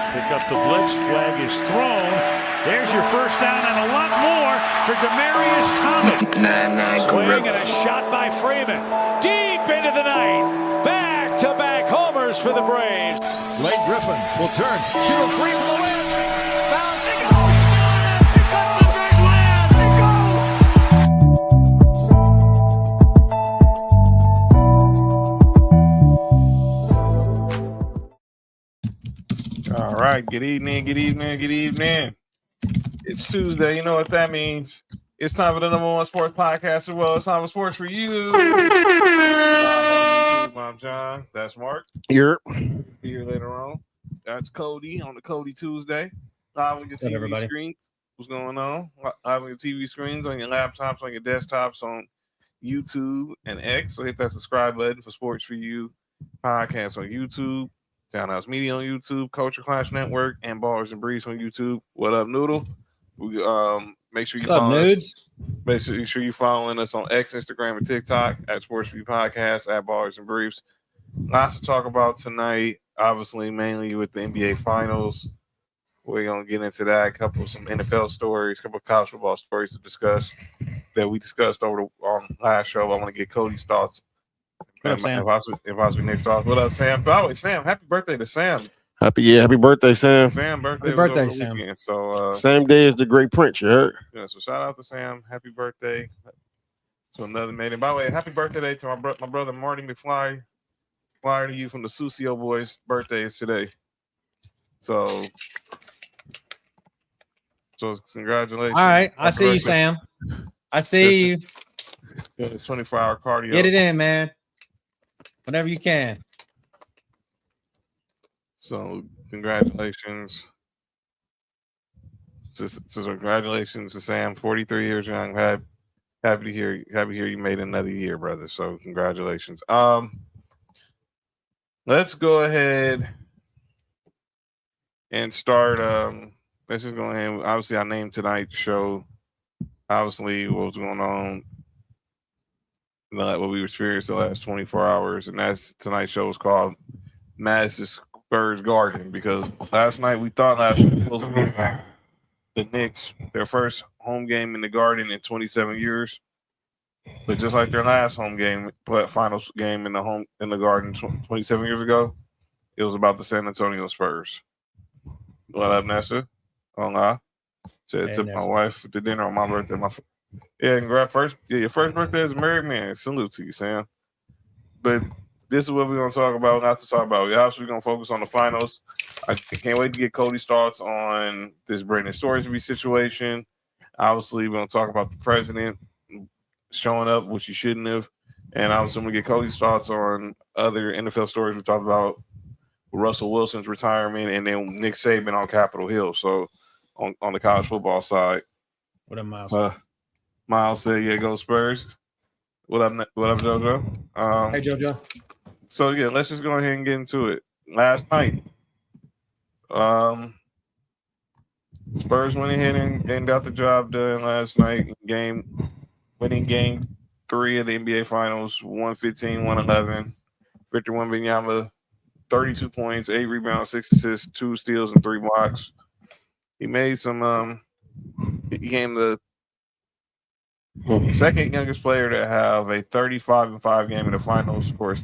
Pick up the blitz. Flag is thrown. There's your first down and a lot more for Demaryius Thomas. Swing and a shot by Freeman. Deep into the night. Back-to-back homers for the Braves. Blake Griffin will turn. Shoot a free throw in. Foul. They go. They cut the big land. They go. All right. Good evening. Good evening. Good evening. It's Tuesday. You know what that means. It's time for the #1 sports podcast as well. It's time for sports for you. I'm John. That's Mark. Here later on. That's Cody on the Cody Tuesday. Live on your TV screen. What's going on? Live on your TV screens, on your laptops, on your desktops, on YouTube and X. So hit that subscribe button for Sports for You podcast on YouTube. Townhouse Media on YouTube, Culture Clash Network, and Ballers and Breeze on YouTube. What up, Noodle? We make sure you follow us. Make sure you following us on X, Instagram, and TikTok at Sports View Podcast, at Ballers and Briefs. Lots to talk about tonight. Obviously, mainly with the NBA Finals. We're gonna get into that. Some NFL stories, a couple of college football stories to discuss that we discussed over the last show. I want to get Cody's thoughts. What up, Sam? If I was next off. What up, Sam? By the way, Sam, happy birthday to Sam. Happy birthday, Sam. Sam, happy birthday, Sam. Weekend, so same day as the Great Prince, you heard? Yeah, so shout out to Sam. Happy birthday to another man. And by the way, happy birthday to my brother Marty McFly. Flyer to you from the Susio Boys. Birthday is today. So congratulations. All right, I see you, Sam. I see you. It's 24-hour cardio. Get it in, man. Whenever you can. So congratulations. Congratulations to Sam, 43 years young. Happy to hear you made another year, brother. So congratulations. Let's go ahead and start. Let's just go ahead. Obviously, I named tonight's show. Obviously, what was going on, what we experienced the last 24 hours, and that's tonight's show was called Madison Spurs Garden, because last night we thought was the Knicks, their first home game in the Garden in 27 years. But just like their last home game, finals game in the Garden 27 years ago, it was about the San Antonio Spurs. What up, Nessa? Hola. Said to my wife at the dinner on my birthday. Your first birthday as a married man. Salute to you, Sam. But this is what we're going to talk about, not to talk about. Obviously, we're going to focus on the finals. I can't wait to get Cody's thoughts on this Brendan Sorsby situation. Obviously, we're going to talk about the president showing up, which he shouldn't have. And obviously, I'm going to get Cody's thoughts on other NFL stories. We talked about Russell Wilson's retirement and then Nick Saban on Capitol Hill. So, on the college football side. What up, Miles? Miles said, yeah, go Spurs. What up, JoJo? Hey, JoJo. So, yeah, let's just go ahead and get into it. Last night, Spurs went ahead and got the job done last night, winning game 3 of the NBA Finals, 115-111. Victor Wembanyama, 32 points, 8 rebounds, 6 assists, 2 steals, and 3 blocks. He made some he became the second youngest player to have a 35-5 game in the finals. Of course,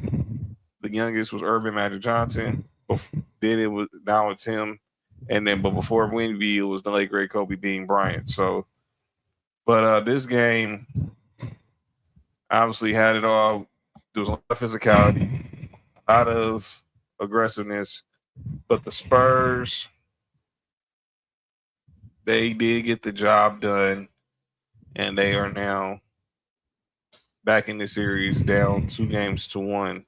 the youngest was Urban Magic Johnson. Now it's him. But before Wemby, it was the late great Kobe Bean Bryant. So, but this game obviously had it all. There was a lot of physicality, a lot of aggressiveness, but the Spurs, they did get the job done, and they are now back in the series, down 2-1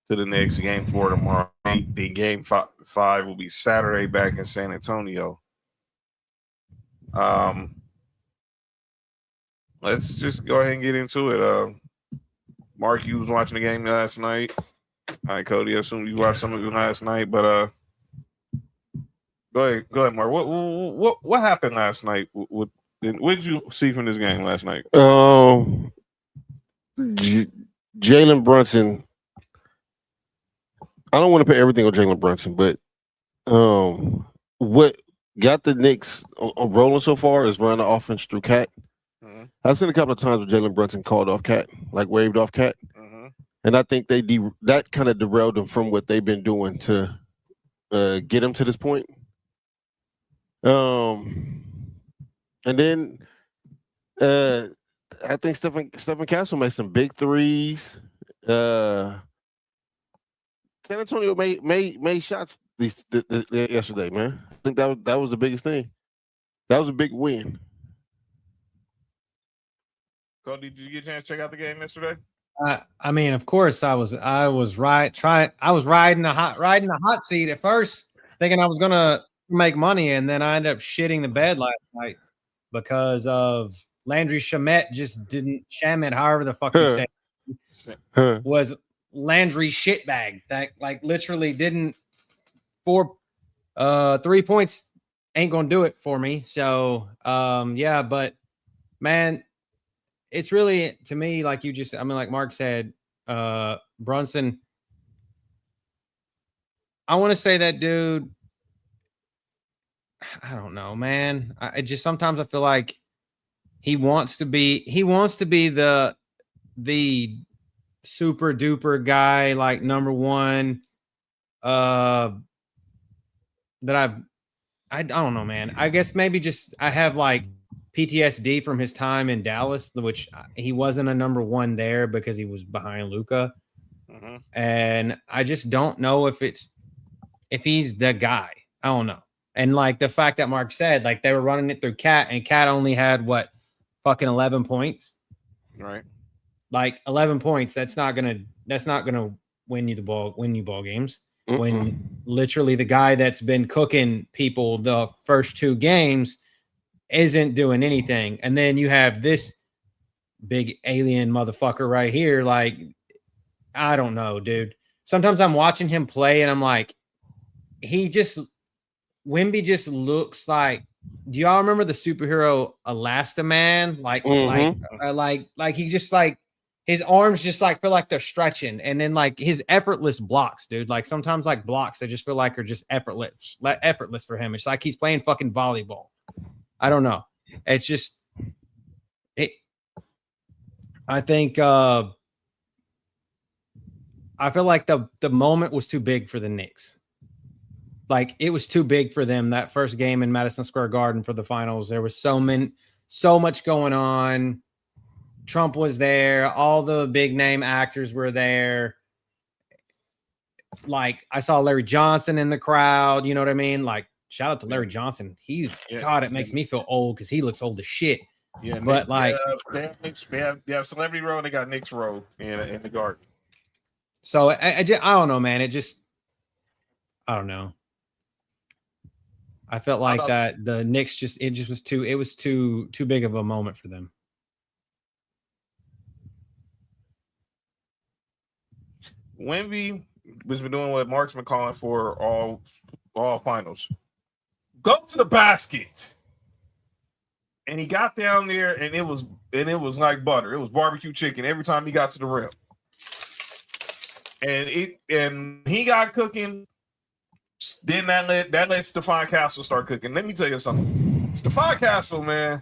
to the Knicks. Game 4 tomorrow. The game 5 will be Saturday back in San Antonio. Let's just go ahead and get into it. Mark, you was watching the game last night. All right, Cody, I assume you watched some of it last night, but go ahead, Mark. What happened last night? What did you see from this game last night? Jalen Brunson. I don't want to put everything on Jalen Brunson, but What got the Knicks rolling so far is running the offense through Cat. Mhm. I've seen a couple of times where Jalen Brunson called off Cat, like waved off Cat, and I think that kind of derailed them from what they've been doing to get them to this point. And then I think Stephen Castle made some big threes. San Antonio made shots yesterday, man. I think that was the biggest thing. That was a big win. Cody, did you get a chance to check out the game yesterday? I mean, of course, I was riding the hot seat at first, thinking I was gonna make money, and then I ended up shitting the bed last night because of Landry Shamet just didn't Shamet, however the fuck you say, was Landry shitbag that like literally didn't 3 points ain't gonna do it for me. So yeah, but man, it's really to me like like Mark said, Brunson. I want to say that dude. I don't know, man. I just sometimes I feel like he wants to be the super duper guy, like number one. That I don't know, man. I guess maybe just I have like PTSD from his time in Dallas, which he wasn't a number one there because he was behind Luka. And I just don't know if he's the guy. I don't know. And like the fact that Mark said, like they were running it through Cat, and Cat only had what, fucking 11 points, right? Like 11 points. That's not gonna win you ball games. When literally the guy that's been cooking people the first two games isn't doing anything, and then you have this big alien motherfucker right here. Like, I don't know, dude. Sometimes I'm watching him play, and I'm like, Wemby just looks like. Do y'all remember the superhero Elastaman? Like he just like his arms just like feel like they're stretching, and then like his effortless blocks, dude. Like sometimes like blocks, I just feel like are just effortless for him. It's like he's playing fucking volleyball. I don't know. It's just it. I think I feel like the moment was too big for the Knicks. Like it was too big for them that first game in Madison Square Garden for the finals. There was so much going on. Trump was there. All the big name actors were there. Like I saw Larry Johnson in the crowd. You know what I mean? Like shout out to Larry Johnson. God, it makes me feel old because he looks old as shit. Yeah, but like they have Celebrity Row and they got Knicks Row in the Garden. So I don't know, man. I don't know. I felt like that the Knicks was too big of a moment for them. Wemby has been doing what Mark's been calling for all finals. Go to the basket. And he got down there and it was like butter. It was barbecue chicken every time he got to the rim. And he got cooking. Then that let Stephon Castle start cooking. Let me tell you something. Stephon Castle, man.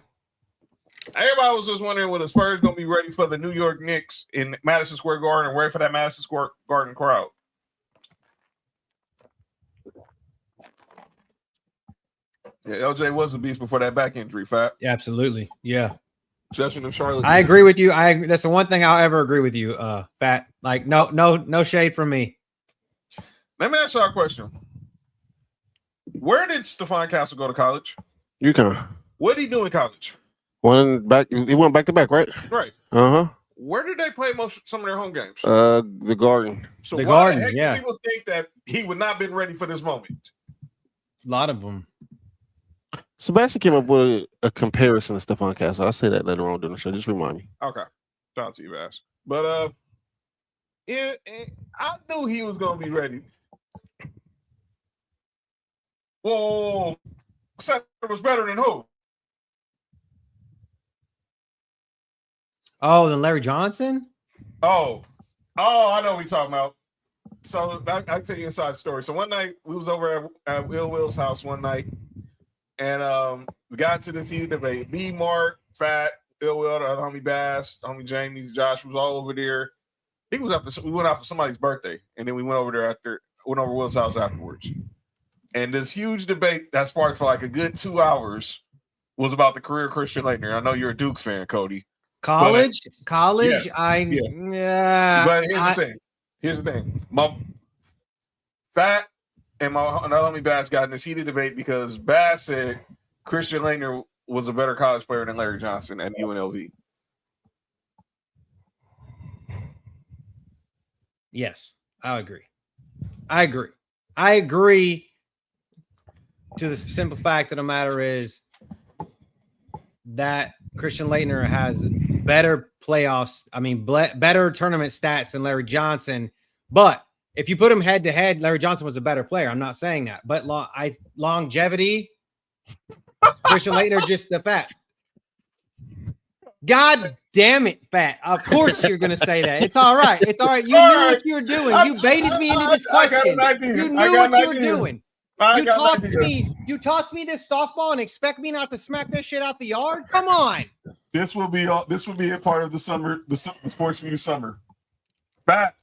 Everybody was just wondering when the Spurs gonna be ready for the New York Knicks in Madison Square Garden and ready for that Madison Square Garden crowd. Yeah, LJ was a beast before that back injury, Fat. Yeah, absolutely. Yeah. Especially in Charlotte. I agree with you. That's the one thing I'll ever agree with you, Fat. Like no shade from me. Let me ask y'all a question. Where did Stephon Castle go to college? UConn. What did he do in college? He went back to back, right? Right. Uh-huh. Where did they play some of their home games? The Garden. So why the heck do people think that he would not been ready for this moment? A lot of them. Sebastian came up with a comparison to Stephon Castle. I'll say that later on during the show. Just remind me. Okay. Shout out to you, Bass. But I knew he was gonna be ready. Whoa, Center was better than who? Oh, than Larry Johnson? Oh, I know what you're talking about. So I tell you an inside story. So one night we was over at Will's house one night, and we got into this heated debate. Me, Mark, Fat, Will, the other homie Bass, homie Jamie, Josh was all over there. I think it was we went out for somebody's birthday, and then we went over there went over Will's house afterwards. And this huge debate that sparked for like a good 2 hours was about the career of Christian Laettner. I know you're a Duke fan, Cody. College. Yeah. But here's the thing. My Fat and another homie Bass got in this heated debate because Bass said Christian Laettner was a better college player than Larry Johnson at UNLV. Yes, I agree. I agree to the simple fact of the matter is that Christian Laettner has better playoffs. I mean, better tournament stats than Larry Johnson. But if you put him head to head, Larry Johnson was a better player. I'm not saying that. But longevity, Christian Laettner just the fact. God damn it, Fat. Of course you're going to say that. It's all right. It's all right. You knew what you were doing. You baited me into this question. You knew what you were doing. You tossed me this softball and expect me not to smack this shit out the yard? Come on. This will be a part of the summer, the Sports View summer. Fat,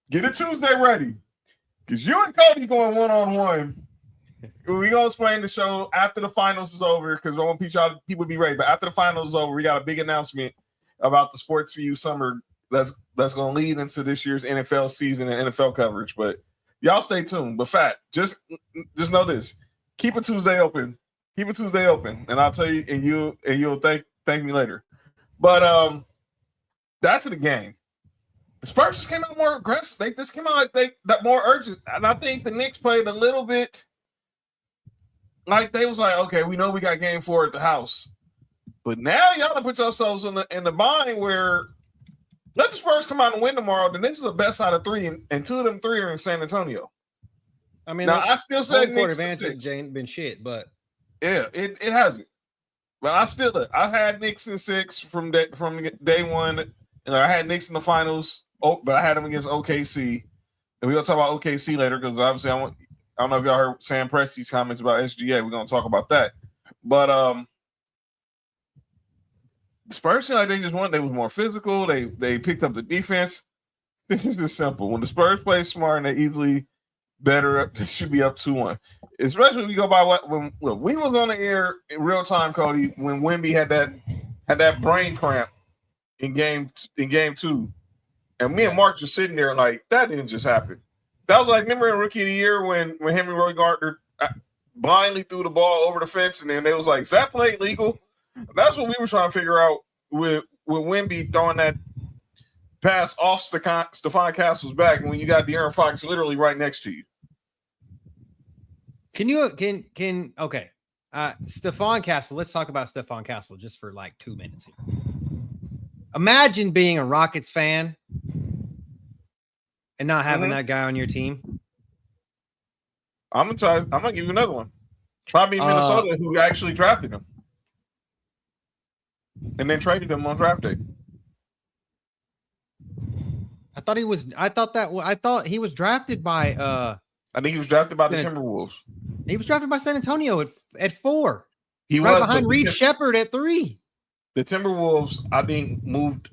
get a Tuesday ready. Because you and Cody going one-on-one. We're going to explain the show after the finals is over because I want people to be ready. But after the finals is over, we got a big announcement about the Sports View summer that's going to lead into this year's NFL season and NFL coverage. But y'all stay tuned. But Fat, just know this. Keep a Tuesday open. Keep a Tuesday open. And I'll tell you, and you'll thank me later. But that's the game. The Spurs just came out more aggressive. They just came out that more urgent. And I think the Knicks played a little bit like they was like, okay, we know we got game 4 at the house. But now y'all done put yourselves in the bind where let the Spurs come out and win tomorrow. The Knicks is the best out of 3, and 2 of them 3 are in San Antonio. I mean, now I still say Knicks advantage ain't been shit, but yeah, it hasn't. But I had Knicks in 6 from day one, and I had Knicks in the finals. Oh, but I had them against OKC, and we're gonna talk about OKC later because obviously I don't know if y'all heard Sam Presti's comments about SGA. We're gonna talk about that. But the Spurs seemed like they just won. They was more physical. They picked up the defense. It's just simple. When the Spurs play smart and they easily better up, they should be up 2-1. Especially if you go by when we was on the air in real time, Cody, when Wemby had that brain cramp in game 2. And me and Mark just sitting there like that didn't just happen. That was like, remember in Rookie of the Year when Henry Roy Gardner blindly threw the ball over the fence, and then they was like, is that play legal? That's what we were trying to figure out with Wemby throwing that pass off Stephon Castle's back when you got De'Aaron Fox literally right next to you. Okay. Stephon Castle, let's talk about Stephon Castle just for like 2 minutes here. Imagine being a Rockets fan and not having that guy on your team. I'm gonna give you another one. Try being Minnesota, who actually drafted him and then traded him on draft day. I thought he was drafted by I think he was drafted by the Timberwolves. He was drafted by San Antonio at 4. He right was behind Reed Shepherd at 3. The Timberwolves, I think, moved.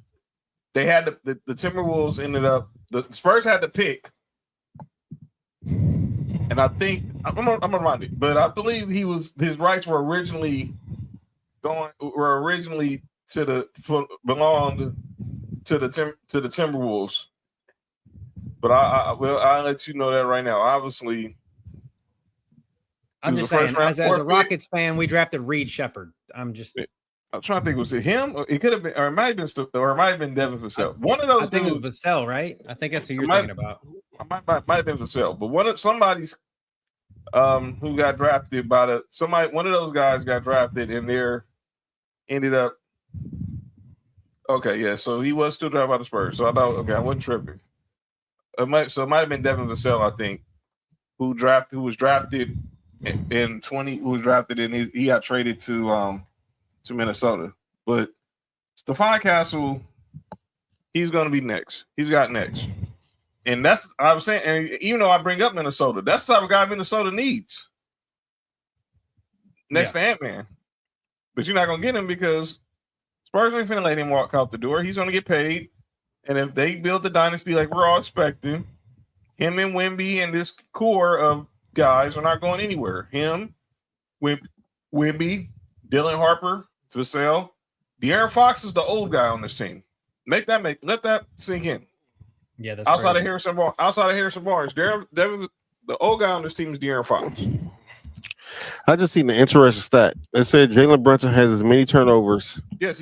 They had the Timberwolves ended up. The Spurs had the pick, and I think I'm gonna remind it, but I believe his rights were originally belonged to the Timberwolves. But I'll let you know that right now. Obviously, I'm just saying, as a Rockets fan, we drafted Reed Shepherd. I'm trying to think, was it him? It could have been, or it might have been Devin Vassell. One of those. I think it was Vassell, right? I think that's who you're thinking about. Might have been Vassell, but somebody's who got drafted by one of those guys got drafted, and ended up. Okay, yeah. So he was still drafted by the Spurs. So I thought, okay, I wasn't tripping. It might have been Devin Vassell, I think, who was drafted in 20. Who was drafted and he got traded to Minnesota. But Stephon Castle, he's going to be next. He's got next. And that's I was saying, and even though I bring up Minnesota, that's the type of guy Minnesota needs. Next to Ant-Man. But you're not gonna get him because Spurs ain't finna let him walk out the door. He's gonna get paid. And if they build the dynasty like we're all expecting, him and Wemby and this core of guys are not going anywhere. Him, Wemby, Dylan Harper, Vassell. De'Aaron Fox is the old guy on this team. Let that sink in. Yeah, that's outside of Harrison Barnes, the old guy on this team is De'Aaron Fox. I just seen the interesting stat. It said Jalen Brunson has as many turnovers. Yes,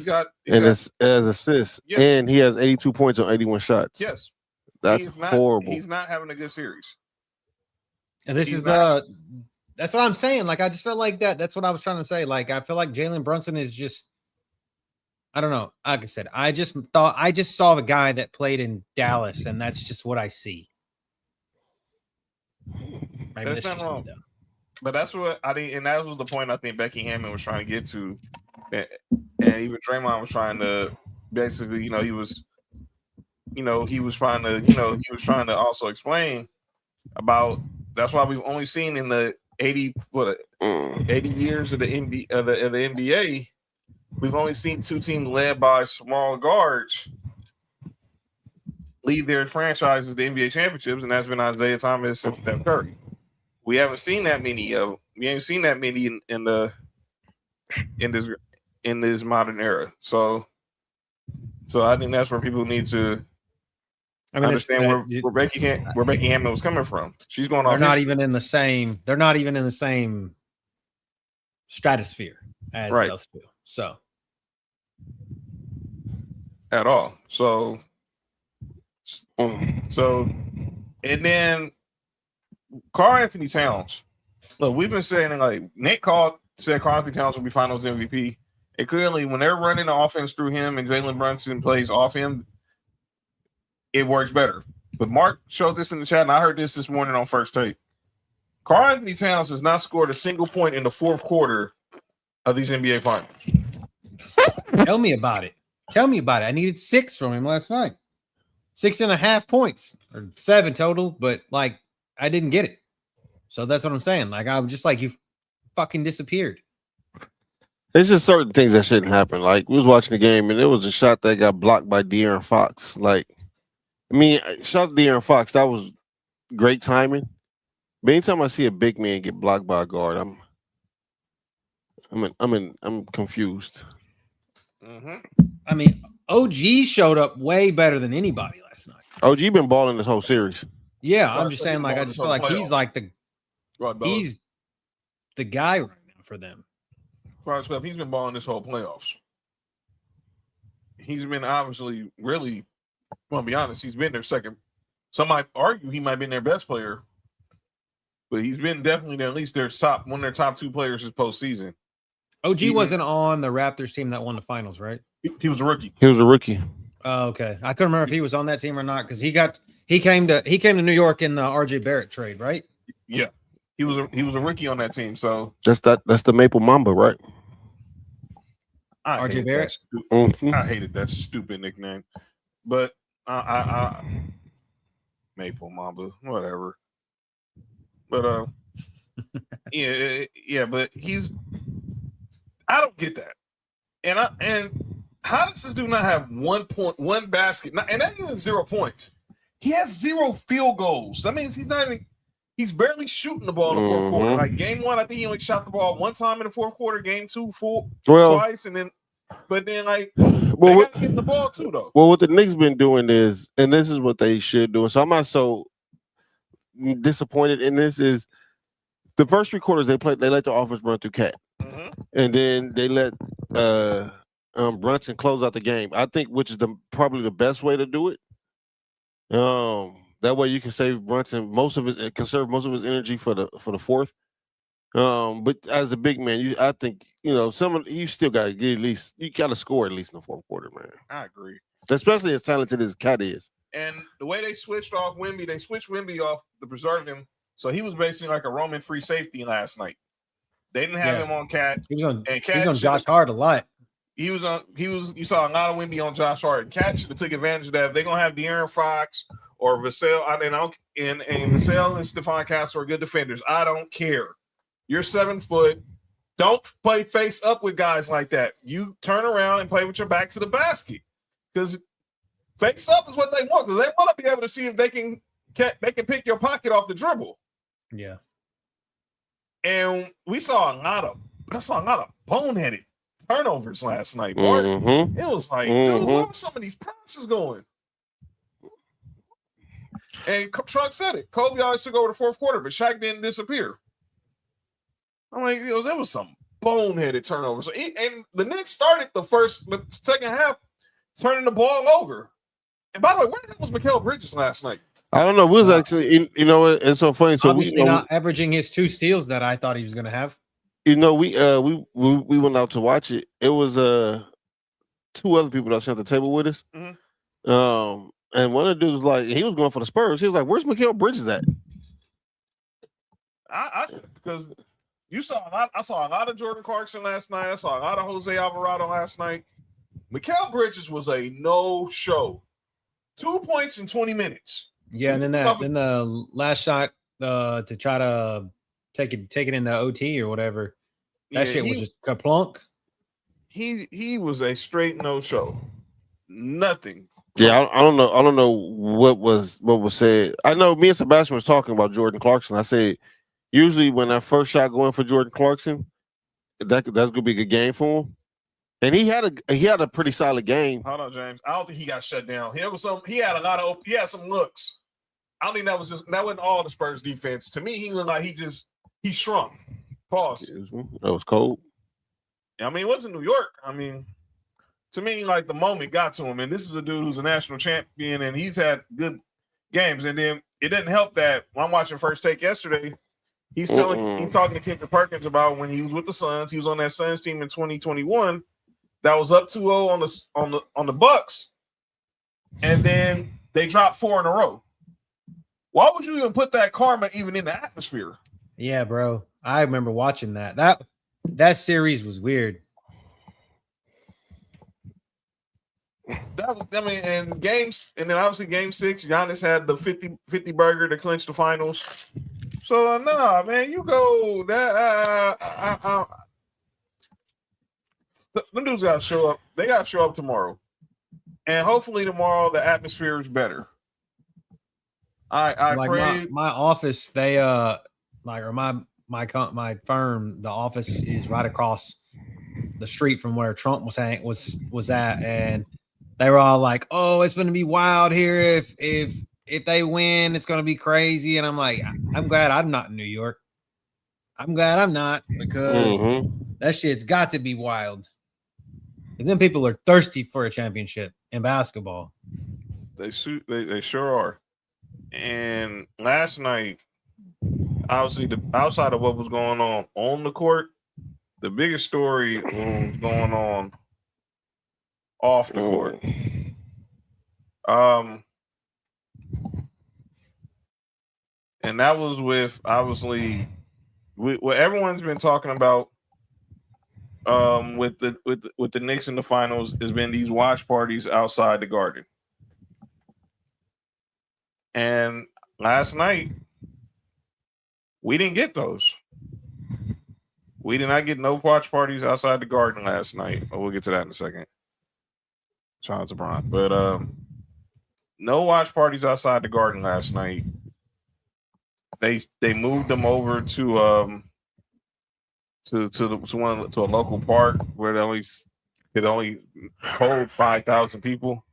as assists, and he has 82 points on 81 shots. Yes, that's horrible. He's not having a good series. And that's what I'm saying. Like, I just felt like that. That's what I was trying to say. Like, I feel like Jalen Brunson is just, I don't know. Like I said, I just saw the guy that played in Dallas, and that's just what I see. Maybe that's not wrong. But that's what I think, and that was the point I think Becky Hammond was trying to get to, and even Draymond was trying to basically, he was trying to also explain about. That's why we've only seen in the 80 years of the NBA, we've only seen two teams led by small guards lead their franchises to the NBA championships, and that's been Isaiah Thomas and Steph Curry. We haven't seen that many of. We ain't seen that many in this modern era. So I think that's where people need to understand where Becky Hammond was coming from. She's going off. They're not even in the same stratosphere as those two. So at all. So and then Karl Anthony Towns. Look, we've been saying like Nick said Karl Anthony Towns will be Finals MVP. And clearly, when they're running the offense through him and Jalen Brunson plays off him, it works better. But Mark showed this in the chat, and I heard this morning on First Take. Karl Anthony Towns has not scored a single point in the fourth quarter of these NBA Finals. Tell me about it. I needed 6 from him last night. 6.5 points or 7 total, but like I didn't get it. So that's what I'm saying. Like I was just like, you fucking disappeared. It's just certain things that shouldn't happen. Like we was watching the game and there was a shot that got blocked by De'Aaron Fox. Like, I mean, shout out to De'Aaron Fox. That was great timing. But anytime I see a big man get blocked by a guard, I'm confused. Mm-hmm. I mean, OG showed up way better than anybody last night. OG been balling this whole series. Yeah, I'm just saying, like, I just feel like he's like he's the guy right now for them. He's been balling this whole playoffs. He's been obviously really, well, to be honest, he's been their second. Some might argue he might have been their best player, but he's been definitely at least one of their top 2 players this postseason. OG wasn't on the Raptors team that won the finals, right? He was a rookie. Oh, okay. I couldn't remember if he was on that team or not because he came to New York in the RJ Barrett trade, right? Yeah, he was a rookie on that team. So that's the Maple Mamba, right? RJ Barrett. I hated that stupid nickname, but I Maple Mamba, whatever. But yeah, but I don't get that, and how does this dude not have 1 point, 1 basket, and that's even 0 points? He has 0 field goals. That means he's barely shooting the ball in the fourth quarter. Like game 1, I think he only shot the ball 1 time in the fourth quarter. Game 2, twice, and then they got to get the ball too, though. Well, what the Knicks been doing is, and this is what they should do. So I'm not so disappointed in this. Is the first 3 quarters they let the offense run through Cat, and then they let Brunson close out the game. I think, which is probably the best way to do it. That way you can save Brunson conserve most of his energy for the fourth. But as a big man, I think you still got to get you got to score at least in the fourth quarter, man. I agree, especially as talented as Cat is. And the way they switched off Wemby, they switched Wemby off to preserve him, so he was basically like a Roman free safety last night. They didn't have him on Cat. He was on Josh Hart a lot. You saw a lot of Wemby on Josh Hart. Cat should have took advantage of that. If they're gonna have De'Aaron Fox or Vassell. And Vassell and Stephon Castle are good defenders. I don't care. You're 7 foot. Don't play face up with guys like that. You turn around and play with your back to the basket because face up is what they want. Because they want to be able to see if they can pick your pocket off the dribble. Yeah. And we saw a lot of boneheaded turnovers last night. It was like, dude, where were some of these passes going? And Truck said it. Kobe always took over the fourth quarter, but Shaq didn't disappear. I'm like, there was some boneheaded turnovers. And the Knicks started the second half turning the ball over. And by the way, where the hell was Mikal Bridges last night? I don't know. We was actually, it's so funny. So obviously not averaging his 2 steals that I thought he was going to have. We went out to watch it. It was 2 other people that sat at the table with us. Mm-hmm. And one of the dudes was like, he was going for the Spurs. He was like, "Where's Mikal Bridges at?" Because I saw a lot of Jordan Clarkson last night. I saw a lot of Jose Alvarado last night. Mikal Bridges was a no-show. 2 points in 20 minutes. Yeah, and then the last shot to try to take it into OT or whatever. That shit was just kaplunk. He was a straight no-show. Nothing. Yeah, I don't know what was said. I know me and Sebastian was talking about Jordan Clarkson. I said usually when that first shot going for Jordan Clarkson, that's gonna be a good game for him. And he had a pretty solid game. Hold on, James. I don't think he got shut down. He had some looks. I don't think that wasn't all the Spurs defense. To me, he looked like he shrunk. Pause. That was cold. I mean, it wasn't New York. I mean, to me, like the moment got to him. And this is a dude who's a national champion, and he's had good games. And then it didn't help that when I'm watching First Take yesterday, he's talking to Kendrick Perkins about when he was with the Suns. He was on that Suns team in 2021 that was up 2-0 on the Bucks, and then they dropped 4 in a row. Why would you even put that karma even in the atmosphere? Yeah, bro. I remember watching that. That series was weird. And games, and then obviously game 6, Giannis had the 50 burger to clinch the finals. So man, you go that. Them dudes got to show up. They got to show up tomorrow, and hopefully tomorrow the atmosphere is better. I like pray. My office, they my firm, the office is right across the street from where Trump was at, and they were all like, "Oh, it's going to be wild here. If they win, it's going to be crazy." And I'm like, I'm glad I'm not in New York. I'm glad I'm not, because that shit's got to be wild. And then people are thirsty for a championship in basketball. They sure are. And last night, obviously, outside of what was going on the court, the biggest story was going on off the court. And that was with obviously what everyone's been talking about with the Knicks in the finals has been these watch parties outside the Garden. And last night, we didn't get those. We did not get no watch parties outside the Garden last night. We'll get to that in a second. Shout out to Bron. But no watch parties outside the Garden last night. They moved them over to a local park where they could only hold 5,000 people.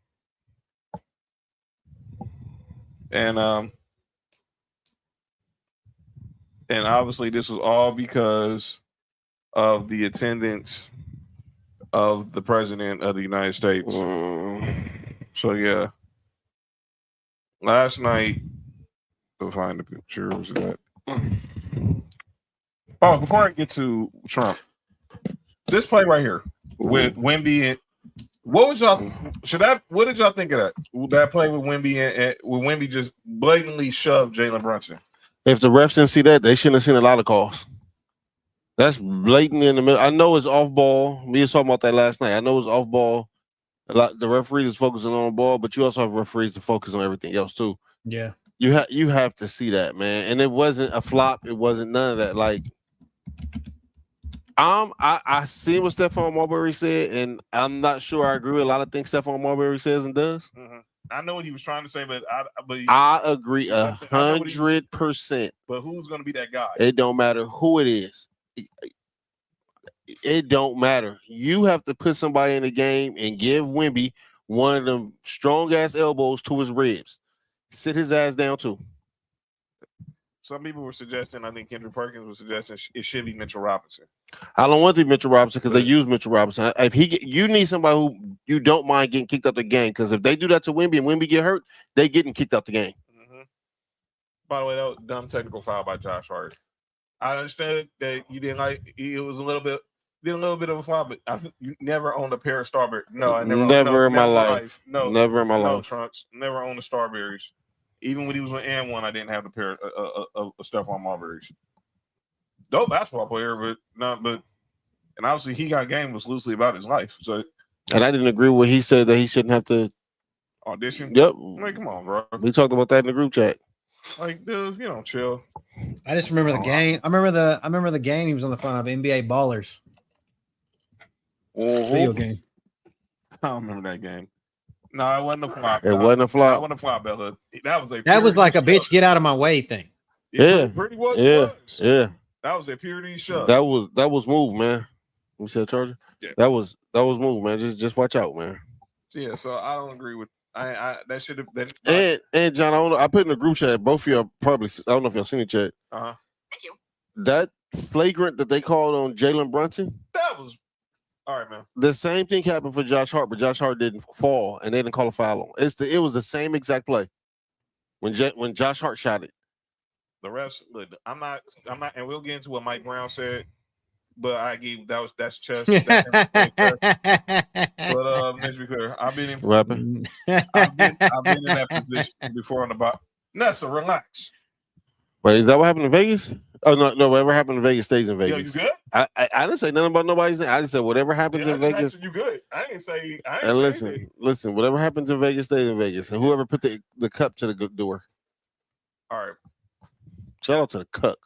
And obviously this was all because of the attendance of the president of the United States. So yeah, last night, go find the picture. Was that? Oh, before I get to Trump, this play right here with Wemby and what did y'all think of that? That play with Wemby and with Wemby just blatantly shoved Jalen Brunson. If the refs didn't see that, they shouldn't have seen a lot of calls. That's blatant in the middle. I know it's off ball. We were talking about that last night. I know it's off ball. The referees is focusing on the ball, but you also have referees to focus on everything else too. Yeah. You have to see that, man. And it wasn't a flop. It wasn't none of that. Like, I see what Stephon Marbury said, and I'm not sure I agree with a lot of things Stephon Marbury says and does. Mm-hmm. I know what he was trying to say, but I agree 100%. But who's going to be that guy? It don't matter who it is. It don't matter. You have to put somebody in the game and give Wemby one of them strong ass elbows to his ribs. Sit his ass down too. Some people were suggesting, I think Kendrick Perkins was suggesting it should be Mitchell Robinson. I don't want to be Mitchell Robinson because they use Mitchell Robinson. If you need somebody who you don't mind getting kicked out the game, because if they do that to Wemby and Wemby get hurt, they getting kicked out the game. Mm-hmm. By the way, that was a dumb technical foul by Josh Hart. I understand that you didn't like it was a little bit of a foul, but I think you never owned a pair of Starberries. No, I never in my life. No, never in my life. Trunks. Never owned the Starberries. Even when he was with N1, I didn't have the pair of Stephon Marbury's. Dope basketball player, but and obviously he got game was loosely about his life. So, and I didn't agree with he said that he shouldn't have to audition. Yep. Like, come on, bro. We talked about that in the group chat. Like, dude, chill. I just remember the game. I remember the game he was on the front of NBA Ballers. Video game. I don't remember that game. No, it wasn't a flop. It wasn't a flop. It wasn't a flop, Bella. That was like a bitch get out of my way thing. Yeah. Pretty well Yeah. was. Yeah. That was a purity shove. That was move, man. You said Charger? Yeah. That was move, man. Just watch out, man. Yeah, so I don't agree with that should have and John, I put in the group chat, both of y'all probably I don't know if y'all seen the chat. Uh-huh. Thank you. That flagrant that they called on Jalen Brunson. That was all right, man. The same thing happened for Josh Hart, but Josh Hart didn't fall, and they didn't call a foul on. It was the same exact play when Josh Hart shot it. The rest, look, I'm not, and we'll get into what Mike Brown said, but that's chess. But let's be clear, I've been in that position before on the bottom. Nessa, relax. Wait, is that what happened in Vegas? Oh no, whatever happened in Vegas stays in Vegas. Yo, you good? I didn't say nothing about nobody's. I just said whatever happens in Vegas. You good? I didn't say. Listen. Whatever happens in Vegas stays in Vegas, and whoever put the cup to the door. All right. Shout out to the cuck.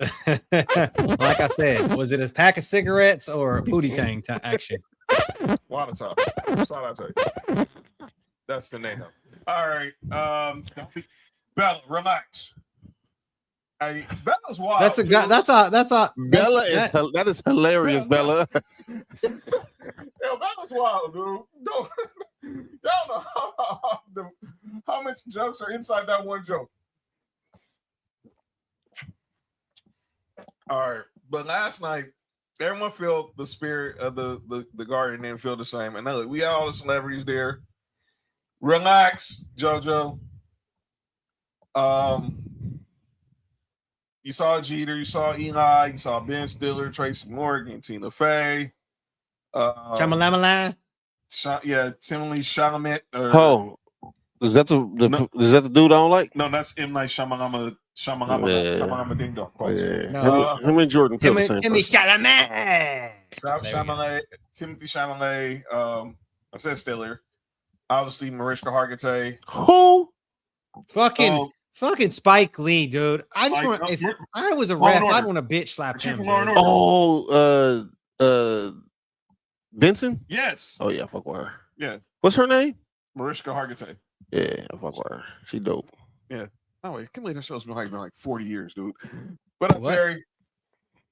Like I said, was it a pack of cigarettes or a booty tang action? Water top. That's all I tell you. That's the name. All right. Bella, relax. Bella's wild. That's a guy. That's a Bella that is hilarious, Bella. Yo, Bella's wild, dude. Y'all know how much jokes are inside that one joke. All right, but last night everyone felt the spirit of the Garden didn't feel the same. And look, we had all the celebrities there. Relax, JoJo. You saw Jeter, you saw Eli, you saw Ben Stiller, Tracy Morgan, Tina Fey. Shamalama. Timothy Chalamet. Is that the dude I don't like? No, that's M. Night Shyamalan Ding Dong. Yeah. Him and Jordan Peele the same Timothy person. Chalamet. Timothy Chalamet. I said Stiller. Obviously, Mariska Hargitay. Who? Fucking Spike Lee, dude. If I was a ref, I'd want to bitch slap him. Benson? Yes. Oh yeah, fuck with her. Yeah. What's her name? Mariska Hargitay. Yeah, fuck with her. She dope. Yeah. Oh wait, I can't believe that show's been like 40 years, dude. But I'm Terry.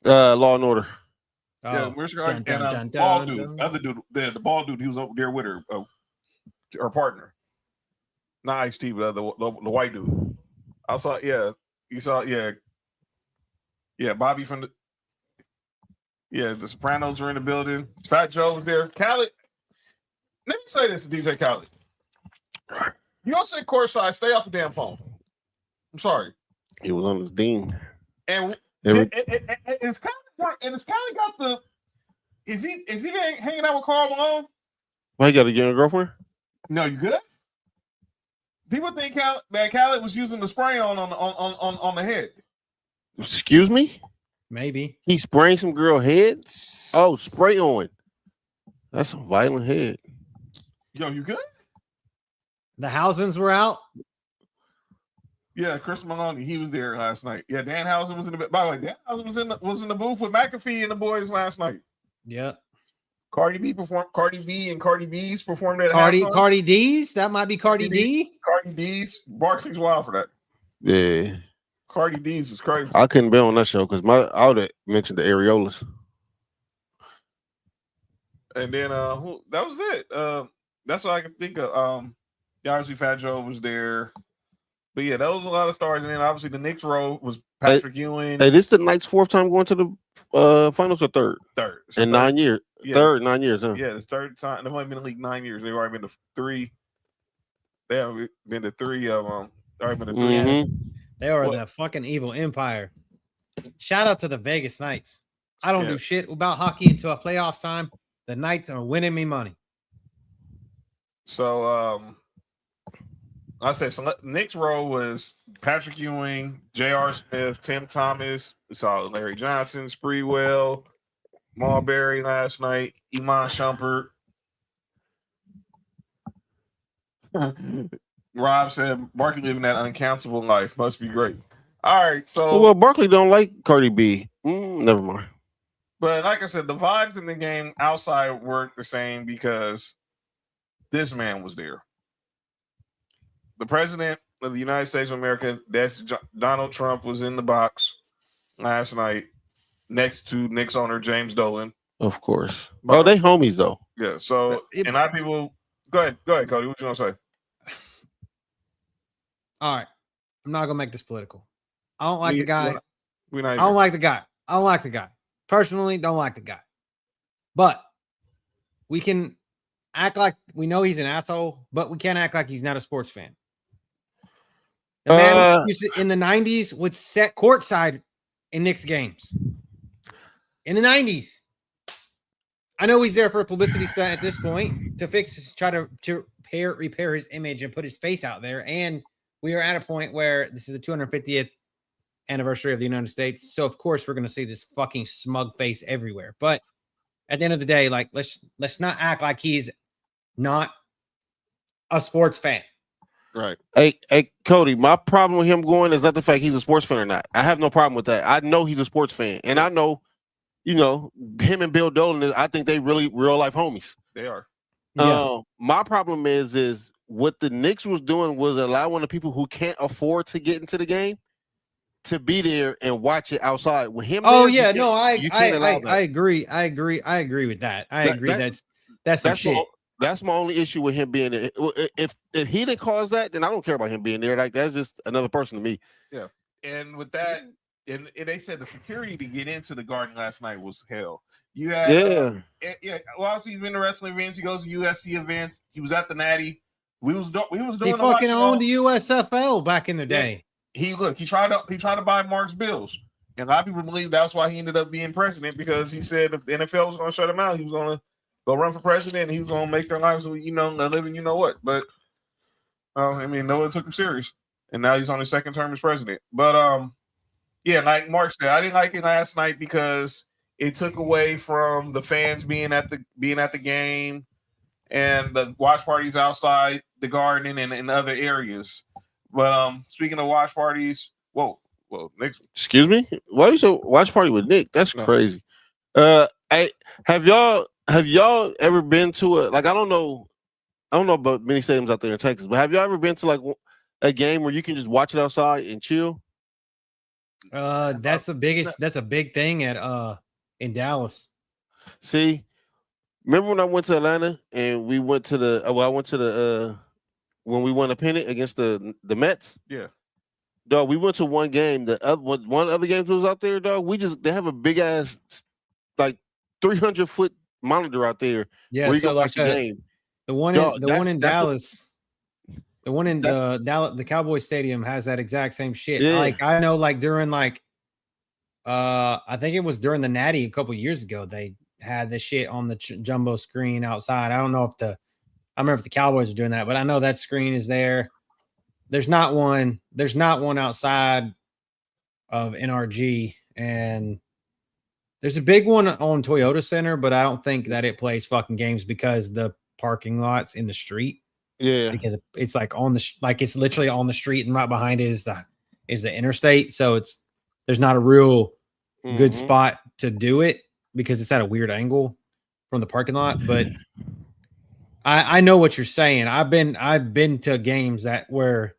Law and Order. Yeah, Mariska Hargitay and bald dude. Other dude, the bald dude, he was over there with her, her partner. Not Ice-T, but the white dude. I saw, Bobby from the Sopranos were in the building. Fat Joe was there. Khaled. Let me say this to DJ Khaled. You don't sit courtside, stay off the damn phone. I'm sorry. He was on his dean. And is Khaled got the is he hanging out with Karl Malone? Why he got a young girlfriend? No, you good? People think that Khaled was using the spray on the head. Excuse me? Maybe. He spraying some girl head? Oh, spray on. That's a violent head. Yo, you good? The Housens were out. Yeah, Chris Maloney, he was there last night. Yeah, Dan Housen was in the. By the way, Dan Housen was in the booth with McAfee and the boys last night. Yep. Cardi B and Cardi B's performed at Cardi D's. That might be Cardi D. Cardi D's. Barkley's wild for that. Yeah. Cardi D's is crazy. I couldn't be on that show because I would have mentioned the areolas. And then that was it. That's all I can think of. Obviously Fat Joe was there. But yeah, that was a lot of stars. And then obviously the Knicks row was Patrick Ewing. Hey, this is the Knights' fourth time going to the finals, or third? Third. So in 9 years. Yeah. Third, 9 years, huh? Yeah, it's third time. They've only been in the league 9 years. They've already been to three. They have been to three of them. Already been to three. Mm-hmm. They are the fucking evil empire. Shout out to the Vegas Knights. I don't do shit about hockey until playoff time. The Knights are winning me money. So I said Knicks row was Patrick Ewing, J.R. Smith, Tim Thomas. We saw Larry Johnson, Spreewell, Marbury last night, Iman Shumpert. Rob said Barkley living that uncountable life. Must be great. All right, so well, Barkley don't like Cardi B. Never mind. But like I said, the vibes in the game outside weren't the same because this man was there. The president of the United States of America, that's Donald Trump, was in the box last night next to Knicks owner James Dolan. Of course. Oh, they homies though. Yeah. So and a lot of people go ahead, Cody. What you gonna say? All right. I'm not gonna make this political. I don't like the guy. I don't like the guy. I don't like the guy. Personally, don't like the guy. But we can act like we know he's an asshole, but we can't act like he's not a sports fan. The man in the 90s would set courtside in Knicks games. In the 90s. I know he's there for a publicity stunt at this point to fix his, try to repair his image and put his face out there. And we are at a point where this is the 250th anniversary of the United States. So of course we're going to see this fucking smug face everywhere. But at the end of the day, like let's not act like he's not a sports fan. Right. Hey, Cody, my problem with him going is not the fact he's a sports fan or not. I have no problem with that. I know he's a sports fan. And I know, him and Bill Dolan, I think they really real life homies. They are. Yeah. My problem is what the Knicks was doing was allowing the people who can't afford to get into the game to be there and watch it outside with him. Oh, there, I agree. I agree with that. I agree. That's some shit. That's my only issue with him being there. If he didn't cause that, then I don't care about him being there. Like that's just another person to me. Yeah. And with that, and they said the security to get into the Garden last night was hell. You had Well, obviously he's been to wrestling events. He goes to USC events. He was at the Natty. We was doing. He fucking owned the USFL back in the day. He tried to buy Mark's Bills, and a lot of people believe that's why he ended up being president because he said if the NFL was going to shut him out, he was going to go run for president, and he was going to make their lives, living, what. But no one took him serious, and now he's on his second term as president. But like Mark said, I didn't like it last night because it took away from the fans being at the game and the watch parties outside the Garden and in other areas. But speaking of watch parties, Nick. Excuse me? Why you say watch party with Nick? That's crazy. Have y'all ever been to I don't know about many stadiums out there in Texas, but have y'all ever been to like a game where you can just watch it outside and chill? That's a big thing at in Dallas. See, remember when I went to Atlanta and we went to the when we won a pennant against the Mets? Yeah. Dog, we went to one game. One other game was out there, dog. They have a big ass like 300-foot monitor out there. Yeah, where you so can watch the game. The one in Dallas. The one in the Cowboys Stadium has that exact same shit. Yeah. Like I know, like during I think it was during the Natty a couple years ago, they had this shit on the jumbo screen outside. I don't know I remember if the Cowboys are doing that, but I know that screen is there. There's not one outside of NRG, and there's a big one on Toyota Center, but I don't think that it plays fucking games because the parking lot's in the street. Yeah. because it's like on the like it's literally on the street, and right behind it is the interstate. So there's not a real good spot to do it because it's at a weird angle from the parking lot. But I know what you're saying. I've been to games where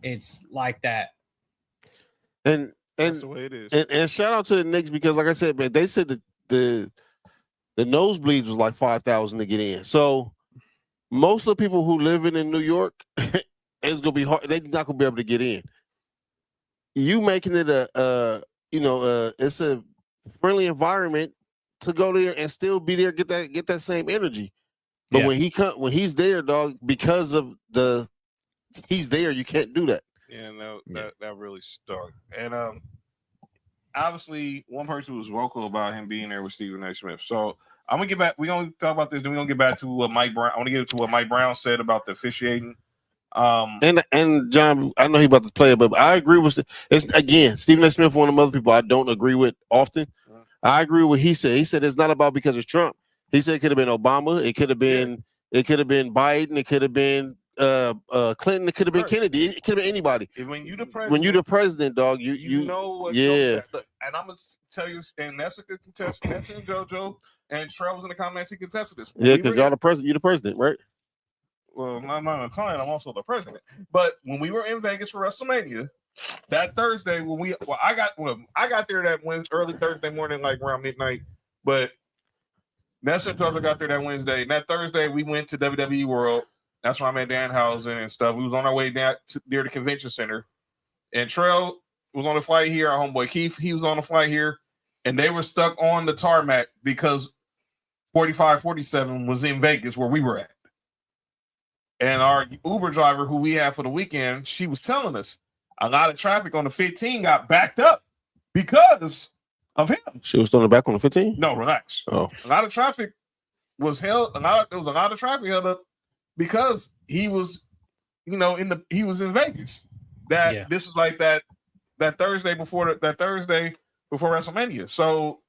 it's like that. And That's the way it is. And shout out to the Knicks because, like I said, man, they said that the nosebleeds was like 5,000 to get in. So most of the people who live in New York, it's gonna be hard. They're not gonna be able to get in. You making it it's a friendly environment to go there and still be there, get that same energy. But when he's there, dog, because of he's there, you can't do that. Yeah, that really stuck. And obviously, one person was vocal about him being there with Stephen A. Smith. So I'm gonna get back. We're gonna talk about this. Then we're gonna get back to what Mike Brown. I want to get to what Mike Brown said about the officiating. And John, I know he's about to play it, but I agree with Stephen A. Smith, one of the other people I don't agree with often. I agree with what he said. He said it's not about because it's Trump. He said it could have been Obama, it could have been Biden, it could have been Clinton, it could have been Kennedy, it could have been anybody. When you the president, dog, you know what. Yeah. Look, and I'm gonna tell you, and that's a good contest. Nancy and JoJo and Trey was in the comments. He contested this. Yeah, because y'all the president. You're the president, right? Well, I'm not a client. I'm also the president. But when we were in Vegas for WrestleMania, that Thursday I got there that early Thursday morning, like around midnight. But Nessa and JoJo got there that Wednesday. And that Thursday, we went to WWE World. That's where I met Danhausen and stuff. We was on our way down near the convention center. And Trail was on the flight here. Our homeboy Keith, he was on the flight here. And they were stuck on the tarmac because 4547 was in Vegas where we were at. And our Uber driver, who we had for the weekend, she was telling us a lot of traffic on the 15 got backed up because of him. She was throwing it back on the 15? No, relax. Oh. A lot of traffic was held. There was a lot of traffic held up because he was, he was in Vegas. This is like that Thursday before WrestleMania. So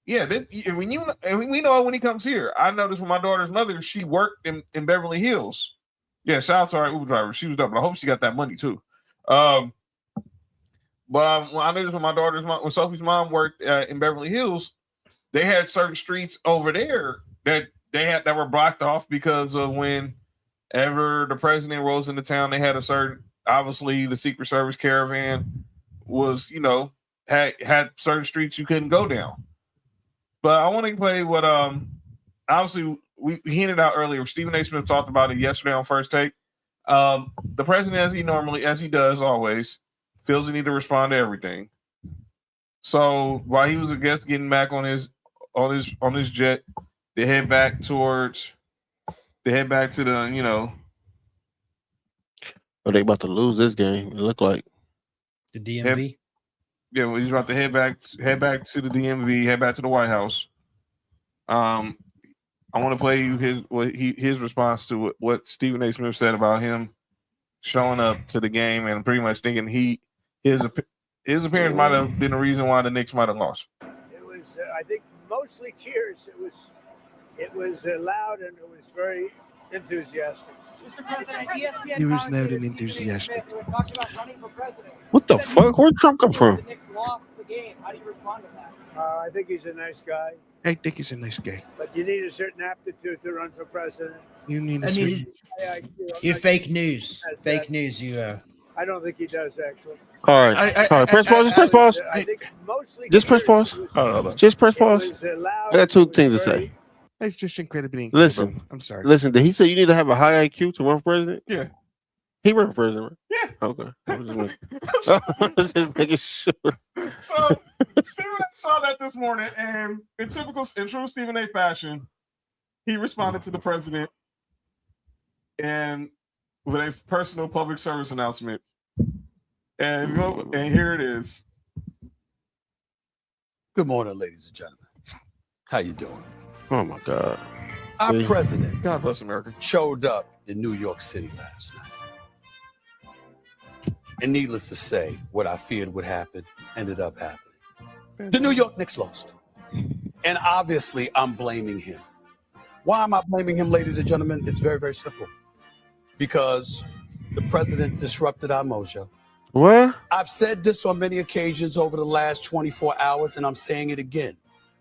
yeah, we know when he comes here. I noticed with my daughter's mother, she worked in Beverly Hills. Yeah, shout out to our Uber driver. She was dope, but I hope she got that money too. But I noticed when my daughter's mom, when Sophie's mom worked in Beverly Hills, they had certain streets over there that were blocked off because of whenever the president rolls into town, they had obviously the Secret Service caravan was, had certain streets you couldn't go down. But I want to play what obviously we hinted out earlier. Stephen A. Smith talked about it yesterday on First Take. The president, as he does always, feels the need to respond to everything. So while he was getting back on his jet, they head back to the Are they about to lose this game? It looked like the DMV. Yeah, well, he's about to head back to the DMV, head back to the White House. I want to play you his response to what Stephen A. Smith said about him showing up to the game and pretty much thinking his appearance might have been the reason why the Knicks might have lost. It was, I think, mostly cheers. It was loud and it was very enthusiastic. He was not an enthusiastic. What the fuck? Where'd Trump come from? The Knicks lost the game. How do you respond to that? I think he's a nice guy. I think he's a nice guy. But you need a certain aptitude to run for president. You need You're fake news. Fake news. I don't think he does, actually. All right. Press pause. Just press pause. I think mostly just press pause. Just press pause. I got two things to say. It's just incredibly incredible. Listen. I'm sorry. Listen, did he say you need to have a high IQ to run for president? Yeah. He ran for president, right? Yeah. Okay. I'm just making sure. So Stephen A. saw that this morning, and in true Stephen A. fashion, he responded to the president and with a personal public service announcement. And here it is. Good morning, ladies and gentlemen. How you doing? Oh my God. Our president, God bless America, showed up in New York City last night. And needless to say, what I feared would happen ended up happening. The New York Knicks lost. And obviously, I'm blaming him. Why am I blaming him, ladies and gentlemen? It's very, very simple. because the president disrupted our mojo. What? I've said this on many occasions over the last 24 hours, and I'm saying it again.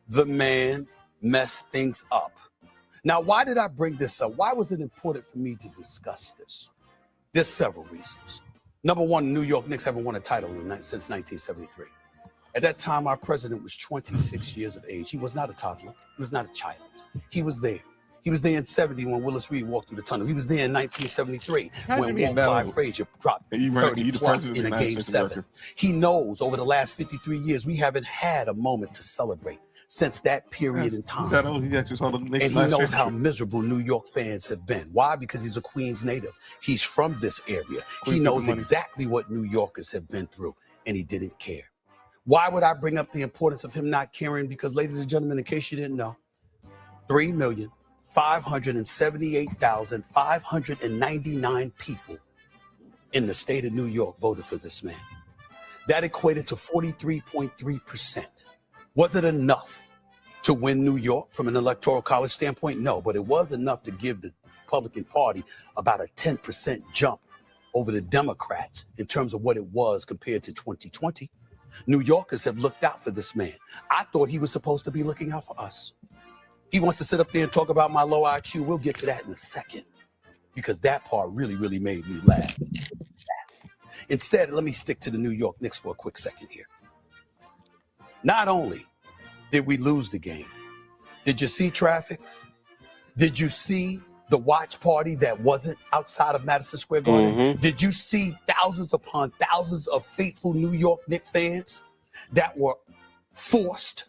The man messed things up. Now, why did I bring this up? Why was it important for me to discuss this? There's several reasons. Number one, the New York Knicks haven't won a title since 1973. At that time, our president was 26 years of age. He was not a toddler. He was not a child. He was there. He was there in 70 when Willis Reed walked through the tunnel. He was there in 1973 when Walt Clyde Frazier dropped 30 plus in a Game 7. He knows over the last 53 years, we haven't had a moment to celebrate since that period in time. And he knows how miserable New York fans have been. Why? Because he's a Queens native. He's from this area. He knows exactly what New Yorkers have been through, and he didn't care. Why would I bring up the importance of him not caring? Because, ladies and gentlemen, in case you didn't know, 3,578,599 people in the state of New York voted for this man. That equated to 43.3%. Was it enough to win New York from an electoral college standpoint? No, but it was enough to give the Republican Party about a 10% jump over the Democrats in terms of what it was compared to 2020. New Yorkers have looked out for this man. I thought he was supposed to be looking out for us. He wants to sit up there and talk about my low IQ. We'll get to that in a second, because that part really, really made me laugh. Instead, let me stick to the New York Knicks for a quick second here. Not only did we lose the game, did you see traffic? Did you see the watch party that wasn't outside of Madison Square Garden? Did you see thousands upon thousands of faithful New York Knicks fans that were forced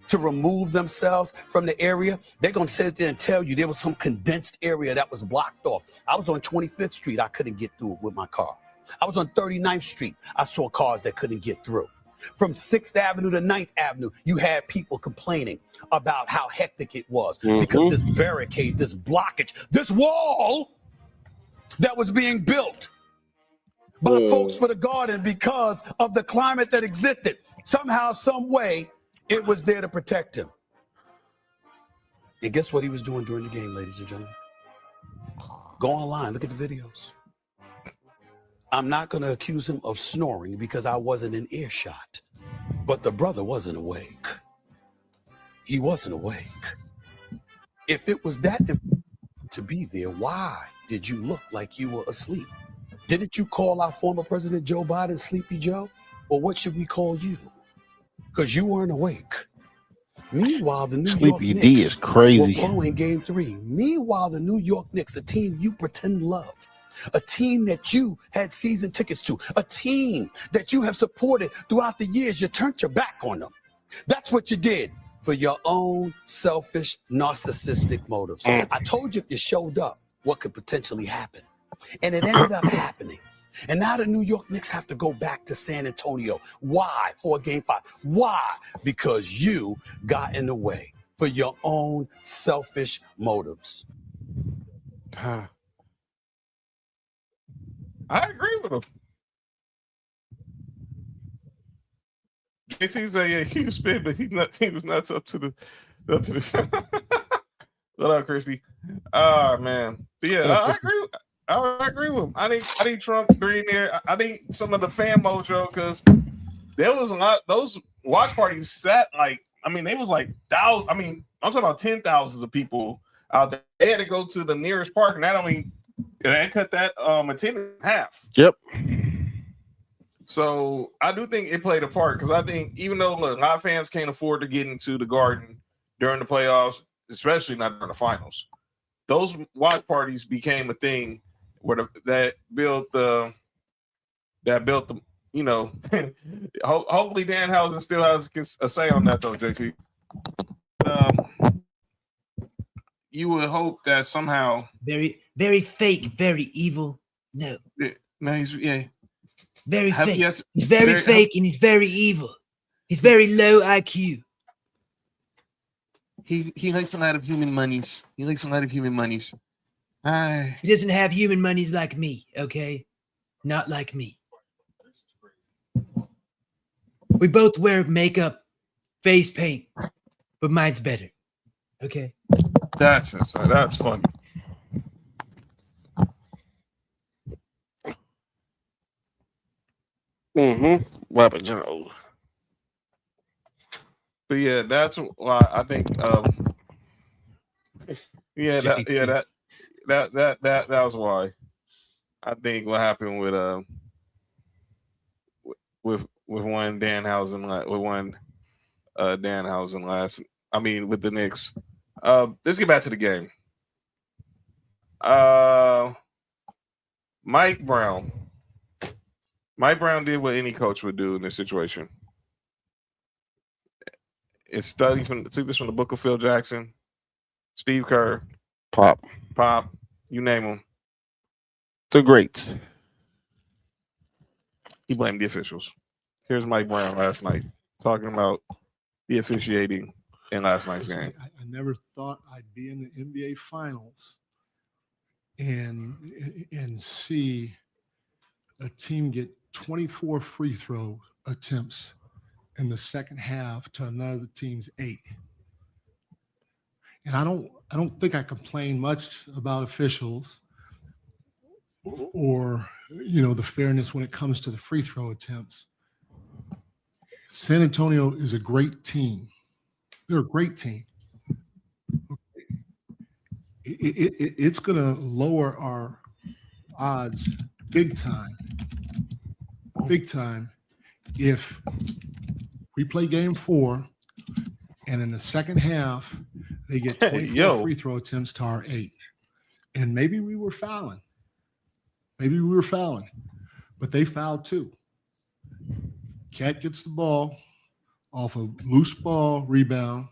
to remove themselves from the area? They're going to sit there and tell you there was some condensed area that was blocked off. I was on 25th Street. I couldn't get through it with my car. I was on 39th Street. I saw cars that couldn't get through. From 6th Avenue to 9th Avenue, you had people complaining about how hectic it was because this barricade, this blockage, this wall that was being built by folks for the garden because of the climate that existed. Somehow, some way, it was there to protect him. And guess what he was doing during the game, ladies and gentlemen? Go online, look at the videos. I'm not going to accuse him of snoring because I wasn't in earshot. But the brother wasn't awake. He wasn't awake. If it was that important to be there, why did you look like you were asleep? Didn't you call our former President Joe Biden Sleepy Joe? Or what should we call you? Because you weren't awake. Meanwhile, the New York Knicks is crazy. were playing Game 3. Meanwhile, the New York Knicks, a team you pretend love, a team that you had season tickets to, a team that you have supported throughout the years, you turned your back on them. That's what you did for your own selfish, narcissistic motives. I told you if you showed up, what could potentially happen. And it ended up happening. And now the New York Knicks have to go back to San Antonio. Why? For Game 5. Why? Because you got in the way for your own selfish motives. I agree with him. JT said, "Yeah, he was spit, but he was not up to the." What up, Christy? Man, but yeah, I agree with him. I think Trump three in there. I think some of the fan mojo, because there was a lot. Those watch parties sat like, I mean, they was like thousands. I mean, I'm talking about 10,000s of people out there. They had to go to the nearest park, and they cut that attendance in half. Yep. So I do think it played a part, because I think even though a lot of fans can't afford to get into the Garden during the playoffs, especially not during the finals, those watch parties became a thing where that built the you know. Hopefully Dan Housen still has a say on that though, JT. You would hope that somehow very, very fake, very evil. No, he's very fake. He's very fake and he's very evil. He's very low IQ. He likes a lot of human monies. He doesn't have human monies like me, okay? Not like me. We both wear makeup, face paint, but mine's better. Okay. That's funny. What happened, John? But yeah, that's why I think. That was why I think what happened with one Danhausen last. I mean, with the Knicks. Let's get back to the game. Mike Brown. Mike Brown did what any coach would do in this situation. It's took this from the book of Phil Jackson, Steve Kerr, Pop, you name them. The greats. He blamed the officials. Here's Mike Brown last night talking about the officiating in last night's game. I never thought I'd be in the NBA Finals and see a team get 24 free throw attempts in the second half to another team's 8. And I don't think I complain much about officials or the fairness when it comes to the free throw attempts. San Antonio is a great team. They're a great team. It's going to lower our odds big time if we play game 4 and in the second half they get 24 free throw attempts to our 8. And maybe we were fouling, but they fouled too. Cat gets the ball off a loose ball rebound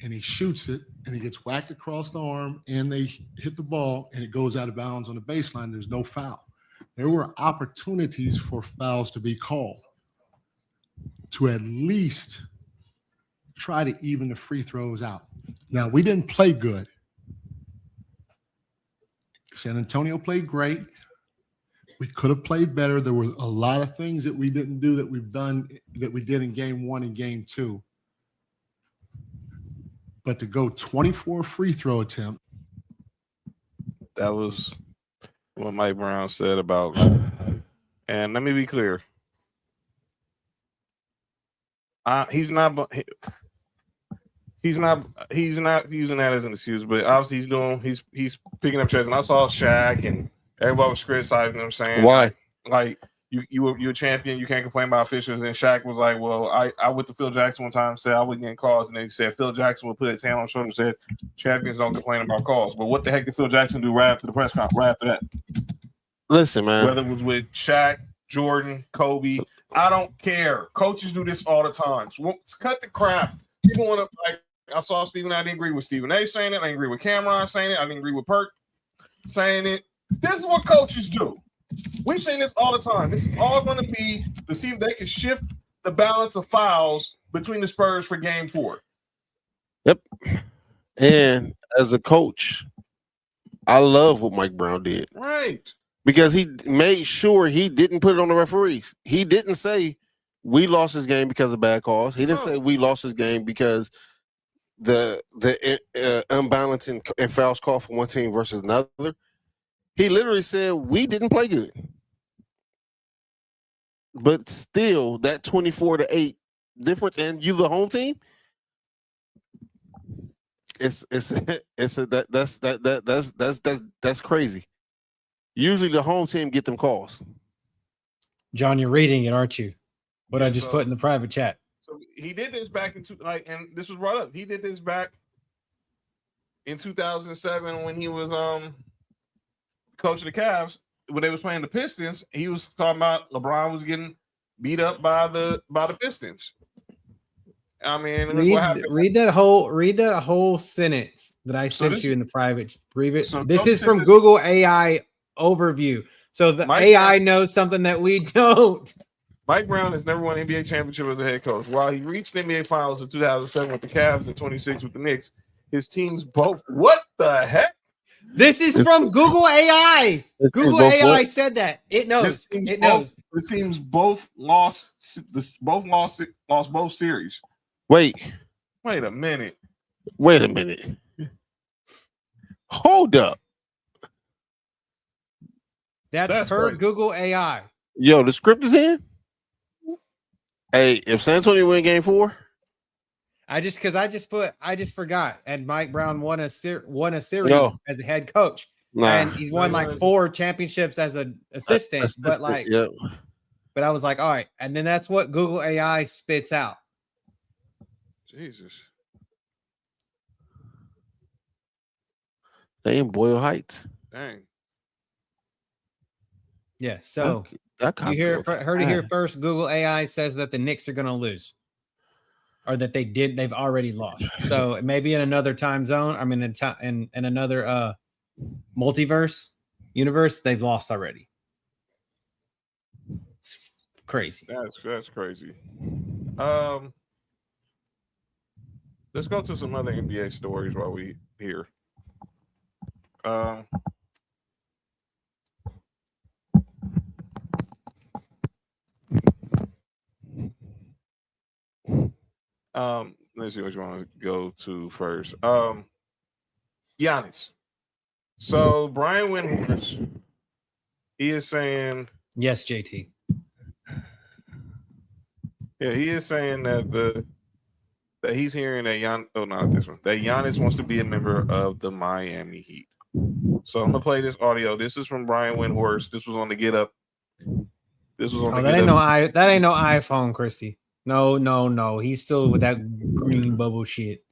and he shoots it and he gets whacked across the arm and they hit the ball and it goes out of bounds on the baseline. There's no foul. There were opportunities for fouls to be called to at least try to even the free throws out. Now, we didn't play good. San Antonio played great. We could have played better. There were a lot of things that we didn't do that we did in game 1 and game 2. But to go 24 free throw attempt. That was what Mike Brown said about. And let me be clear. He's not using that as an excuse, but obviously he's picking up checks. And I saw Shaq and everybody was criticizing him, saying why, like you're a champion, you can't complain about officials. And Shaq was like, well, I went to Phil Jackson one time and said I wasn't getting calls, and they said Phil Jackson would put his hand on his shoulder and said champions don't complain about calls. But what the heck did Phil Jackson do right after the press conference? Right after that, listen, man. Whether it was with Shaq, Jordan, Kobe, I don't care. Coaches do this all the time. So cut the crap. People want to like. I saw Stephen. I didn't agree with Stephen A. saying it. I didn't agree with Cameron saying it. I didn't agree with Perk saying it. This is what coaches do. We've seen this all the time. This is all going to be to see if they can shift the balance of fouls between the Spurs for game 4. Yep. And as a coach, I love what Mike Brown did. Right. Because he made sure he didn't put it on the referees. He didn't say we lost this game because of bad calls. He didn't say we lost this game because the unbalancing and fouls called for one team versus another. He literally said we didn't play good. But still, that 24-8 difference, and you the home team, that's crazy. Usually the home team get them calls. John, you're reading it, aren't you? What I just put in the private chat. So he did this back in and this was brought up. He did this back in 2007 when he was coach of the Cavs when they was playing the Pistons. He was talking about LeBron was getting beat up by the Pistons. I mean, read that whole sentence that I sent you in the private. So this is from Google AI overview. So the AI knows something that we don't. Mike Brown has never won an NBA championship as a head coach. While he reached the NBA Finals in 2007 with the Cavs and 26 with the Knicks, his teams both. What the heck? This is from Google AI. Google AI said that. It knows. It knows. The teams both lost both series. Wait a minute. That's per Google AI. Yo, the script is in. Hey, if San Antonio win Game 4, I just forgot. And Mike Brown won a series as a head coach, and he's won like 4 championships as an assistant. But but I was like, all right, and then that's what Google AI spits out. Jesus. They in Boyle Heights. Dang. Yeah. So you heard it here first. Google AI says that the Knicks are going to lose, or that they've already lost. So maybe in another time zone. I mean, in another universe, they've lost already. It's crazy. That's crazy. Let's go to some other NBA stories while we here. Let's see what you want to go to first. Giannis. So Brian Windhorst, he is saying, yes, JT. Yeah, he is saying that he's hearing that that Giannis wants to be a member of the Miami Heat. So I'm gonna play this audio. This is from Brian Windhorst. This was on the Get Up. This was on the that Get ain't Up. That ain't no iPhone, Christy. No. He's still with that green bubble shit.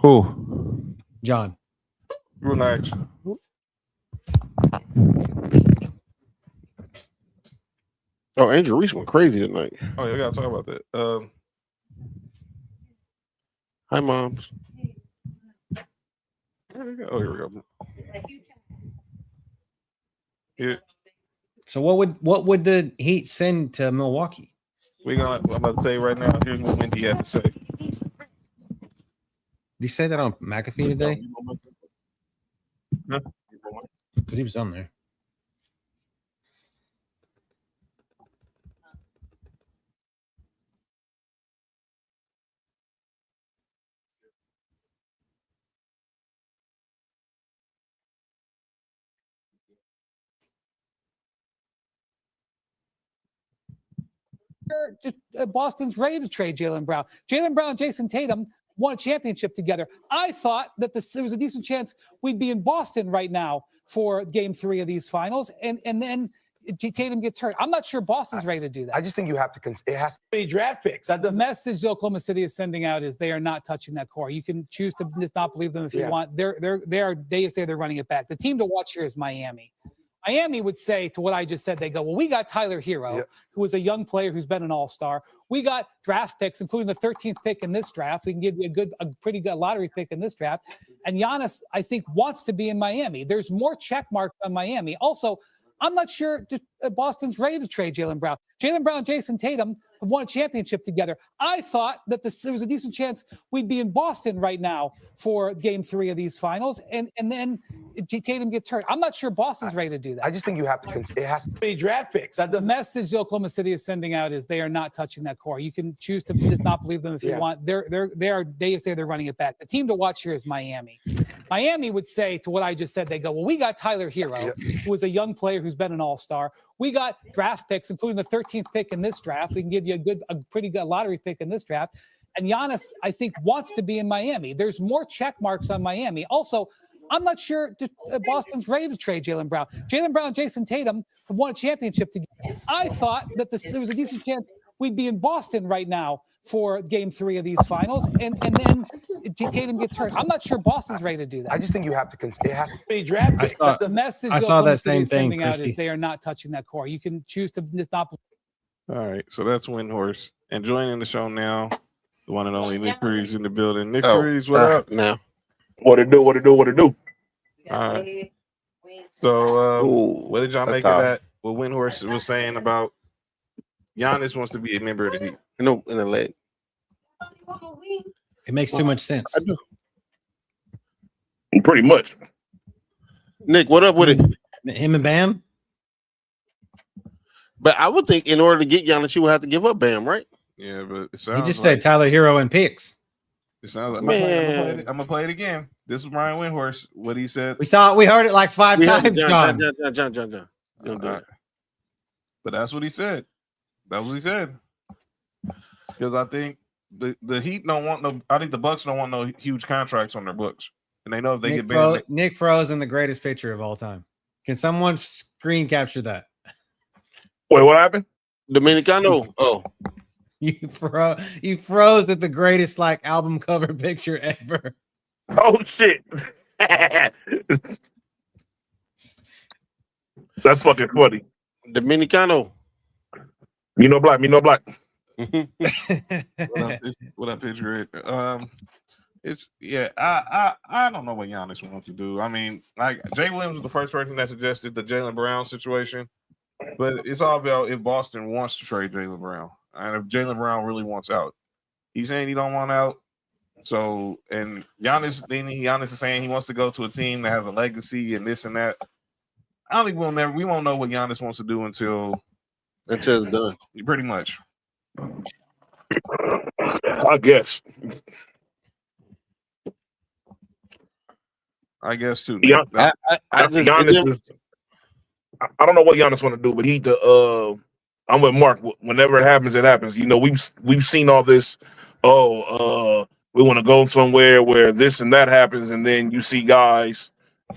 Who? John. Relax. Oh, Angel Reese went crazy tonight. Oh, yeah, we gotta talk about that. Hi, moms. Here we go. Yeah. So what would the Heat send to Milwaukee? I'm about to tell you right now. Here's what Wendy had to say. Did he say that on McAfee today? No. Because he was on there. Boston's ready to trade Jaylen Brown. Jaylen Brown and Jason Tatum won a championship together. I thought that there was a decent chance we'd be in Boston right now for Game 3 of these finals, and then Tatum gets hurt. I'm not sure Boston's ready to do that. I just think you have to. It has to be draft picks. The message Oklahoma City is sending out is they are not touching that core. You can choose to just not believe them if you want. They say they're running it back. The team to watch here is Miami. Miami would say to what I just said, they go, well, we got Tyler Hero, who is a young player who's been an all-star. We got draft picks, including the 13th pick in this draft. We can give you a pretty good lottery pick in this draft. And Giannis, I think, wants to be in Miami. There's more check marks on Miami. Also, I'm not sure Boston's ready to trade Jaylen Brown. Jaylen Brown and Jason Tatum have won a championship together. I thought that there was a decent chance we'd be in Boston right now for Game 3 of these finals, and then Tatum gets hurt. I'm not sure Boston's ready to do that. I just think you have to. It has to be draft picks. The message Oklahoma City is sending out is they are not touching that core. You can choose to just not believe them if you want. They say they're running it back. The team to watch here is Miami. Miami would say to what I just said, they go, well, we got Tyler Hero, who is a young player who's been an all-star. We got draft picks, including the 13th pick in this draft. We can give you a pretty good lottery pick in this draft. And Giannis, I think, wants to be in Miami. There's more check marks on Miami. Also, I'm not sure Boston's ready to trade Jaylen Brown. Jaylen Brown and Jason Tatum have won a championship together. I thought that there was a decent chance we'd be in Boston right now for Game 3 of these finals, and then Tatum gets hurt. I'm not sure Boston's ready to do that. I just think you have to. It has to be draft picks. The message I saw that same thing, sending out is they are not touching that core. You can choose to just not. All right, so that's Windhorst. And joining the show now, the one and only Nick Reeves in the building. Nick Reeves, what up? Now, what it do? All right. So, what did y'all make of that? What Windhorst was saying about Giannis wants to be a member of the Heat. No, in the leg. It makes too much sense. I do. Pretty much. Nick, what up with it? Him and Bam? But I would think in order to get Giannis, you would have to give up Bam, right? Yeah, but it He just said Tyler Hero and picks. It sounds like I'm gonna play it again. This is Brian Windhorst. What he said. We heard it like 5 times. John. But But that's what he said. That's what he said. Because I think the Heat don't want no. I think the Bucks don't want no huge contracts on their books, and they know if they get banned. Nick Frozen, the greatest pitcher of all time. Can someone screen capture that? Wait, what happened? Dominicano. Oh, you froze at the greatest like album cover picture ever. Oh shit. That's fucking funny. Dominicano. Me no black. What I picture it. It's I don't know what Giannis wants to do. I mean, like Jay Williams was the first person that suggested the Jaylen Brown situation, but it's all about if Boston wants to trade Jaylen Brown and if Jaylen Brown really wants out. He's saying he don't want out. So and Giannis is saying he wants to go to a team that has a legacy and this and that. I don't think we won't know what Giannis wants to do until it's done. Pretty much. I guess too. Yeah, I don't know what Giannis want to do, but I'm with Mark. Whenever it happens, it happens. You know, we've seen all this. We want to go somewhere where this and that happens, and then you see guys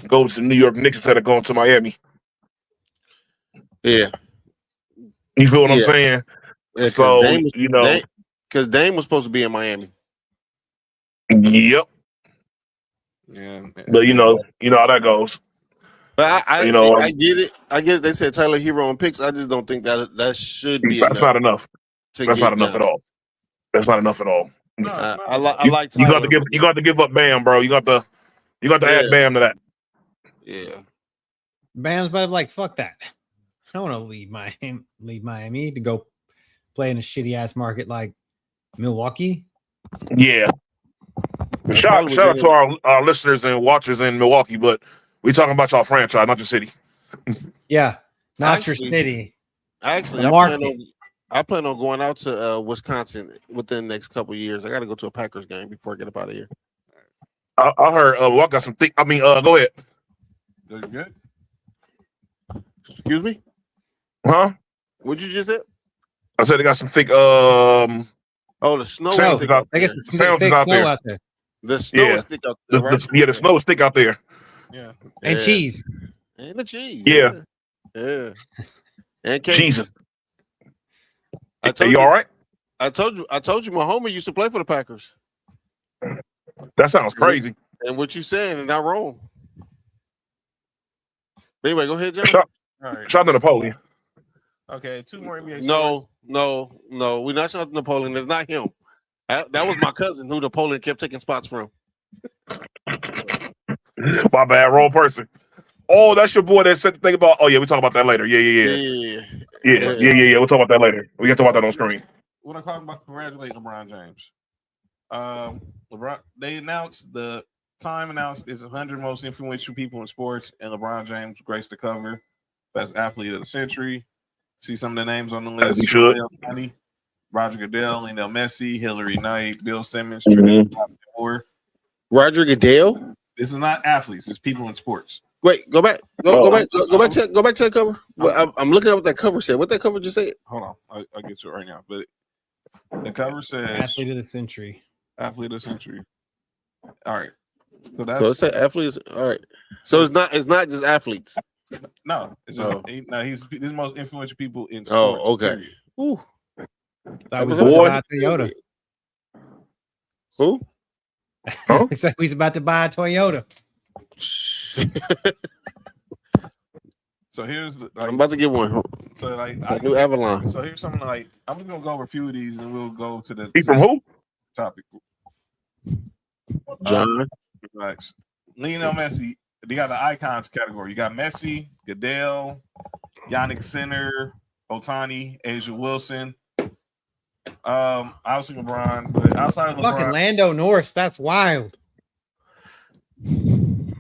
go to New York Knicks instead of going to Miami. Yeah, you feel what I'm saying? Yeah, so because Dame was supposed to be in Miami. Yep. Yeah, but you know how that goes. But I get it. I get it. They said Tyler Hero on picks. I just don't think that should be. That's not enough. That's not enough at all. That's not enough at all. I like. You got to give up Bam, bro. You got to add Bam to that. Yeah. Bam's about to like fuck that. I don't want to leave Miami to go play in a shitty ass market like Milwaukee. Yeah. Shout out to our listeners and watchers in Milwaukee, but we talking about y'all franchise, not your city. Yeah, not your city. Actually, I plan on going out to Wisconsin within the next couple of years. I got to go to a Packers game before I get up out of here. I heard I got some thick. Go ahead. Good. Excuse me? Huh? What'd you just say? I said they got some thick. The snow. Sounds out there. Out there. The snow is thick out there. Right? The snow is thick out there. Yeah. And cheese. And the cheese. Yeah. Yeah. And cakes. Jesus. You all right? I told you my homie used to play for the Packers. That sounds crazy. And what you saying is not wrong. Anyway, go ahead, John. Shout to Napoleon. Okay, 2 more NBA. No. We're not shouting Napoleon. It's not him. That was my cousin who Napoleon kept taking spots from. My bad, wrong person. Oh, that's your boy that said the thing about. Oh yeah, we talk about that later. Yeah. We'll talk about that later. We got to talk about that on screen. What I'm talking about, congratulate LeBron James. LeBron, they announced the time is 100 most influential people in sports, and LeBron James graced the cover, best athlete of the century. See some of the names on the list. As he should. Roger Goodell, Lionel Messi, Hillary Knight, Bill Simmons, Moore. Roger Goodell. This is not athletes; it's people in sports. Wait, go back. Go back to that cover. Well, I'm looking at what that cover said. What that cover just said? Hold on, I'll get to it right now. But the cover says athlete of the century. Athlete of the century. All right. So it said athletes. All right. So it's not just athletes. No, it's just, he's the most influential people in sports. Oh, okay. Ooh. That was about Toyota. Who? Huh? Except he's about to buy a Toyota. So here's I'm about to get one. So new Avalon. So here's something I'm just gonna go over a few of these and we'll go to the. He's from who? Topic. John. Relax. Lionel Messi. They got the icons category. You got Messi, Goodell, Yannick Sinner, Otani, Asia Wilson. Obviously LeBron, but outside of LeBron, fucking Lando Norris, that's wild.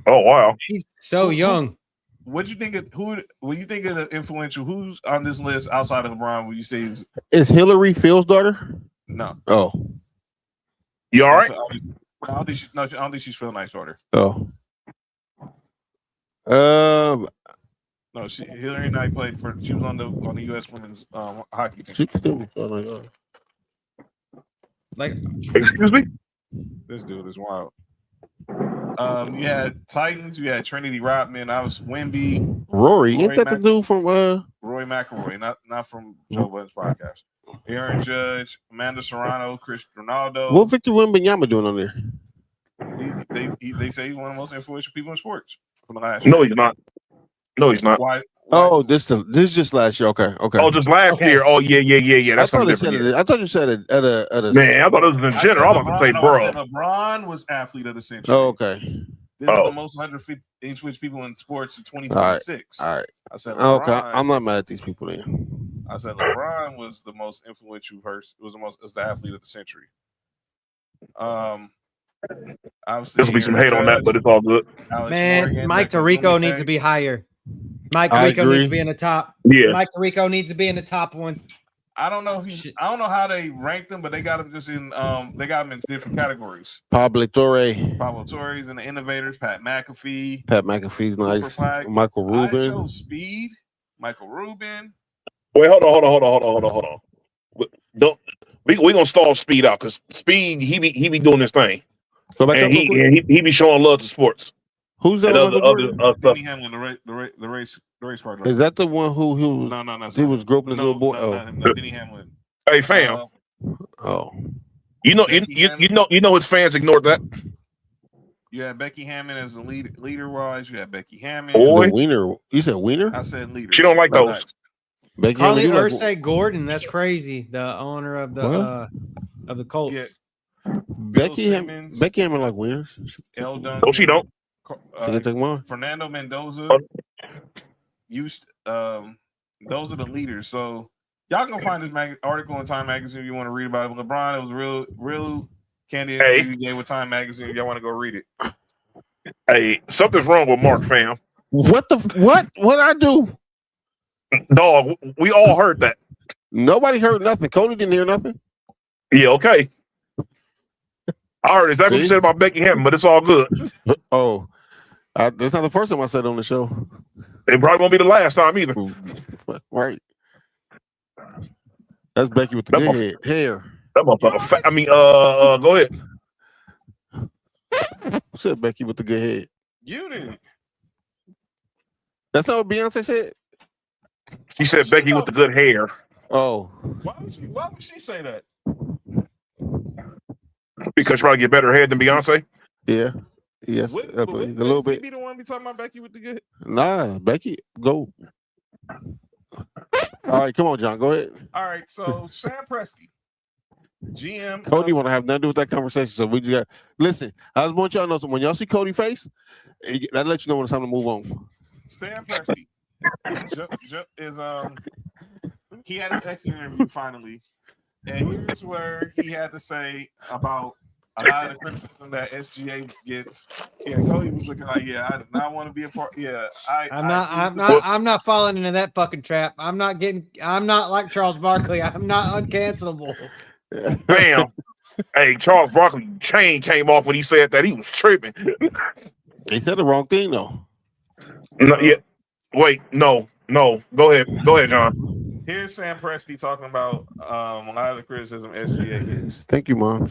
Oh wow, he's so young. What do you think of when you think of the influential? Who's on this list outside of LeBron? Would you say is Hillary Phil's daughter? No. Oh, you all right? I don't think she's Phil Knight's daughter. Oh. No, Hillary Knight played for. She was on the U.S. women's hockey team. She can still be fun Like, excuse me. This dude is wild. You had Titans. You had Trinity Rodman. I was Wemby. Rory, ain't that the dude from Roy McIlroy, not from Joe Budden's podcast. Aaron Judge, Amanda Serrano, Chris Ronaldo. What Victor Wembanyama doing on there? They say he's one of the most influential people in sports from the last. No, he's not. No, he's not. Why? Oh, this just last year. Okay. Oh, just last year. Oh, yeah. That's something different. I thought you said it at a. Man, I thought it was in general. I'm about to say, bro. I said LeBron was athlete of the century. Oh, okay. This is the most 150-inch people in sports in 2026. All right. I said LeBron, okay. I'm not mad at these people then. I said LeBron was the most influential person. It was the athlete of the century. There's gonna be some hate on that, but it's all good. Man, Morgan, Mike Tirico needs to be higher. Mike I Tirico agree. needs to be in the top. Yeah. Mike Tirico needs to be in the top one. I don't know if I don't know how they ranked them, but they got him just in they got him in different categories. Pablo Torres and the innovators, Pat McAfee. Pat McAfee's nice. Flag. Michael Rubin. Speed. Michael Rubin. Wait, hold on. We gonna stall Speed out because Speed he be doing this thing. Go back and he be showing love to sports. Who's that? Denny Hamlin, the race car driver. Is that the one who was? No. He was groping his little boy. No, Denny Hamlin. Hey, fam. You know his fans ignored that. You had Becky Hammond as the leader wise. You had Becky Hammond. Boy. The Wiener. You said Wiener? I said leader. She don't like those. Becky Carly Hammond, Ursay Gordon, that's crazy. The owner of the Colts. Yeah. Becky Hammond like wieners. El Duncan. No, she don't. Fernando Mendoza. Used. Those are the leaders. So y'all gonna find this article in Time Magazine if you want to read about it. LeBron, it was real candy interview he gave with Time Magazine. If y'all want to go read it. Hey, something's wrong with Mark, fam. What I do? Dog, we all heard that. Nobody heard nothing. Cody didn't hear nothing. Yeah, okay. I heard exactly what you said about Becky Hammond, but it's all good. Oh, that's not the first time I said it on the show. It probably won't be the last time either. Right. That's Becky with the good hair. That motherfucker. Go ahead. Who said Becky with the good head? You did. That's not what Beyonce said. She said Becky with the good hair. Oh. Why would she say that? Because she probably get better head than Beyonce. Yeah. Yes. A little bit. Be the one be talking about Becky with the good. Nah, Becky, go. All right, come on, John. Go ahead. All right, so Sam Presti, GM. Cody want to have nothing to do with that conversation. So we just got listen. I just want y'all to know something. When y'all see Cody's face, that let you know when it's time to move on. Sam Presti is he had his exit interview finally, and here's where he had to say about a lot of the criticism that SGA gets. Yeah, Cody was looking like, I do not want to be a part. Yeah, I'm not falling into that fucking trap. I'm not like Charles Barkley. I'm not uncancelable. Bam. Hey, Charles Barkley chain came off when he said that. He was tripping. He said the wrong thing though. No, yeah. Wait, no. Go ahead, John. Here's Sam Presti talking about a lot of the criticism SGA gets. Thank you, Mom.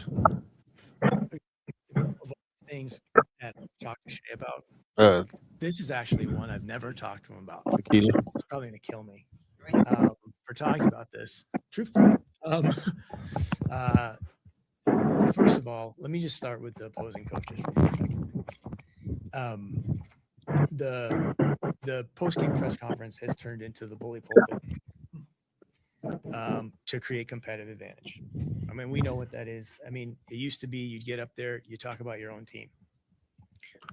Things that talk shit about. This is actually one I've never talked to him about. He's probably gonna kill me for talking about this. Truthfully, well, first of all, let me just start with the opposing coaches for a second. The post-game press conference has turned into the bully pulpit to create competitive advantage. I mean, we know what that is. I mean, it used to be you'd get up there, you talk about your own team.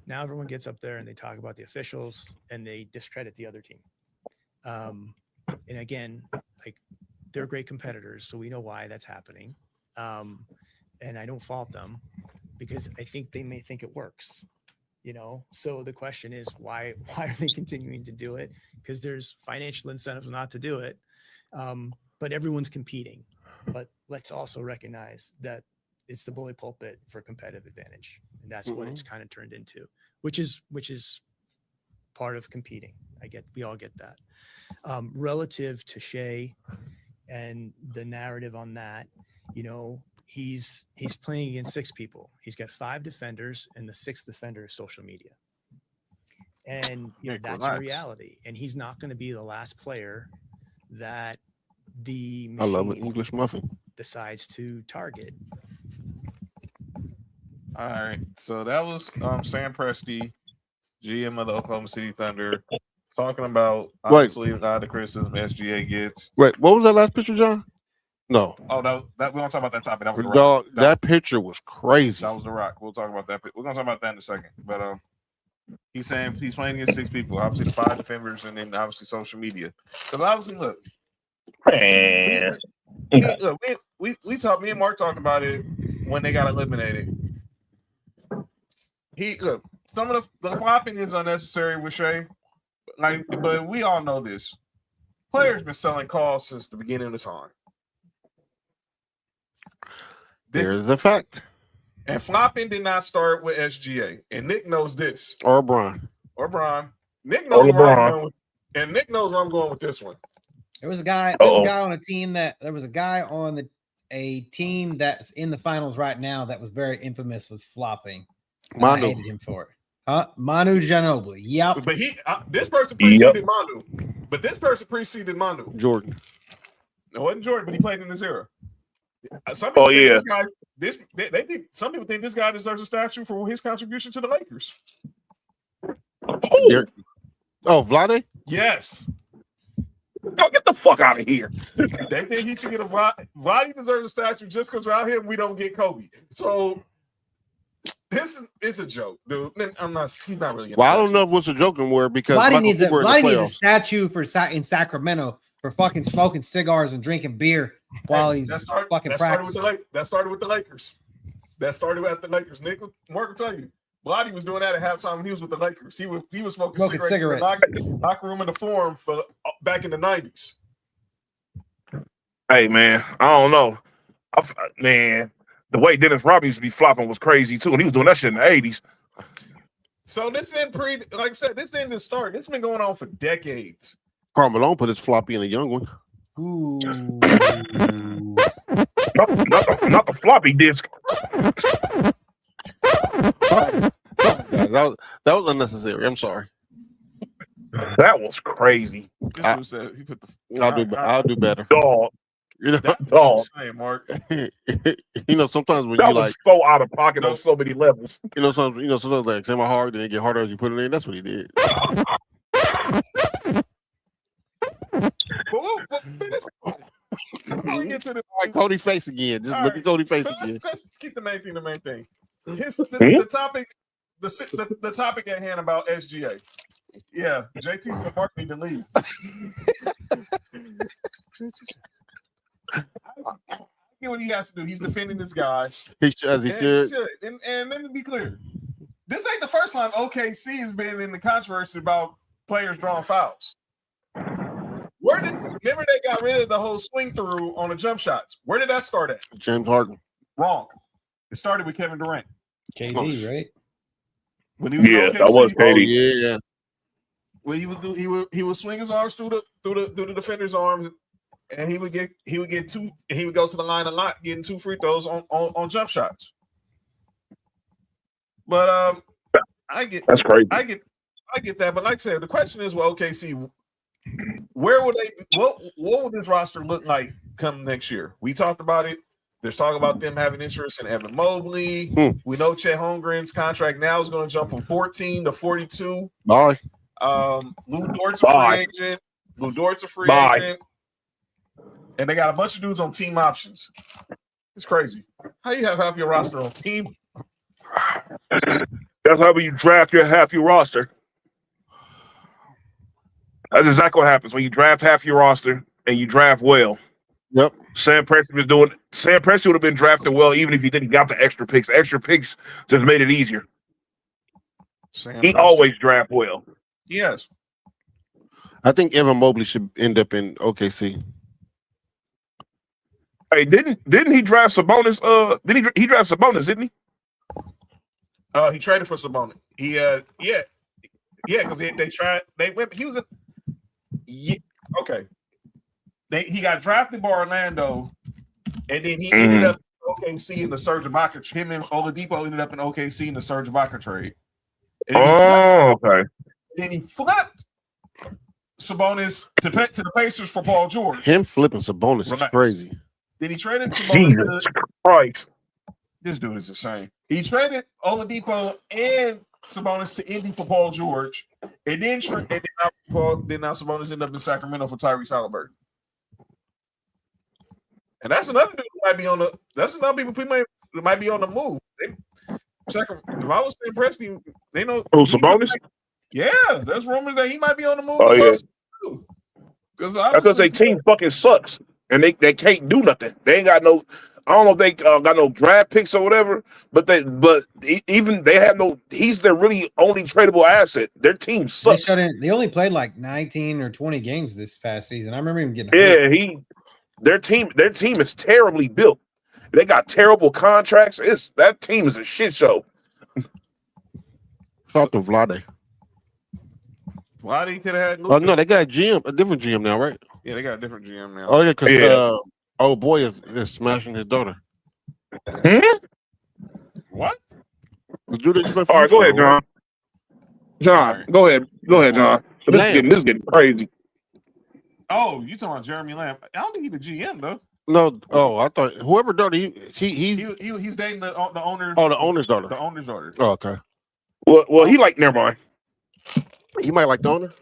Now everyone gets up there and they talk about the officials and they discredit the other team. And again, like they're great competitors, so we know why that's happening. And I don't fault them because I think they may think it works. So the question is why are they continuing to do it? Because there's financial incentives not to do it. But everyone's competing. But let's also recognize that it's the bully pulpit for competitive advantage. And that's what it's kind of turned into, which is part of competing. We all get that. Relative to Shea and the narrative on that, you know, he's playing against 6 people. He's got 5 defenders, and the 6th defender is social media. And you know, that's a reality. And he's not going to be the last player that the I love it, English muffin decides to target. All right, so that was Sam Presti, GM of the Oklahoma City Thunder, talking about obviously the criticism SGA gets. Wait, what was that last picture, John? No. Oh no, that we don't talk about that topic. That was the Dog, Rock. that picture was crazy. That was the Rock. We'll talk about that. We're gonna talk about that in a second. But he's saying he's playing against 6 people. Obviously the 5 defenders, and then obviously social media. Because obviously, look, we talked. Me and Mark talked about it when they got eliminated. Some of the flopping is unnecessary with Shea. But we all know this. Players been selling calls since the beginning of time. There's the fact. And flopping did not start with SGA. And Nick knows this. Or Brian. Nick knows where I'm going with, and Nick knows where I'm going with this one. There was a guy on a team a team that's in the finals right now that was very infamous with flopping. I hated him for it. Manu Ginobili. Yep. But this person preceded Manu. But this person preceded Manu. Jordan. No, it wasn't Jordan, but he played in this era. Some people think this guy, they think some people think this guy deserves a statue for his contribution to the Lakers. Vlade? Yes. Go get the fuck out of here. They think he should get a Vlade deserves a statue just because without him we don't get Kobe. So this is a joke, dude. He's not really. Well, I don't know if it's a joke anymore because Vlade needs a statue in Sacramento for fucking smoking cigars and drinking beer while he's fucking practicing. That started with the Lakers. That started at the Lakers. Nick, Mark will tell you, Vlade was doing that at halftime when he was with the Lakers. He was smoking cigarettes. In the locker room in the Forum for back in the 90s. Hey man, I don't know, man. The way Dennis Rodman used to be flopping was crazy too, and he was doing that shit in the 80s. So this didn't like I said, this didn't just start. This has been going on for decades. Karl Malone put his floppy in a young one. Ooh. not the floppy disk. That was unnecessary. I'm sorry. That was crazy. I'll do better. Dog. You know, dog. Mark. You know, sometimes when that you was so out of pocket on so many levels. Sometimes like say my heart, then it get harder as you put it in. That's what he did. Cody face again. Just look at Cody face again. Let's keep the main thing the main thing. The topic, the topic at hand about SGA. Yeah, JT's and Mark need to leave. I get what he has to do. He's defending this guy. He should. And let me be clear. This ain't the first time OKC has been in the controversy about players drawing fouls. Remember they got rid of the whole swing through on the jump shots. Where did that start at? James Harden. Wrong. It started with Kevin Durant. KD, right? When he was OKC, that was KD. Yeah. When he would swing his arms through the defender's arms, and he would go to the line a lot, getting 2 free throws on jump shots. But I get that's crazy. I get that. But like I said, the question is, well, OKC, where will they? What will this roster look like come next year? We talked about it. There's talk about them having interest in Evan Mobley. We know Chet Holmgren's contract now is going to jump from 14 to 42. Bye. Lou Dort's a free agent. Lou Dort's a free agent. And they got a bunch of dudes on team options. It's crazy. How you have half your roster on team? That's how you draft half your roster. That's exactly what happens when you draft half your roster and you draft well. Yep. Sam Presti would have been drafted well even if he didn't got the extra picks. Extra picks just made it easier. He always draft well. Yes. I think Evan Mobley should end up in OKC. Hey, didn't he draft Sabonis? He draft Sabonis, didn't he? He traded for Sabonis. Yeah, because they tried. They went. He was a. Yeah, okay. He got drafted by Orlando, and then he ended up in OKC in the Serge Ibaka. Him and Oladipo ended up in OKC in the Serge Ibaka trade. Okay. Then he flipped Sabonis to the Pacers for Paul George. Him flipping Sabonis is crazy. Then he traded Sabonis. Jesus Christ. This dude is insane. He traded Oladipo and Sabonis to Indy for Paul George, and then now Sabonis ended up in Sacramento for Tyrese Halliburton. And that's another dude who might be on the. That's another people might be on the move. If I was saying Preston, they know. Oh, Sabonis. Yeah, there's rumors that he might be on the move. Oh yeah. Because that's because their team fucking sucks, and they can't do nothing. They ain't got no. I don't know if they got no draft picks or whatever, but even they have no. He's their really only tradable asset. Their team sucks. They only played like 19 or 20 games this past season. I remember him getting. Yeah, their team is terribly built. They got terrible contracts. That team is a shit show. Shout out to Vlade. Vlade could have had. Oh no, they got a different GM now, right? Yeah, they got a different GM now. Oh yeah, because old boy is smashing his daughter. What? The dude that all right, go ahead, John. John, go ahead, John. This is getting crazy. Oh, you talking about Jeremy Lamb? I don't think he's the GM though. No, I thought whoever daughter he's dating the owner's. Oh, the owner's daughter. The owner's daughter. Oh, okay. Well, he never mind. He might like the owner.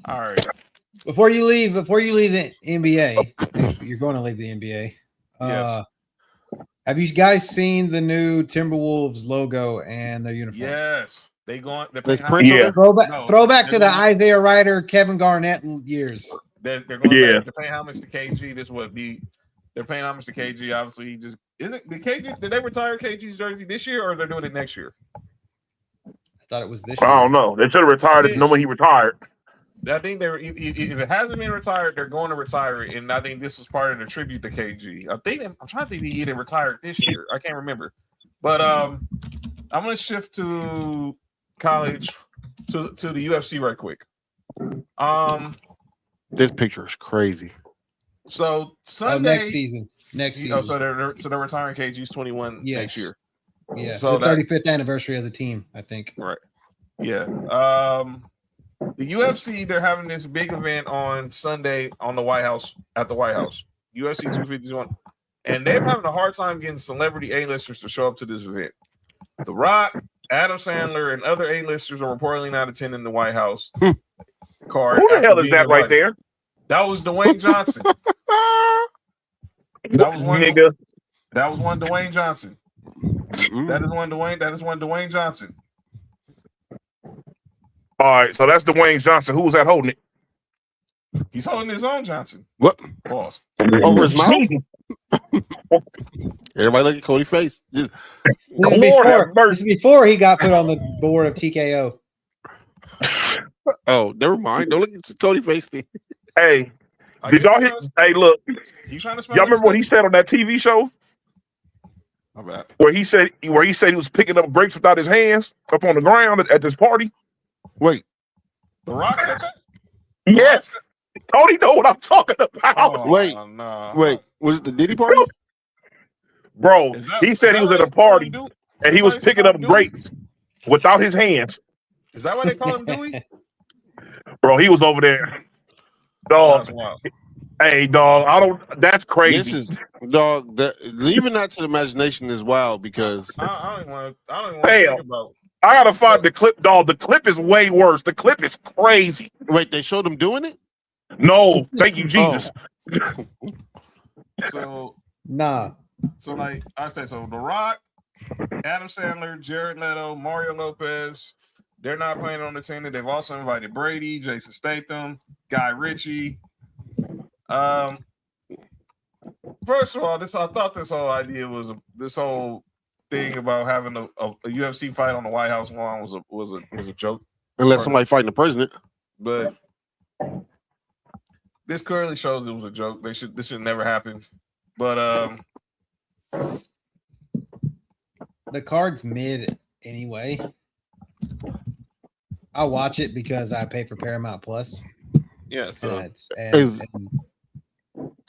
All right. Before you leave the NBA, you're going to leave the NBA. Yes. Have you guys seen the new Timberwolves logo and their uniforms? Yes. They're Throwback to the Isaiah Ryder, Kevin Garnett years. They're going back to pay homage to KG. They're paying homage to KG. Obviously, he just did they retire KG's jersey this year or they're doing it next year? I thought it was this year. I don't know. They should have retired it the moment he retired. I think if it hasn't been retired, they're going to retire it, and I think this was part of the tribute to KG. I'm trying to think he either retired this year. I can't remember, but I'm going to shift to college to the UFC right quick. This picture is crazy. So Sunday next season. Oh, so they're retiring KG's 21 next year. Yeah, so the 35th anniversary of the team, I think. Right. Yeah. The UFC, they're having this big event on Sunday on the White House at the White House. UFC 251, and they're having a hard time getting celebrity A-listers to show up to this event. The Rock, Adam Sandler, and other A-listers are reportedly not attending the White House. Card. Who the hell is that right there? That was Dwayne Johnson. That was one nigga. That was one Dwayne Johnson. That is one Dwayne Johnson. All right, so that's Dwayne Johnson. Who was that holding it? He's holding his own Johnson. What? Pause. Over his mouth? Everybody look at Cody's face. This is before he got put on the board of TKO. Oh, never mind. Don't look at Cody's face. Hey, did y'all hear? Hey, look. Y'all remember what he said on that TV show? My bad. Where he said he was picking up grapes without his hands up on the ground at this party. Wait, The Rock said that? Yes. Cody know what I'm talking about. Oh, wait, no. wait. Was it the Diddy party? Bro, he said he was at a party and he was picking up grapes without his hands. Is that why they call him Dewey? Bro, he was over there. Dog. Hey, dog. That's crazy. This is dog. Leaving that to the imagination is wild because I don't even want to think about. I gotta find the clip, dog. The clip is way worse. The clip is crazy. Wait, they showed him doing it? No, thank you, Jesus. So nah. So like I said, so The Rock, Adam Sandler, Jared Leto, Mario Lopez, they're not playing on the team. They've also invited Brady, Jason Statham, Guy Ritchie. First of all, I thought this whole idea was this whole thing about having a UFC fight on the White House lawn was a joke. Unless somebody fighting the president. But this clearly shows it was a joke. This should never happen. But the card's mid anyway. I'll watch it because I pay for Paramount Plus. Yeah. So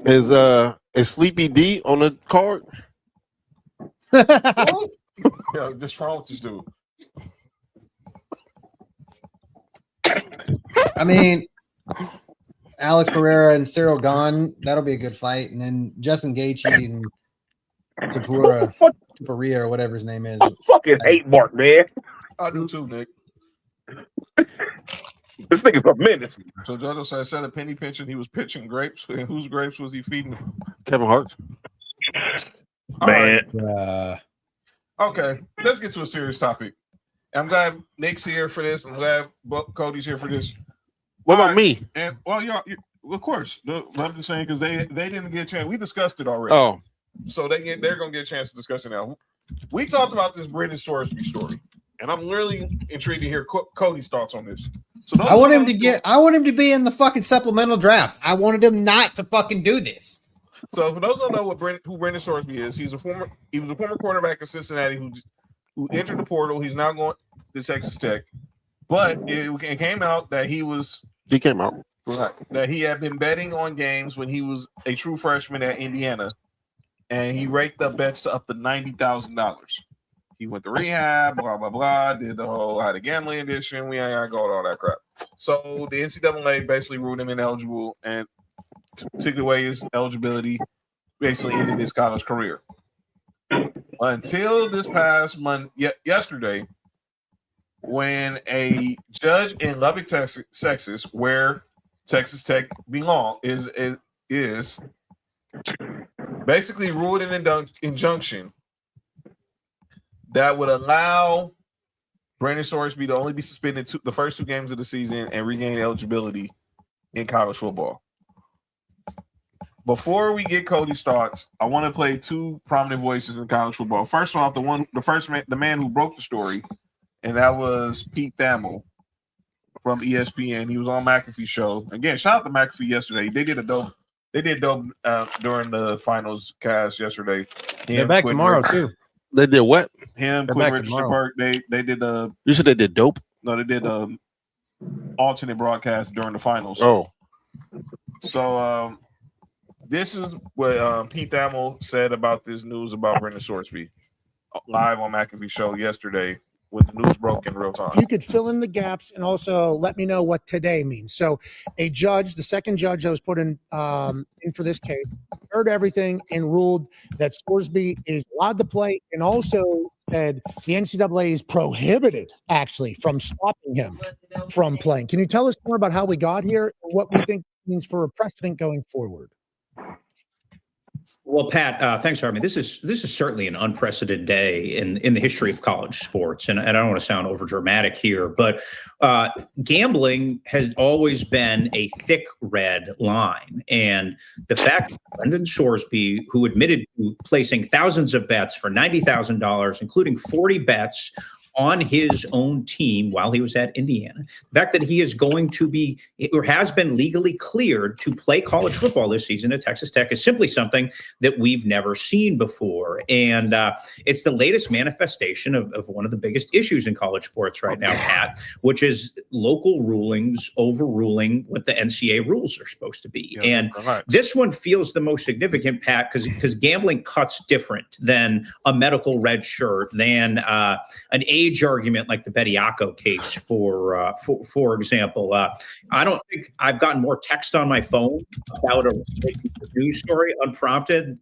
is Sleepy D on the card? Yeah, just wrong with this dude. I mean, Alex Pereira and Cyril Gahn, that'll be a good fight. And then Justin Gaethje and Tapuria or whatever his name is. I fucking hate Mark, man. I do too, Nick. This nigga's a menace. So JoJo said instead of penny pinching, he was pitching grapes. And whose grapes was he feeding? Kevin Hart. Man. Right. Okay, let's get to a serious topic. I'm glad Nick's here for this. I'm glad Cody's here for this. What about me? And well, y'all, of course. I'm just saying because they didn't get a chance. We discussed it already. Oh, so they're gonna get a chance to discuss it now. We talked about this Brendan Sorsby story, and I'm really intrigued to hear Cody's thoughts on this. So I want him to be in the fucking supplemental draft. I wanted him not to fucking do this. So for those who don't know who Brendan Sorsby is, he was a former quarterback of Cincinnati who entered the portal. He's now going to Texas Tech, but it came out that he came out that he had been betting on games when he was a true freshman at Indiana, and he raked up bets to up to $90,000. He went to rehab, blah blah blah, did the whole had a gambling addiction. We ain't gotta go with all that crap. So the NCAA basically ruled him ineligible and took away his eligibility, basically ended his college career. Until this past yesterday, when a judge in Lubbock, Texas, where Texas Tech is basically ruled an injunction that would allow Brendan Sorsby to only be suspended the first 2 games of the season and regain eligibility in college football. Before we get Cody's thoughts, I want to play 2 prominent voices in college football. First off, the man who broke the story, and that was Pete Thamel from ESPN. He was on McAfee's show. Again, shout out to McAfee yesterday. They did dope during the finals cast yesterday. They're back tomorrow too. They did what? Him, Quinn Richardson Burke. They did You said they did dope? No, they did alternate broadcast during the finals. Oh. So this is what Pete Thamel said about this news about Brendan Sorsby live on McAfee's show yesterday when the news broke in real time. If you could fill in the gaps and also let me know what today means. So a judge, the second judge that was put in for this case, heard everything and ruled that Sorsby is allowed to play, and also said the NCAA is prohibited actually from stopping him from playing. Can you tell us more about how we got here and what we think it means for a precedent going forward? Well, Pat, thanks for having me. This is certainly an unprecedented day in the history of college sports, and I don't want to sound over dramatic here, but gambling has always been a thick red line, and the fact that Brendan Sorsby, who admitted to placing thousands of bets for $90,000, including 40 bets on his own team while he was at Indiana. The fact that he is going to be or has been legally cleared to play college football this season at Texas Tech is simply something that we've never seen before. And it's the latest manifestation of one of the biggest issues in college sports right now, Pat, which is local rulings overruling what the NCAA rules are supposed to be. Yeah, and this one feels the most significant, Pat, because gambling cuts different than a medical red shirt, than an age argument like the Bediako case, for example. I don't think I've gotten more text on my phone about a news story unprompted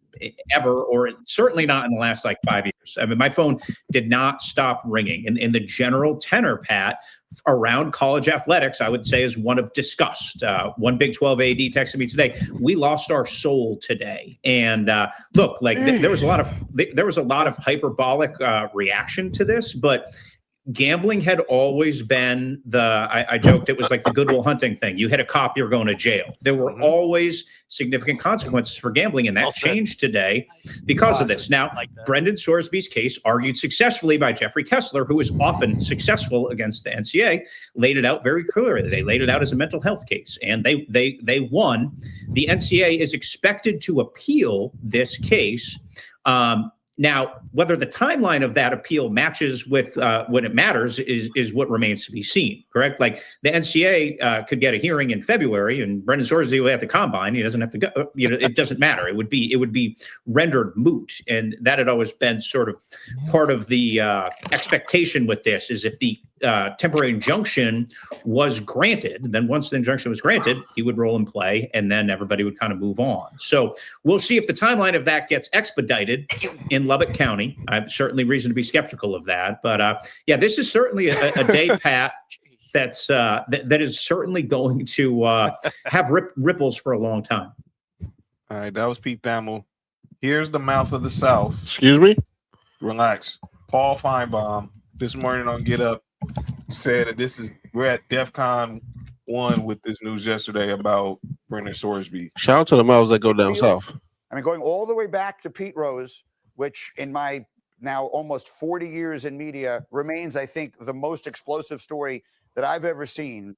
ever, or certainly not in the last 5 years. I mean, my phone did not stop ringing. And in the general tenor, Pat, around college athletics, I would say is one of disgust. One Big 12 AD texted me today, "We lost our soul today." And look, there was a lot of hyperbolic reaction to this, but gambling had always been I joked it was like the Good Will Hunting thing. You hit a cop, you're going to jail. There were always significant consequences for gambling, and that changed today because of this. Now, Brendan Sorsby's case, argued successfully by Jeffrey Kessler, who is often successful against the NCAA, laid it out very clearly. They laid it out as a mental health case, and they won. The NCAA is expected to appeal this case Now, whether the timeline of that appeal matches with when it matters is what remains to be seen, correct? Like the NCAA could get a hearing in February, and Brendan Sorsby will have to combine. He doesn't have to go. It doesn't matter. It would be rendered moot, and that had always been sort of part of the expectation with this. Is if the temporary injunction was granted, then once the injunction was granted, he would roll and play, and then everybody would kind of move on. So we'll see if the timeline of that gets expedited in Lubbock County. I've certainly reason to be skeptical of that, but yeah, this is certainly a day, Pat, that's that is certainly going to have ripples for a long time. All right, that was Pete Thamel. Here's the mouth of the South. Excuse me? Relax. Paul Feinbaum this morning on Get Up said that we're at DEFCON 1 with this news yesterday about Brendan Sorsby. Shout out to the mouths that go down south. I mean, going all the way back to Pete Rose, which in my now almost 40 years in media remains, I think, the most explosive story that I've ever seen.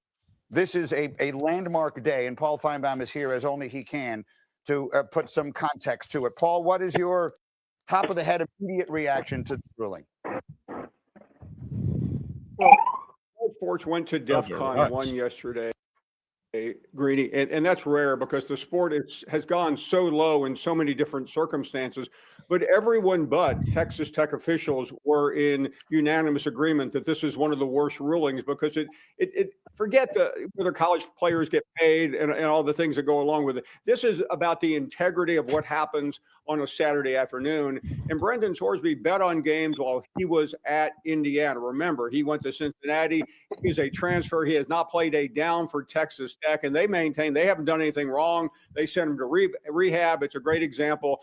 This is a landmark day, and Paul Feinbaum is here as only he can to put some context to it. Paul, what is your top of the head immediate reaction to the ruling? Well, sports went to DEFCON 1 yesterday, Greeny, and that's rare because the sport has gone so low in so many different circumstances. But everyone but Texas Tech officials were in unanimous agreement that this is one of the worst rulings because it forget whether college players get paid and all the things that go along with it. This is about the integrity of what happens on a Saturday afternoon. And Brendan Sorsby bet on games while he was at Indiana. Remember, he went to Cincinnati. He's a transfer. He has not played a down for Texas Tech, and they maintain they haven't done anything wrong. They sent him to rehab. It's a great example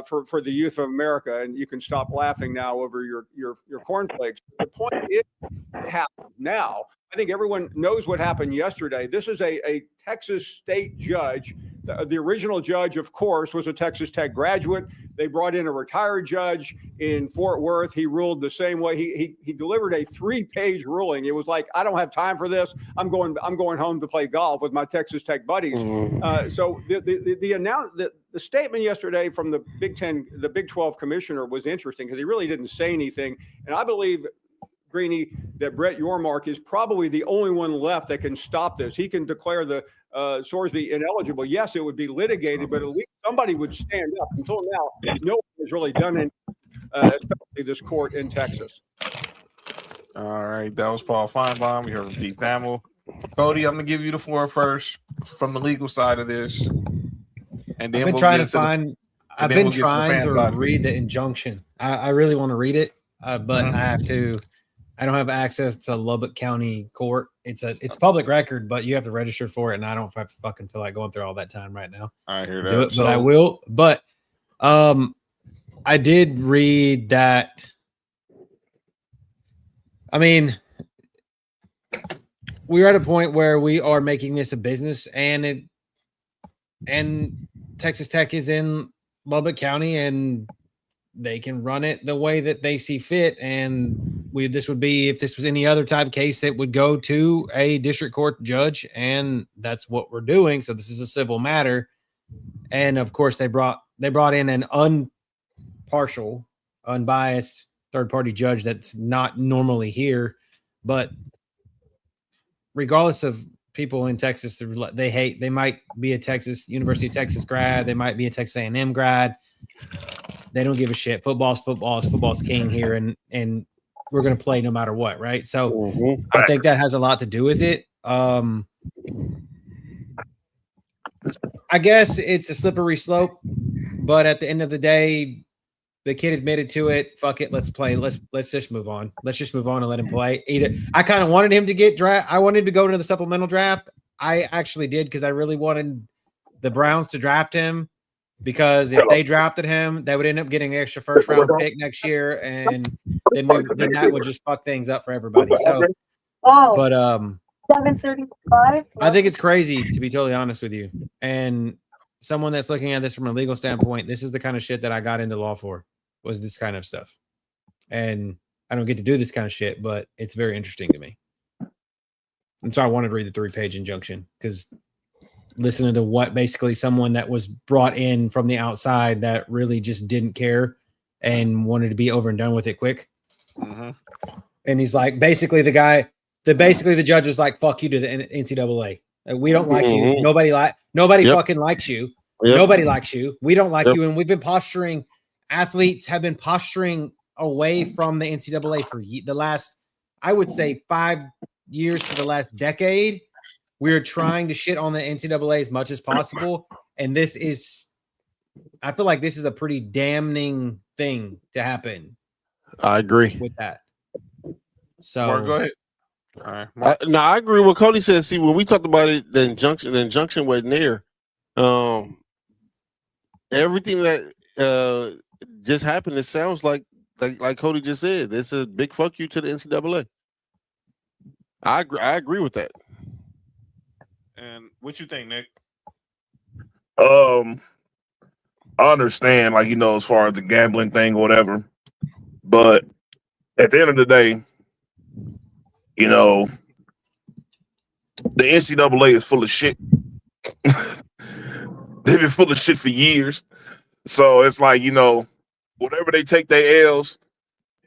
for the youth of America, and you can stop laughing now over your cornflakes. The point is, what happened now. I think everyone knows what happened yesterday. This is a Texas state judge. The original judge, of course, was a Texas Tech graduate. They brought in a retired judge in Fort Worth. He ruled the same way. He delivered a 3-page ruling. It was like, I don't have time for this. I'm going home to play golf with my Texas Tech buddies. So the statement yesterday from the Big 12 commissioner was interesting because he really didn't say anything. And I believe, Greeny, that Brett Yormark is probably the only one left that can stop this. He can declare the Sorsby ineligible. Yes, it would be litigated, but at least somebody would stand up. Until now, no one has really done it, especially this court in Texas. All right, that was Paul Feinbaum. We heard from Pete Thamel. Cody, I'm going to give you the floor first from the legal side of this. And then I've been trying to read the injunction. I really want to read it, but I don't have access to Lubbock County Court. It's public record, but you have to register for it, and I don't fucking feel like going through all that time right now. I hear that. But I will. But I did read that. I mean, we're at a point where we are making this a business, and Texas Tech is in Lubbock County, and they can run it the way that they see fit. And this would be, if this was any other type of case, it would go to a district court judge, and that's what we're doing. So this is a civil matter. And of course they brought in an impartial, unbiased third-party judge that's not normally here. But regardless of people in Texas, they might be a University of Texas grad. They might be a Texas A&M grad. They don't give a shit. Football's king here, and we're going to play no matter what, right? So I think that has a lot to do with it. I guess it's a slippery slope, but at the end of the day, the kid admitted to it. Fuck it, let's play. Let's just move on. Let's just move on and let him play. I kind of wanted him to get draft. I wanted him to go to the supplemental draft. I actually did because I really wanted the Browns to draft him. Because if they drafted him, they would end up getting an extra first-round pick next year, and then that would just fuck things up for everybody. So, but 7:35. I think it's crazy, to be totally honest with you. And someone that's looking at this from a legal standpoint, this is the kind of shit that I got into law for, was this kind of stuff. And I don't get to do this kind of shit, but it's very interesting to me. And so I wanted to read the 3-page injunction because listening to what basically someone that was brought in from the outside that really just didn't care and wanted to be over and done with it quick. Mm-hmm. And he's like, basically the judge was like, fuck you to the NCAA. We don't like you. Nobody fucking likes you. Nobody likes you. We don't like you. And we've been posturing, athletes have been posturing away from the NCAA for the last, I would say 5 years to the last decade. We're trying to shit on the NCAA as much as possible. And I feel like this is a pretty damning thing to happen. I agree with that. So Mark, go ahead. All right. I agree with Cody said. See, when we talked about it, the injunction wasn't there. Everything that just happened, it sounds like Cody just said. It's a big fuck you to the NCAA. I agree with that. And what you think, Nick? I understand, like, as far as the gambling thing or whatever, but at the end of the day, the NCAA is full of shit. They've been full of shit for years. So it's like, whatever they take their L's,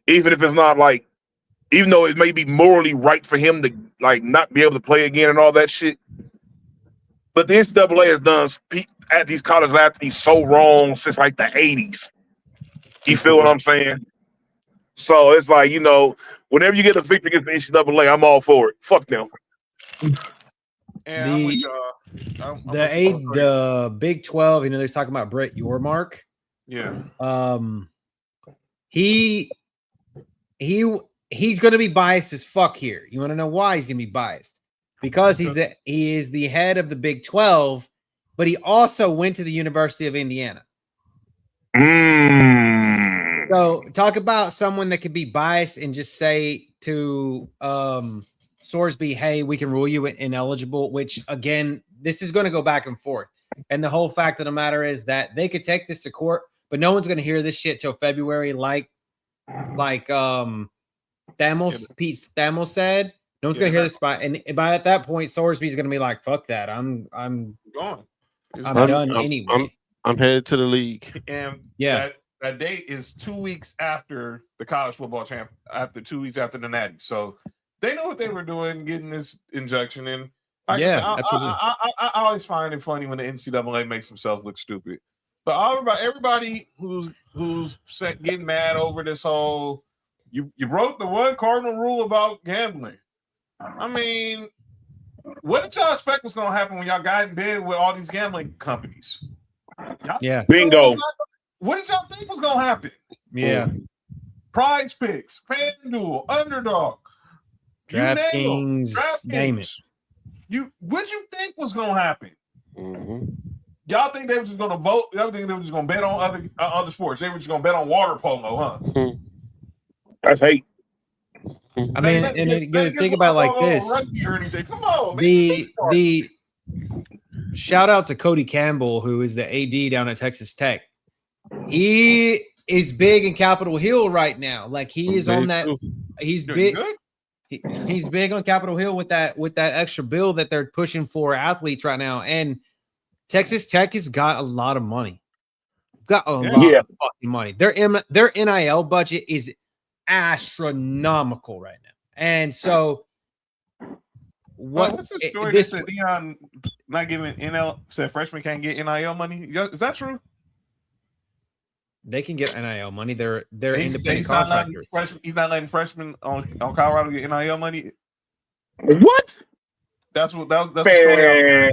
even if it's not like, even though it may be morally right for him to like not be able to play again and all that shit, but the NCAA has done at these college athletes so wrong since like the 80s. You feel what I'm saying? So it's like, whenever you get a victory against the NCAA, I'm all for it. Fuck them. And the Big 12, they're talking about Brett Yormark. Yeah. He's going to be biased as fuck here. You want to know why he's going to be biased? Because he is the head of the Big 12, but he also went to the University of Indiana. So talk about someone that could be biased and just say to Sorsby, hey, we can rule you ineligible, which again, this is going to go back and forth. And the whole fact of the matter is that they could take this to court, but no one's going to hear this shit till February, like Pete Thamel said. No one's going to hear this by at that point, Sorsby's going to be like, fuck that. I'm gone. I'm done anyway. I'm headed to the league. And yeah. That date is 2 weeks after the college football after 2 weeks after the Natty. So they know what they were doing, getting this injunction in. Like I always find it funny when the NCAA makes themselves look stupid. But everybody who's getting mad over this whole you broke the one cardinal rule about gambling. I mean, what did y'all expect was going to happen when y'all got in bed with all these gambling companies? Yeah. Bingo. What did y'all think was going to happen? Yeah. Prize Picks, FanDuel, Underdog, DraftKings, name it. What did you think was going to happen? Mm-hmm. Y'all think they were just going to vote? Y'all think they were just going to bet on other sports? They were just going to bet on water polo, huh? That's hate. I mean, and you got to think about it like this. Or anything. Come on, the shout out to Cody Campbell, who is the AD down at Texas Tech. He is big in Capitol Hill right now. Like he is on that. He's big. He's big on Capitol Hill with that extra bill that they're pushing for athletes right now. And Texas Tech has got a lot of money. Got a lot of fucking money. Their NIL budget is astronomical right now. And so what's the story that said Deion not giving NIL, said freshmen can't get NIL money? Is that true? They can get NIL money. They're independent contractors. He's not letting freshmen on Colorado get NIL money. What? That's the story.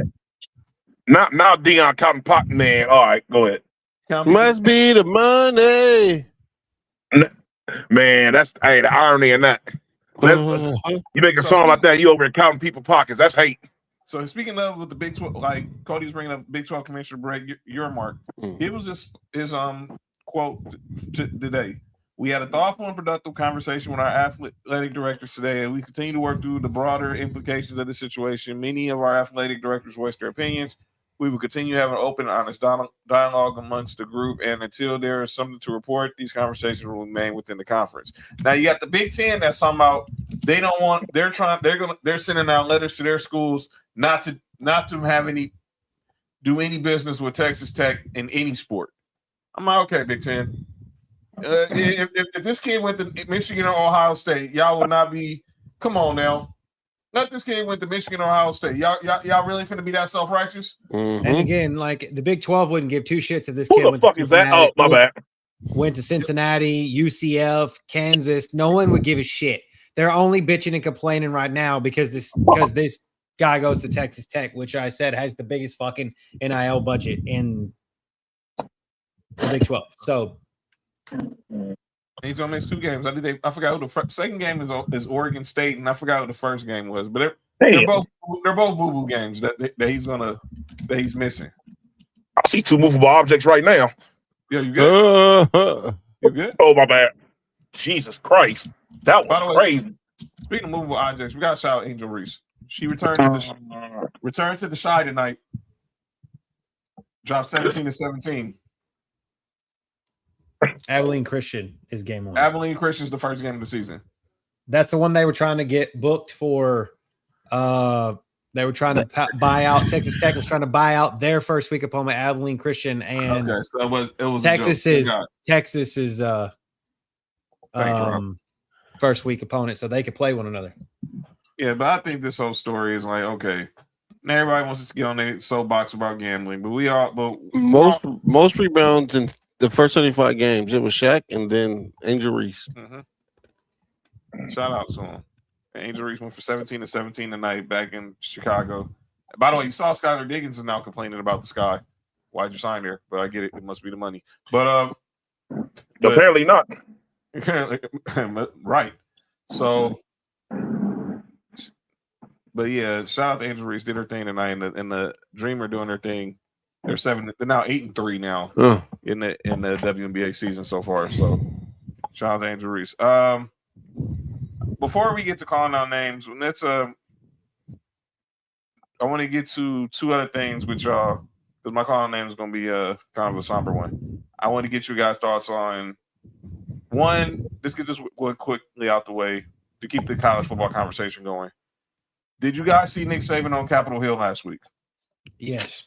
Now Deion cotton pot man. All right, go ahead. Must be the money. Man, that's the irony in that. You make a song like that, you over there counting people's pockets. That's hate. So speaking of with the Big 12, like Cody's bringing up Big 12 Commissioner Brett Yormark, it was his quote today. We had a thoughtful and productive conversation with our athletic directors today, and we continue to work through the broader implications of the situation. Many of our athletic directors voiced their opinions. We will continue to have an open and honest dialogue amongst the group, and until there is something to report, these conversations will remain within the conference. Now you got the Big Ten that's talking about they're sending out letters to their schools not to do any business with Texas Tech in any sport. I'm like, okay, Big Ten. If this kid went to Michigan or Ohio State, y'all would not be. Come on now. Not this kid went to Michigan or Ohio State. Y'all really finna be that self-righteous? And again, like the Big 12 wouldn't give two shits if this Who kid the went fuck to is that? Oh, my bad. Went to Cincinnati, UCF, Kansas. No one would give a shit. They're only bitching and complaining right now because this guy goes to Texas Tech, which I said has the biggest fucking NIL budget in the Big 12. So he's gonna miss 2 games. I forgot who the second game is Oregon State, and I forgot who the first game was. But they're both boo-boo games that he's missing. I see 2 movable objects right now. Yeah, you good? You good? Oh, my bad. Jesus Christ. That was crazy. Speaking of movable objects, we got to shout out Angel Reese. She returned to the Shy tonight. Dropped 17-17. Abilene Christian is game 1. Abilene Christian is the first game of the season. That's the one they were trying to get booked for. They were trying to buy out. Texas Tech was trying to buy out their first week opponent, Abilene Christian, and okay, so it was Texas is first week opponent, so they could play one another. Yeah, but I think this whole story is like, okay, everybody wants us to get on their soapbox about gambling, but most rebounds in the first 75 games, it was Shaq and then Angel Reese. Shout out to him. Angel Reese went for 17-17 tonight back in Chicago. By the way, you saw Skylar Diggins is now complaining about the Sky. Why'd you sign there? But I get it. It must be the money. But apparently not. Right. So, but yeah, shout out to Angel Reese. Did her thing tonight, and the Dreamer doing their thing. They're now 8-3 now in the WNBA season so far. So, shout out to Angel Reese. Before we get to calling out names, let's I want to get to 2 other things with y'all because my calling name is going to be kind of a somber one. I want to get you guys' thoughts on one. Let's get this one quickly out the way to keep the college football conversation going. Did you guys see Nick Saban on Capitol Hill last week? Yes.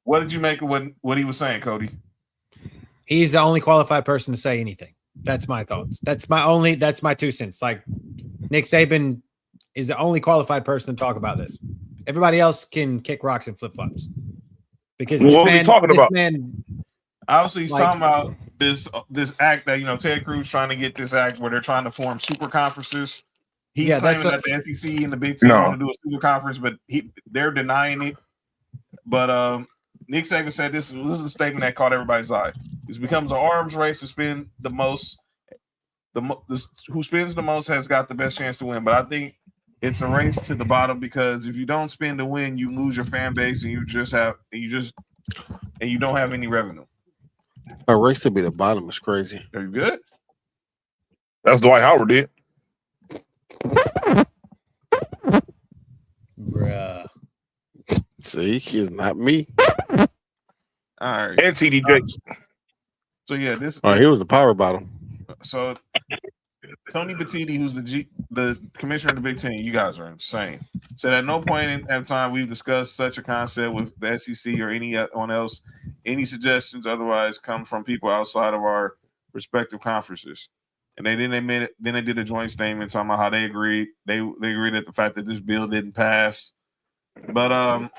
What did you make of what he was saying, Cody? He's the only qualified person to say anything. That's my thoughts. That's my 2 cents. Like Nick Saban is the only qualified person to talk about this. Everybody else can kick rocks and flip flops. Because what was he talking about? Obviously, he's talking about this act that Ted Cruz trying to get this act where they're trying to form super conferences. He's claiming that the SEC and the Big Ten want to do a super conference, but they're denying it. But Nick Saban said this is a statement that caught everybody's eye. This becomes an arms race to spend the most. Who spends the most has got the best chance to win. But I think it's a race to the bottom because if you don't spend to win, you lose your fan base and you don't have any revenue. A race to be the bottom is crazy. Are you good? That's Dwight Howard did. Bruh. See, he's not me. All right. And TD Jakes. So yeah, he was the power bottom. So Tony Petitti, who's the commissioner of the Big Ten, you guys are insane. Said at no point at time we've discussed such a concept with the SEC or anyone else. Any suggestions otherwise come from people outside of our respective conferences. And they didn't admit it. Then they did a joint statement talking about how they agreed. They agreed at the fact that this bill didn't pass. But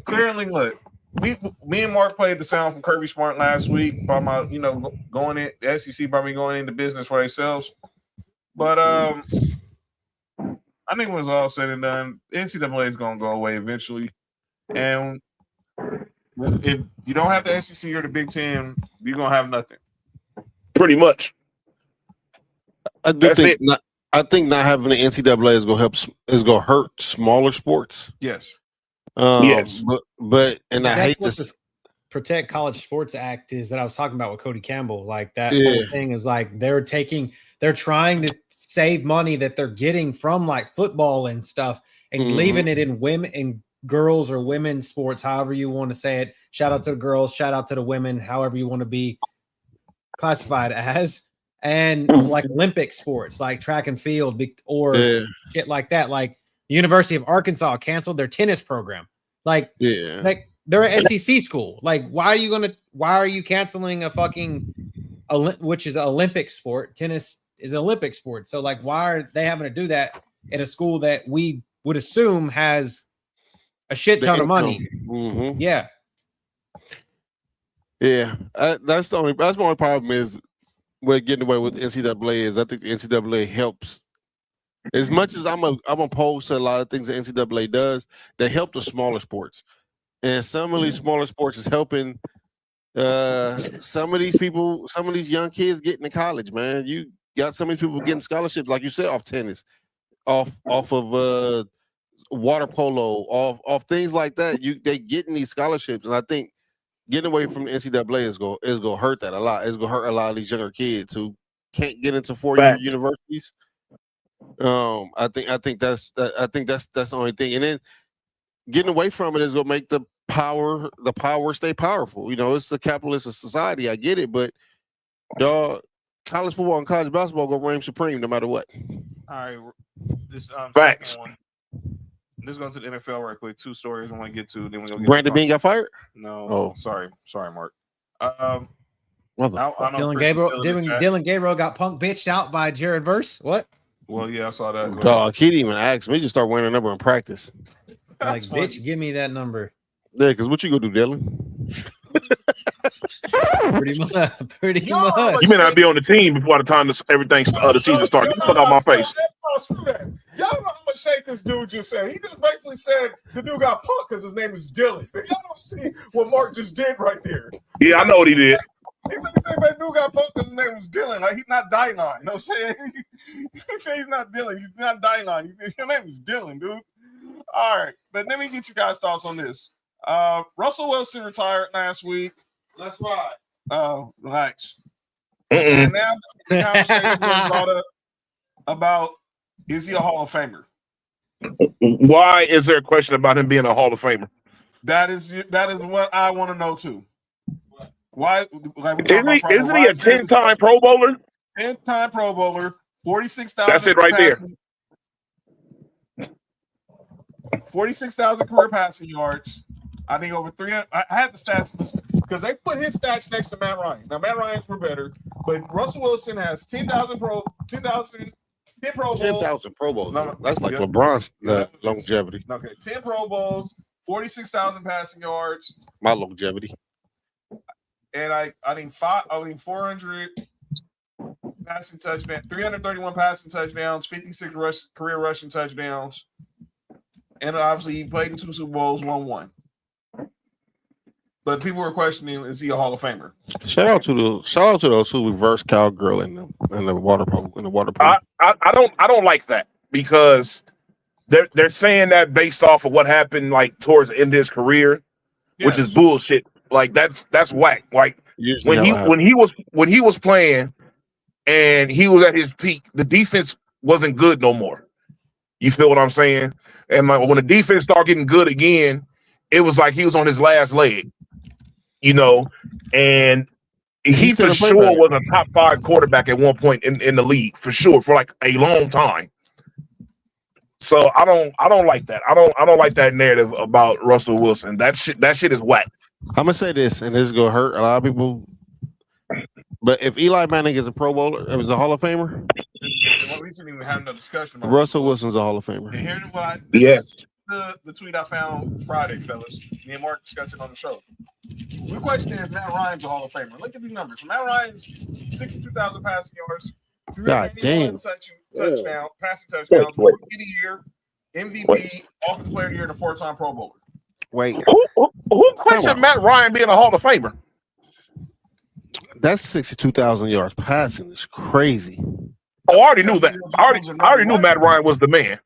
clearly, look, me and Mark played the sound from Kirby Smart last week about going in the SEC probably going into business for themselves. But I think when it's all said and done, NCAA is going to go away eventually. And if you don't have the SEC or the Big Ten, you're going to have nothing. Pretty much. I think not having the NCAA is going to hurt smaller sports. Yes. Yes. But I hate this. Protect College Sports Act is that I was talking about with Cody Campbell. Like that whole thing is like they're trying to save money that they're getting from like football and stuff and leaving it in women and girls or women's sports, however you want to say it. Shout out to the girls, shout out to the women, however you want to be classified as. And like Olympic sports, like track and field or shit like that. Like University of Arkansas canceled their tennis program. Like they're an SEC school. Like, why are you canceling a fucking which is an Olympic sport. Tennis is an Olympic sport. So like, why are they having to do that at a school that we would assume has a shit ton of money? Mm-hmm. Yeah. Yeah. That's my only problem is we're getting away with NCAA is I think the NCAA helps. As much as I'm opposed to a lot of things the NCAA does, they help the smaller sports. And some of these smaller sports is helping some of these people, some of these young kids getting to college, man. You got some of these people getting scholarships, like you said, off tennis, off of water polo, off things like that. They getting these scholarships. And I think getting away from the NCAA is gonna hurt that a lot. It's gonna hurt a lot of these younger kids who can't get into 4-year universities. I think that's the only thing. And then getting away from it is gonna make the power stay powerful. You know, it's a capitalist society. I get it, but dog, college football and college basketball gonna reign supreme no matter what. All right, this Facts. second one. Let's go to the NFL right quick. 2 stories I want to get to. Then we go. Brandon Bean got fired? No. Oh, sorry, Mark. Dylan Gabriel got punk bitched out by Jared Verse. What? Well, yeah, I saw that. Dog, he didn't even ask me. Just start wearing a number in practice. Like, bitch, give me that number. Yeah, because what you gonna do, Dylan? Pretty much. You may not be on the team before the time the season starts. Get the fuck out my face. Y'all know how much shake this dude just said. He just basically said the dude got punked because his name is Dylan. Y'all don't see what Mark just did right there. Yeah, I know what he did. He said that dude got punked because his name was Dylan. Like, he's not dying on. You know what I'm saying? He said he's not Dylan. He's not dying on. Your name is Dylan, dude. All right. But let me get you guys' thoughts on this. Russell Wilson retired last week. Let's ride. Relax. And now the conversation was brought up about, is he a Hall of Famer? Why is there a question about him being a Hall of Famer? That is what I want to know too. Why? Like isn't he a 10-time Pro Bowler? 10-time Pro Bowler, 46,000. That's it right there. 46,000 career passing yards. I think over 300. I had the stats because they put his stats next to Matt Ryan. Now Matt Ryan's were better, but Russell Wilson has 10,000 Pro Bowls. 10,000 Pro Bowls. That's like LeBron's longevity. Okay, 10 Pro Bowls, 46,000 passing yards. My longevity. And I think 400 passing touchdowns, 331 passing touchdowns, 56 career rushing touchdowns, and obviously he played in 2 Super Bowls, won 1. But people were questioning, is he a Hall of Famer? Shout out to those who reverse cowgirl in the water polo. I don't like that because they're saying that based off of what happened like towards the end of his career, which is bullshit. Like that's whack. Like when he was playing and he was at his peak, the defense wasn't good no more. You feel what I'm saying? And like when the defense started getting good again, it was like he was on his last leg. You know, and he for sure was a top 5 quarterback at one point in the league, for sure, for like a long time. So I don't like that. I don't like that narrative about Russell Wilson. That shit is whack. I'm gonna say this, and this is gonna hurt a lot of people. But if Eli Manning is a Pro Bowler, is a Hall of Famer, well, we shouldn't even have no discussion about Russell Wilson's a Hall of Famer. And here's what yes. The tweet I found Friday, fellas. Me and Mark discussed it on the show. We're questioning if Matt Ryan's a Hall of Famer. Look at these numbers. Matt Ryan's 62,000 passing yards, 381 passing touchdowns, Rookie of the Year, MVP, Offensive Player of the Year, and a 4-time Pro Bowler. Wait, who questioned Matt Ryan being a Hall of Famer? That's 62,000 yards passing. It's crazy. Oh, I already knew that. I already knew Matt Ryan was the man.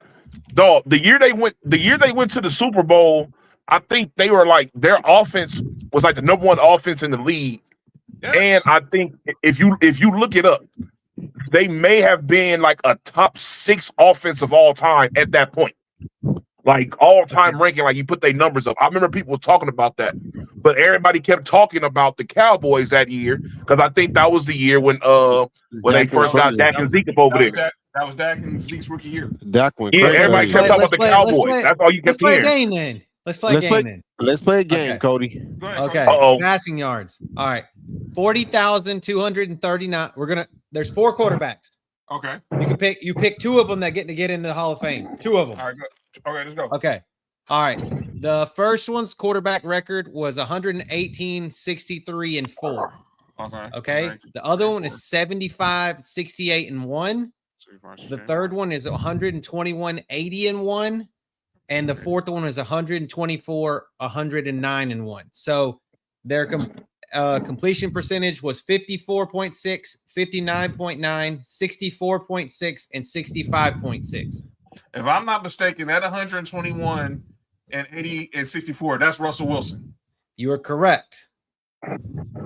Dog, the year they went to the Super Bowl, I think they were like their offense was like the number 1 offense in the league. Yes. And I think if you look it up, they may have been like a top 6 offense of all time at that point. Like all time ranking, like you put their numbers up. I remember people talking about that, but everybody kept talking about the Cowboys that year because I think that was the year when they first got Dak and Zeke up over there. That was Dak and Zeke's rookie year. Dak went crazy. Everybody kept talking about the Cowboys. That's all you kept hearing. Let's play a game then. Let's play a game, okay. Cody. Okay. Uh-oh. Passing yards. All right. 40,239. There's 4 quarterbacks. Okay. You pick 2 of them that get into the Hall of Fame. 2 of them. All right, go. Okay, let's go. Okay. All right. The first one's quarterback record was 118, 63, and 4. Okay. The other one is 75, 68, and 1. The third one is 121, 80, and 1. And the fourth one is 124, 109, and 1. So their completion percentage was 54.6, 59.9, 64.6, and 65.6. If I'm not mistaken, that 121 and 80 and 64, that's Russell Wilson. You are correct.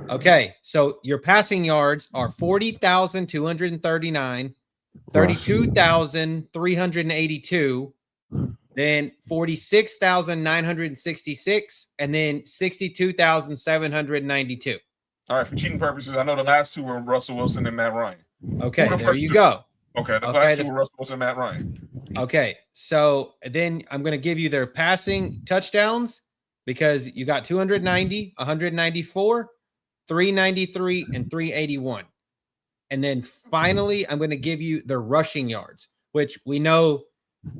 Okay, so your passing yards are 40,239, 32,382, then 46,966, and then 62,792. All right, for cheating purposes, I know the last 2 were Russell Wilson and Matt Ryan. Okay, there you go. Okay, the last 2 were Russell Wilson and Matt Ryan. Okay, so then I'm going to give you their passing touchdowns because you got 290, 194, 393, and 381. And then finally, I'm going to give you their rushing yards, which we know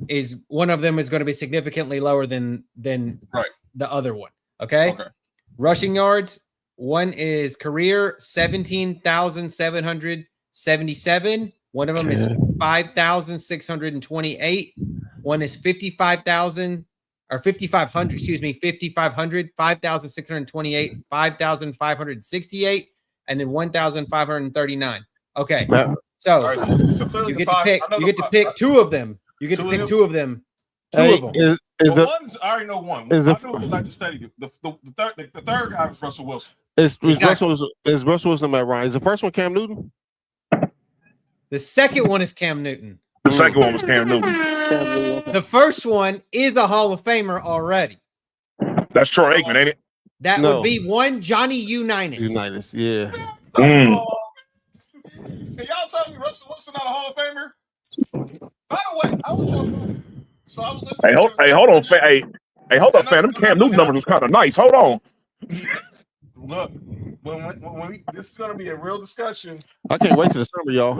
is one of them is going to be significantly lower than the other one. Okay. Rushing yards. One is career 17,777. One of them is 5,628. One is 55,000 or 5,500. Excuse me, 5,500, 5,628, 5,568, and then 1,539. Okay. So you get to pick. You get to pick 2 of them. You get to pick 2 of them. 2 of them. One's I already know one. I know who like to study. The third guy was Russell Wilson. Is Russell Wilson Matt Ryan? Is the first one Cam Newton? The second one is Cam Newton. The second one was Cam Newton. The first one is a Hall of Famer already. That's Troy Aikman, ain't it? That would be one Johnny Unitas. Unitas, yeah. Hey, y'all tell me Russell Wilson not a Hall of Famer? By the way, I was just so I was listening. Hold on, hold up, fam. Them Cam Newton numbers was kind of nice. Hold on. Look, when this is going to be a real discussion. I can't wait till the summer, y'all.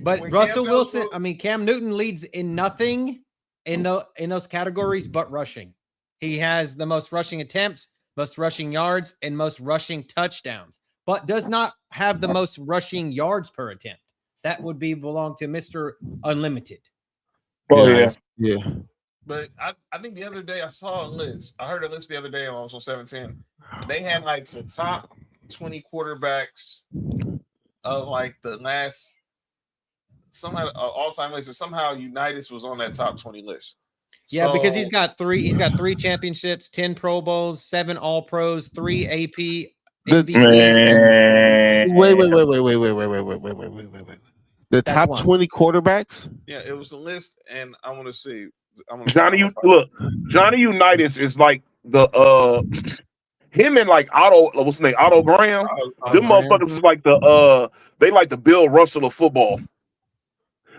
But Russell Wilson, Cam Newton leads in nothing in those categories but rushing. He has the most rushing attempts, most rushing yards, and most rushing touchdowns, but does not have the most rushing yards per attempt. That would belong to Mr. Unlimited. Oh, yeah. But I think the other day I saw a list. I heard a list the other day on also 710. They had like the top 20 quarterbacks of like the last somehow all-time list. And somehow Unitas was on that top 20 list. Yeah, because he's got 3 championships, 10 Pro Bowls, 7 All Pros, 3 AP MVPs. Wait. The top 20 quarterbacks? Yeah, it was a list, and I want to see. Johnny Unitas is like the him and like what's his name? Otto Graham. Them motherfuckers is like they like the Bill Russell of football.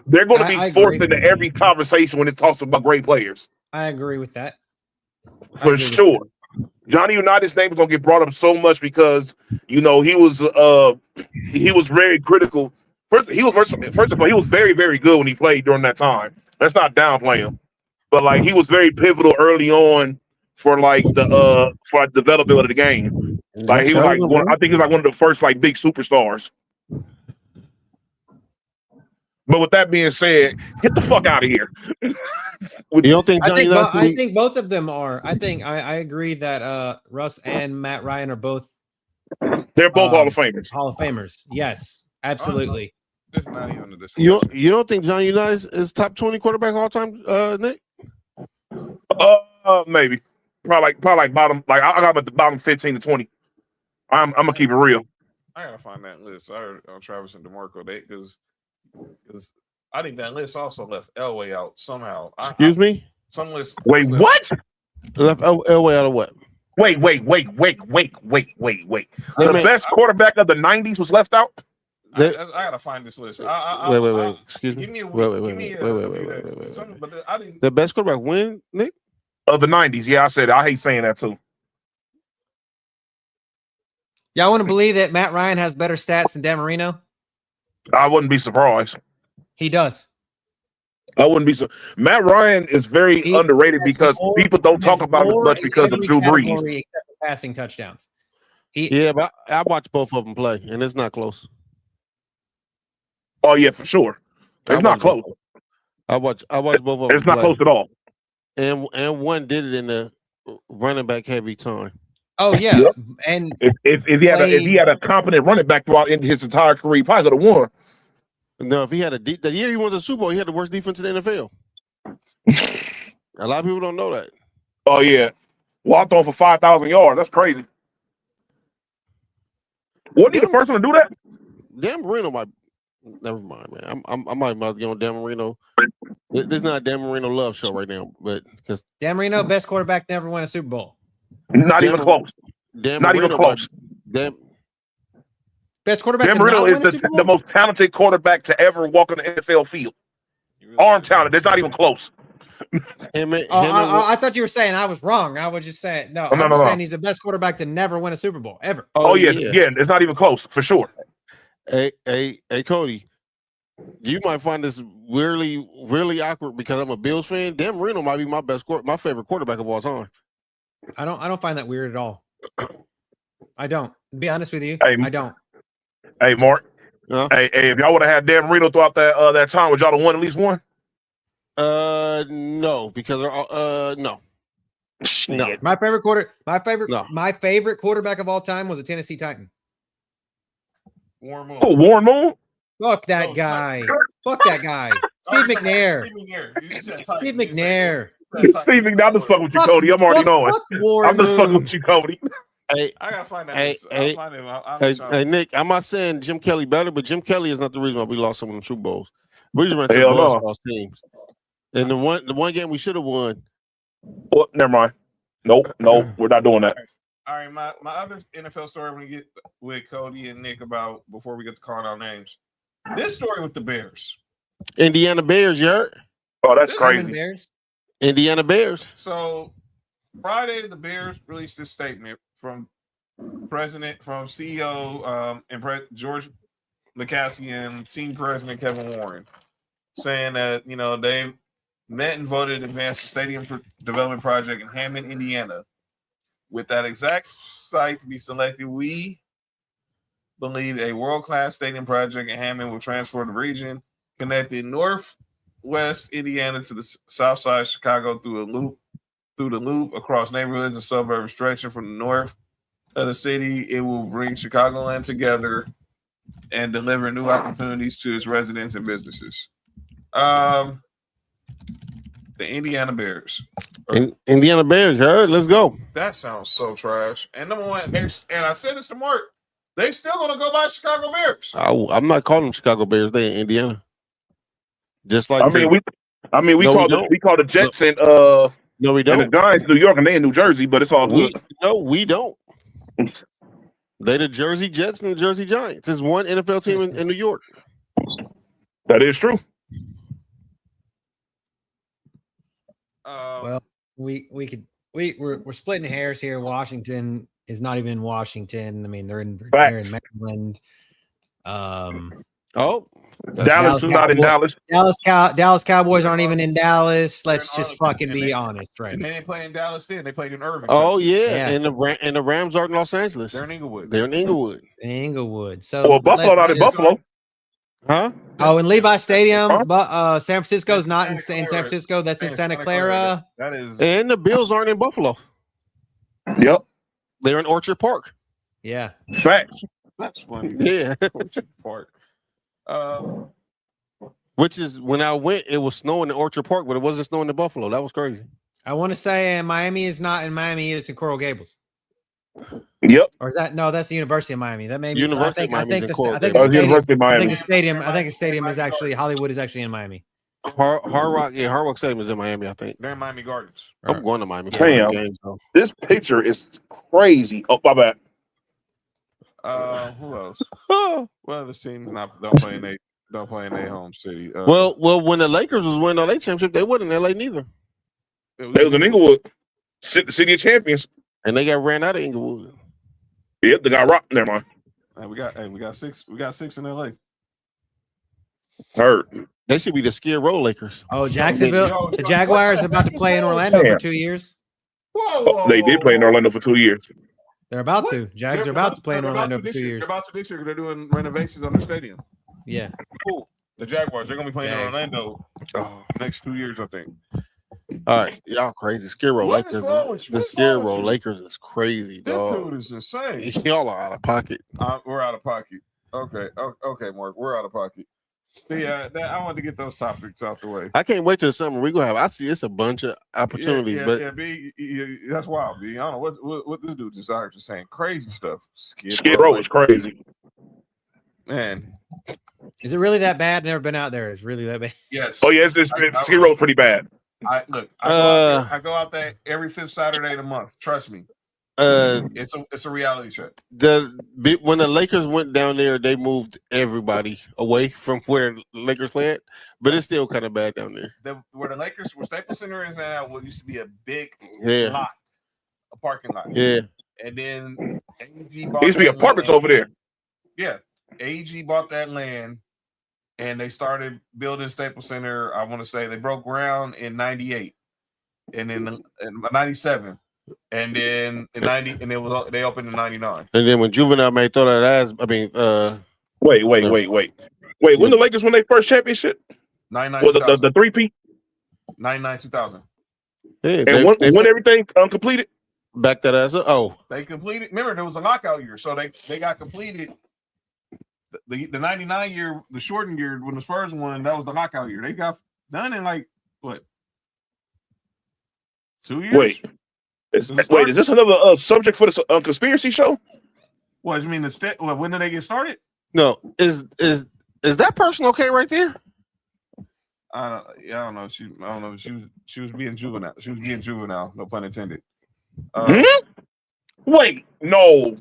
They're going to be forced into every conversation when it talks about great players. I agree with that. For sure. Johnny Unitas' name is going to get brought up so much because he was very critical. First of all, he was very, very good when he played during that time. Let's not downplay him. But like he was very pivotal early on for like the development of the game. Like he was like I think he was like one of the first like big superstars. But with that being said, get the fuck out of here. You don't think Johnny I think both of them are. I think I agree that Russ and Matt Ryan are both. They're both Hall of Famers. Hall of Famers. Yes, absolutely. It's not even a discussion. You don't think Johnny Unitas is top 20 quarterback all time, Nick? Maybe. Probably like bottom. Like I got him at the bottom 15 to 20. I'm gonna keep it real. I gotta find that list. I heard Travis and DeMarco because I think that list also left Elway out somehow. Excuse me? Some list. Wait, what? Left Elway out of what? Wait. The best quarterback of the 90s was left out? I gotta find this list. Wait. Excuse me. Give me a Wait. I didn't. The best quarterback when, Nick? Of the 90s. Yeah, I said it. I hate saying that too. Y'all want to believe that Matt Ryan has better stats than Dan Marino? I wouldn't be surprised. He does. I wouldn't be so. Matt Ryan is very underrated because people don't talk about him as much because of Drew Brees. Except for passing touchdowns. Yeah, but I watch both of them play, and it's not close. Oh yeah, for sure. It's not close. I watch both of them. It's not close at all. And one did it in the running back heavy time. Oh yeah, Yep. And if he had a competent running back throughout his entire career, he probably could have won. No, if he had the year he won the Super Bowl, he had the worst defense in the NFL. A lot of people don't know that. Oh yeah, walked on for 5,000 yards. That's crazy. Wasn't he the first one to do that? Dan Marino might. Never mind, man. I might be on Dan Marino. This is not a Dan Marino love show right now, but because Dan Marino, best quarterback to ever win a Super Bowl. Not even close. Not even close. Best quarterback. Dan Marino is the most talented quarterback to ever walk on the NFL field. Arm talent. It's not even close. I thought you were saying I was wrong. I was just saying no. I'm just saying he's the best quarterback to never win a Super Bowl ever. Oh yeah. It's not even close for sure. Hey, Cody, you might find this really awkward because I'm a Bills fan. Dan Marino might be my favorite quarterback of all time. I don't find that weird at all. I don't. To be honest with you, I don't. Hey, Mark. Hey, if y'all would have had Dan Marino throughout that time, would y'all have won at least one? No, because no. No. My favorite quarterback of all time was a Tennessee Titan. Warren Moon. Oh, Warren Moon? Fuck that guy. Fuck that guy. Steve McNair. Steve McNair. Steve McNair, I'm just fucking with you, Cody. I'm already knowing. I'm just fucking with you, Cody. Hey, I gotta find that. Hey, Nick, I'm not saying Jim Kelly better, but Jim Kelly is not the reason why we lost some of them Super Bowls. We just ran some lost teams. And the one game we should have won. Well, never mind. Nope, we're not doing that. All right, my other NFL story I'm gonna get with Cody and Nick about before we get to calling out names. This story with the Bears. Indiana Bears, you heard? Oh, that's crazy. Indiana Bears. So Friday, the Bears released this statement from CEO and George McCaskey and team president Kevin Warren, saying that they've met and voted to advance the stadium development project in Hammond, Indiana. With that exact site to be selected, we believe a world-class stadium project in Hammond will transform the region, connecting northwest Indiana to the south side of Chicago through the loop across neighborhoods and suburbs stretching from the north of the city. It will bring Chicagoland together and deliver new opportunities to its residents and businesses. The Indiana Bears. Indiana Bears, heard? Let's go. That sounds so trash. And number one, and I said this to Mark, they still gonna go by Chicago Bears. I'm not calling them Chicago Bears. They in Indiana. Just like we call the Jets and no, we don't. And the Giants, New York, and they in New Jersey, but it's all good. No, we don't. They the Jersey Jets and the Jersey Giants. There's one NFL team in New York. That is true. Well, we're splitting hairs here. Washington is not even in Washington. I mean, they're in Maryland. Dallas is not in Dallas. Dallas Cowboys aren't even in Dallas. Let's just fucking be honest, right? And they didn't play in Dallas then. They played in Irving. Oh yeah. And the Rams are in Los Angeles. They're in Inglewood. So Buffalo not in Buffalo. Huh? Oh, in Levi Stadium, but San Francisco's not in San Francisco. That's in Santa Clara. That is. And the Bills aren't in Buffalo. Yep. They're in Orchard Park. Yeah. Facts. That's funny. Yeah. Orchard Park. Which is when I went, it was snowing in Orchard Park, but it wasn't snowing in Buffalo. That was crazy. I want to say Miami is not in Miami. It's in Coral Gables. Yep. Or is that that's the University of Miami? That may be University of Miami. I think the stadium is actually Hollywood is actually in Miami. Hard Rock Stadium is in Miami, I think. They're in Miami Gardens. I'm going to Miami. Damn. This picture is crazy. Oh, my bad. Who else? Well, this team's don't play in their home city. Well, when the Lakers was winning the LA championship, they wasn't in LA neither. They was in Inglewood, the city of champions. And they got ran out of Inglewood. Yep, they got rocked. Never mind. We got six in LA. Heard. They should be the Skid Row Lakers. Oh, Jacksonville. The Jaguars are about to play in Orlando for 2 years. They did play in Orlando for 2 years. They're about to. Jags are about to play in Orlando for 2 years. They're about to this year because they're doing renovations on the stadium. Yeah. Cool. The Jaguars, they're going to be playing in Orlando next 2 years, I think. All right, y'all crazy. Skid Row Lakers. The Skid Row Lakers is crazy, dog. This dude is insane. Y'all are out of pocket. We're out of pocket. Okay, Mark, we're out of pocket. Yeah, I wanted to get those topics out the way. I can't wait till the summer. We gonna have. I see it's a bunch of opportunities, but B, that's wild. B, I don't know what this dude just out here just saying crazy stuff. Skid Row is crazy, man. Is it really that bad? Never been out there. It's really that bad. Yes. Oh yeah, Skid Row is pretty bad. I go out there every 5th Saturday of the month. Trust me. It's a reality check. When the Lakers went down there, they moved everybody away from where the Lakers play at, but it's still kind of bad down there. Where Staples Center is now, what used to be a big lot, a parking lot. Yeah, and then AEG there used to be apartments over there. Yeah, AEG bought that land, and they started building Staples Center. I want to say they broke ground in '98, and then in '97. And then in 90, and they opened in 99. And then when Juvenile may throw that ass, I mean, wait. When the Lakers won their first championship? 99. Well, the 3P. 99 2000. Yeah, and they won everything completed. Back that ass up. Oh, they completed. Remember, there was a lockout year, so they got completed. The 99 year, the shortened year when the Spurs won, that was the lockout year. They got done in like what? 2 years. Wait, is this another subject for the conspiracy show? What you mean? When did they get started? No, is that person okay right there? I don't know. She was being juvenile. She was being juvenile. No pun intended. Wait, no.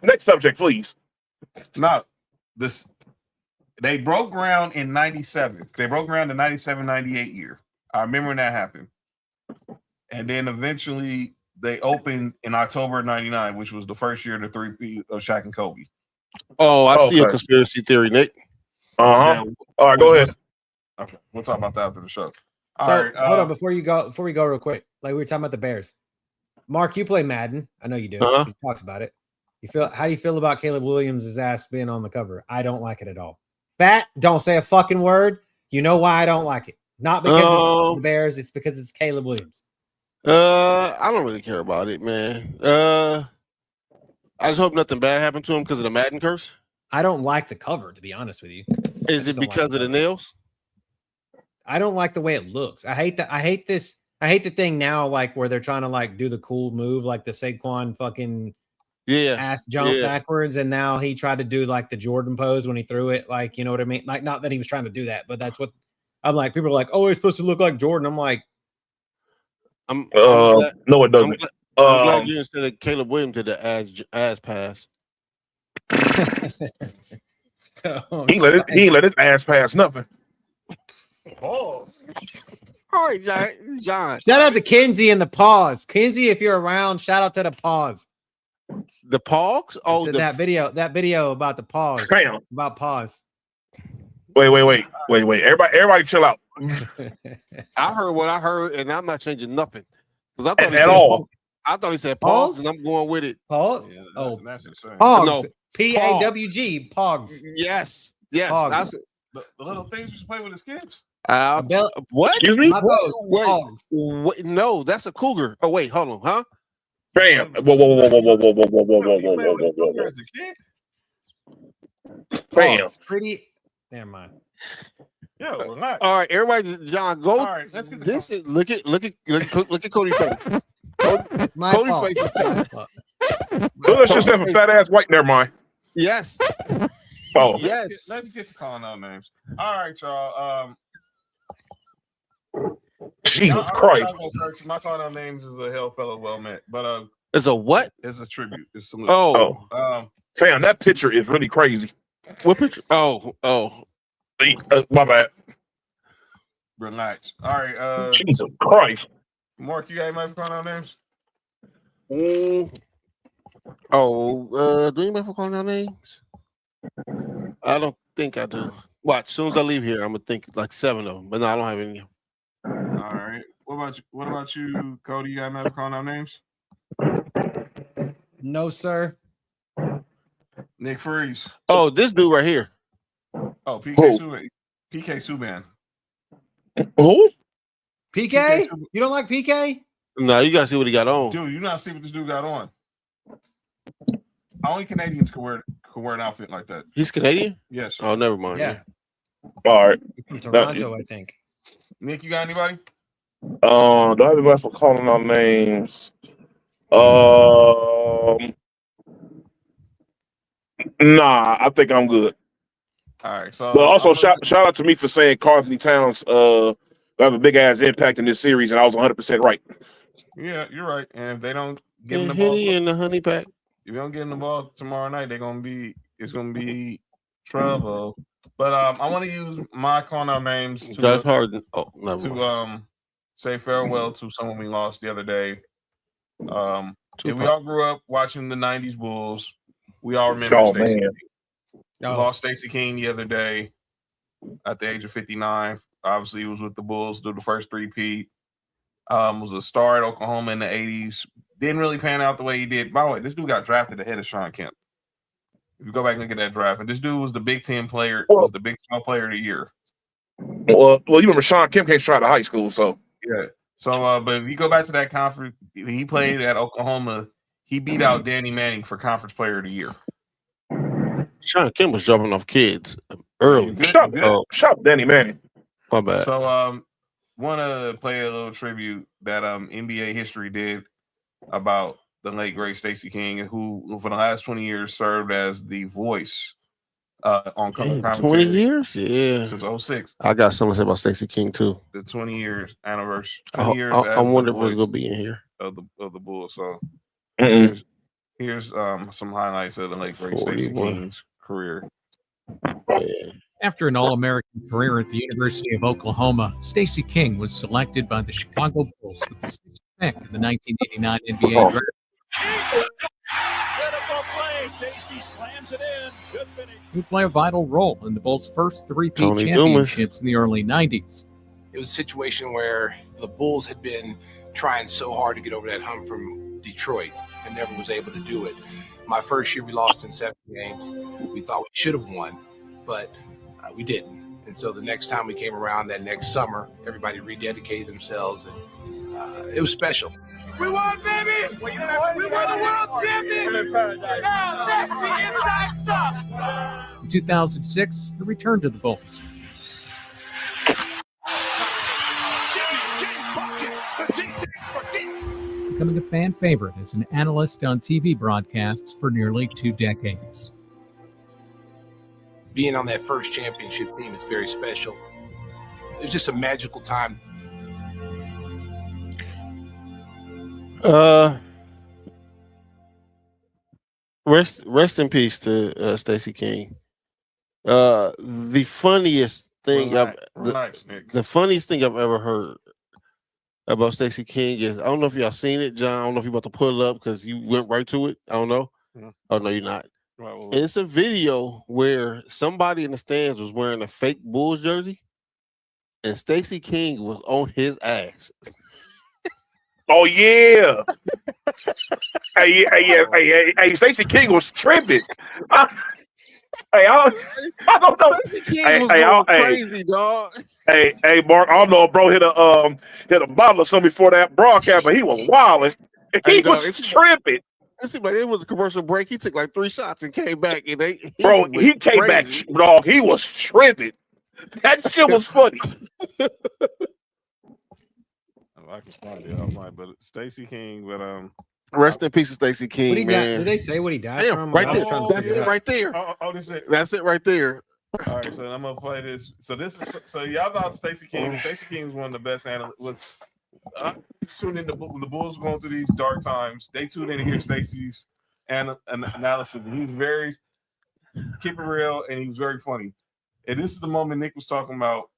Next subject, please. No, they broke ground in 97. They broke ground in 97, 98 year. I remember when that happened. And then eventually they opened in October of 99, which was the first year of the 3P of Shaq and Kobe. Oh, I see a conspiracy theory, Nick. All right, go ahead. Okay, we'll talk about that after the show. All so right, hold on before we go real quick. Like we were talking about the Bears. Mark, you play Madden. I know you do. You talked about it. How do you feel about Caleb Williams' ass being on the cover? I don't like it at all. Fat, don't say a fucking word. You know why I don't like it. Not because of the Bears, it's because it's Caleb Williams. I don't really care about it, man. I just hope nothing bad happened to him because of the Madden curse. I don't like the cover, to be honest with you. Is it because of the nails? I don't like the way it looks. I hate the thing now, like where they're trying to like do the cool move, like the Saquon fucking ass jump backwards, and now he tried to do like the Jordan pose when he threw it, like, you know what I mean? Like, not that he was trying to do that, but that's what I'm like. People are like, oh, it's supposed to look like Jordan. I'm like, I'm glad, no, it doesn't. I'm glad you instead of Caleb Williams did the ass pass. He let his ass pass nothing. Oh. All right, John. Shout out to Kenzie and the pause. Kenzie, if you're around, shout out to the pause. The pause? Oh, that video about the pause. Damn. About pause. Wait. Everybody chill out. I heard what I heard, and I'm not changing nothing. Because I thought at all. I thought he said pause, and I'm going with it. Pause? Yeah, that's insane. Pogs. No. P-A-W-G. Pogs. Yes. Pogs. The little things you play with his kids. What? Excuse me? Wait, no, that's a cougar. Oh, wait, hold on, huh? Bam. Whoa. As a kid? Bam. Pretty. Never mind. Yeah, relax. All right, everybody, John, go. All right, let's get this. Look at Cody's face. Cody's face. So let's just have a fat ass white. Never mind. Yes. Oh. Yes. Let's get to calling out names. All right, y'all. Jesus Christ. My calling out names is a hell fellow well met, but it's a what? It's a tribute. It's a salute. Oh. Sam, that picture is really crazy. What picture? Oh. My bad. Relax. All right. Jesus Christ. Mark, you got anybody for calling out names? Oh, do anybody for calling out names? I don't think I do. Watch, as soon as I leave here, I'm gonna think like 7 of them, but no, I don't have any. All right. What about you, Cody? You got enough calling out names? No, sir. Nick Freeze. Oh, this dude right here. Oh, PK Subban. Who? PK? You don't like PK? No, you gotta see what he got on. Dude, you not see what this dude got on. Only Canadians could wear an outfit like that. He's Canadian? Yes. Oh, never mind. Yeah. All right. From Toronto, I think. Nick, you got anybody? Do I have anybody for calling out names? Nah, I think I'm good. All right. So, but also shout out to me for saying Karl Anthony Towns have a big ass impact in this series, and I was 100% right. Yeah, you're right. And if they don't get in the Henny ball, and the honey pack. if they don't get in the ball tomorrow night, it's gonna be trouble. But I want to use my calling out names Josh Harden. Oh, never mind. to say farewell to someone we lost the other day. If we all grew up watching the '90s Bulls, we all remember Stacey King. We lost Stacey King the other day at the age of 59. Obviously, he was with the Bulls through the first three-peat. Was a star at Oklahoma in the 80s. Didn't really pan out the way he did. By the way, this dude got drafted ahead of Sean Kemp. If you go back and look at that draft, and this dude was the Big Ten player, was the Big 12 player of the year. Well, you remember Sean Kemp came straight out of high school, so yeah. So, but if you go back to that conference, he played at Oklahoma. He beat out Danny Manning for Conference Player of the Year. Sean Kemp was dropping off kids early. Shut up, Danny Manning. My bad. So, want to play a little tribute that NBA history did about the late great Stacey King, who for the last 20 years served as the voice on color commentary. 20 years? Yeah. Since 06. I got something to say about Stacey King too. The 20 years anniversary. I wonder if it's gonna be in here. Of the Bulls. So here's some highlights of the late great Stacey King's career. After an All-American career at the University of Oklahoma, Stacey King was selected by the Chicago Bulls with the 6th pick in the 1989 NBA draft. Stacey slams it in. Good finish. He would play a vital role in the Bulls' first three-peat Tony championships in the early 90s. It was a situation where the Bulls had been trying so hard to get over that hump from Detroit and never was able to do it. My first year, we lost in 7 games. We thought we should have won, but we didn't. And so the next time we came around, that next summer, everybody rededicated themselves, and it was special. We won, baby! Well, you know what? We won the world champions! Now that's the inside stuff! In 2006, he returned to the Bulls. Becoming a fan favorite as an analyst on TV broadcasts for nearly 2 decades. Being on that first championship team is very special. It was just a magical time. Rest in peace to Stacey King. The funniest thing the funniest thing I've ever heard about Stacey King is, I don't know if y'all seen it, John. I don't know if you're about to pull it up because you went right to it. I don't know. Oh no, you're not. And it's a video where somebody in the stands was wearing a fake Bulls jersey, and Stacey King was on his ass. Oh yeah. Hey, Stacey King was tripping. I don't know. Stacey King was going crazy, dog. Hey, Mark, I don't know if bro hit a bottle or something before that broadcast, but he was wilding. He was tripping. It seemed like it was a commercial break. He took like 3 shots and came back, and he came back, dog. He was tripping. That shit was funny. I can find it. But Stacey King, but rest in peace to Stacey King, man. Did they say what he died from? Right there. That's it right there. This is it. That's it right there. All right, so I'm gonna play this. So y'all know Stacey King. Stacey King is one of the best analysts. I tuned in the Bulls going through these dark times. They tuned in to hear Stacey's analysis. And he was very keep it real, and he was very funny. And this is the moment Nick was talking about: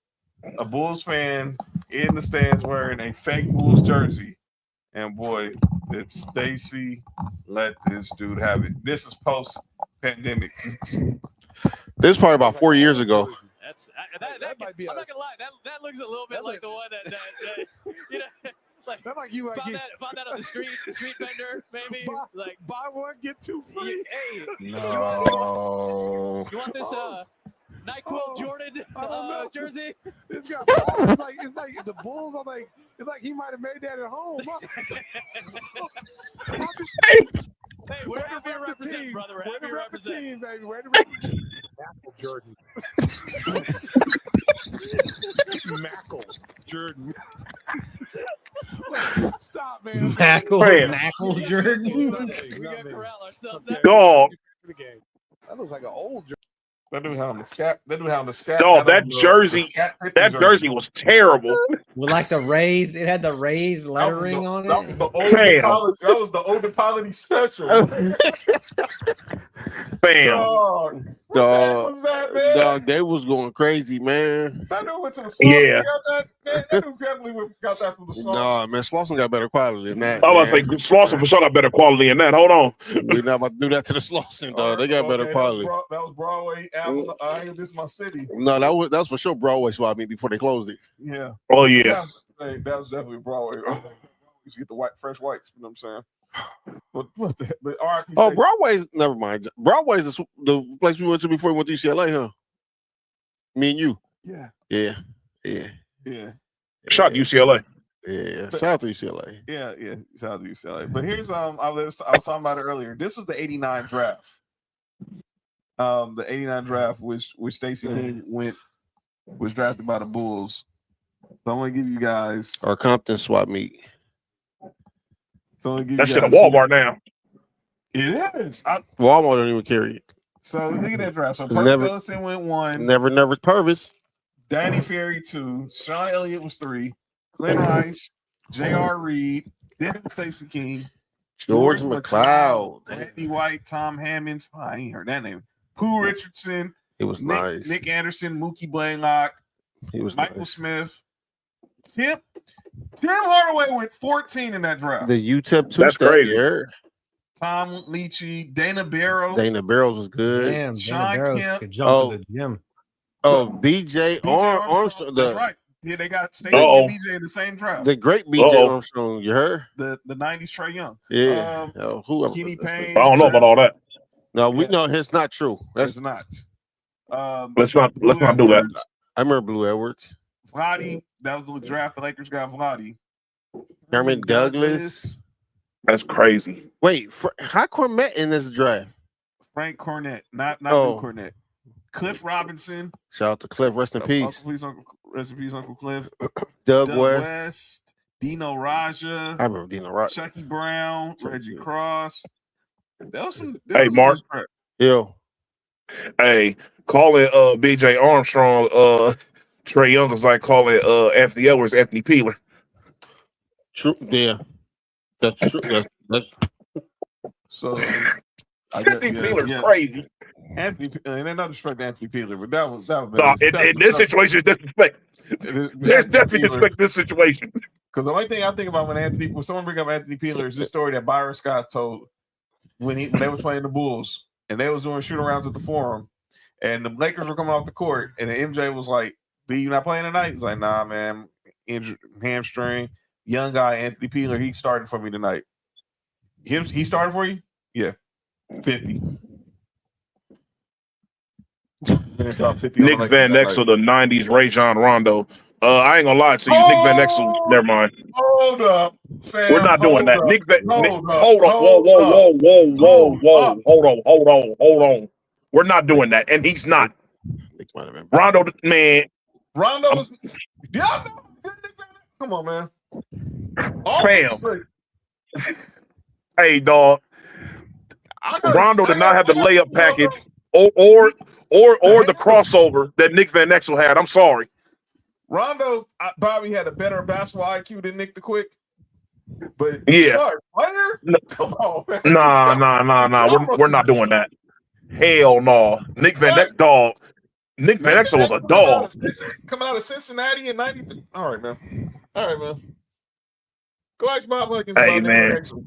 a Bulls fan in the stands wearing a fake Bulls jersey, And boy, did Stacy let this dude have it. This is post-pandemic. This is probably about 4 years ago. That might be. I'm not gonna lie. That looks a little bit like the one that you know, like that might you found that on the street vendor maybe. Like buy one get two free. Hey, No. you want this NyQuil Jordan jersey? It's got. It's like the Bulls. I'm like, it's like he might have made that at home. Hey, we're happy to represent, brother. We're happy to represent, team, baby. We're the Jordan. Mackle Jordan. Stop, man. Mackle Jordan. We got corral ourselves. Dog. That looks like an old Jordan. That dude had on the scap. Dog, that jersey was terrible. With like the raised, it had the raised lettering on it. That was the old Polity special. Bam. Dog, they was going crazy, man. That dude went to the Slauson. That dude definitely got that from the Slauson. Nah, man, Slauson got better quality than that. I was about to say, Slauson for sure got better quality than that. Hold on. We're not about to do that to the Slauson, dog. They got better quality. That was Broadway. This is my city. No, that was for sure Broadway swap meet before they closed it. Yeah. Oh yeah. That was definitely Broadway. You get the fresh whites. You know what I'm saying? But oh, Broadway's never mind. Broadway's the place we went to before we went to UCLA, huh? Me and you. Yeah. Shout out to UCLA. Yeah. Shout out to UCLA. Yeah. Shout out to UCLA. But here's I was talking about it earlier. This was the '89 draft. The '89 draft, which Stacey King was drafted by the Bulls. So I'm gonna give you guys our Compton swap meet. So I'm gonna give that you shit at guys Walmart now. It is. Walmart don't even carry it. So look at that draft. So Purvis Ellison went 1. Never Purvis. Danny Ferry 2. Sean Elliott was 3. Glenn Rice, J.R. Reed, then Stacey King, George McLeod, Anthony White, Tom Hammonds. Oh, I ain't heard that name. Pooh Richardson. It was nice. Nick Anderson, Mookie Blaylock. He was Michael nice. Smith. Tim Hardaway went 14 in that draft. The UTEP 2 That's crazy. Year. Tom Leachy, Dana Barrows. Dana Barrows was good. Damn, Sean Barrows Kemp. could jump to the gym. Oh, BJ Armstrong. That's right. Yeah, they got Stacey and BJ in the same draft. The great BJ Armstrong. You heard? The 90s Trae Young. Yeah. Whoever. Kenny Payne. I don't know about all that. No, we know it's not true. That's not. Let's not do that. I remember Blue Edwards. Vladi. That was the draft. The Lakers got Vladi. Herman Douglas. That's crazy. Wait, how Cornette in this draft? Frank Cornette, not Lou Cornette. Cliff Robinson. Shout out to Cliff. Rest in peace. Rest in peace, Uncle Cliff. Doug West. Dino Raja. I remember Dino Raja. Chucky Brown. Reggie Cross. That was some. Hey, Mark. Yo. Hey, calling BJ Armstrong Trae Young is like calling Anthony Edwards Anthony Peeler. True. Yeah. That's true. That's so. Anthony Peeler's crazy. Anthony, and they're not disrespect Anthony Peeler, but that was in this situation, it's disrespect. There's definitely disrespect this situation. Because the only thing I think about when someone bring up Anthony Peeler is this story that Byron Scott told when they was playing the Bulls and they was doing shoot arounds at the Forum, and the Lakers were coming off the court, and the MJ was like, "B, you not playing tonight?" He's like, "Nah, man, injured hamstring." Young guy Anthony Peeler, he's starting for me tonight. He started for you? Yeah, 50. Nick Van Exel, the '90s Ray John Rondo. I ain't gonna lie to you, Nick Van Exel. Never mind. Hold up, Sam. We're not doing that. Nick Van. Hold on. Whoa. Hold on. We're not doing that, and he's not. Rondo, man. Rondo was. Yeah. Come on, man. Bam. Hey, dog. Rondo did not have the layup package or the crossover that Nick Van Exel had. I'm sorry. Rondo probably had a better basketball IQ than Nick the Quick. But yeah, player? Come on, man. Nah. We're not doing that. Hell no. Nick Van Exel, dog. Nick Van Exel was a dog. Coming out of Cincinnati in '90. All right, man. Go ask Bob Huggins Hey, about man. Nick Van Exel.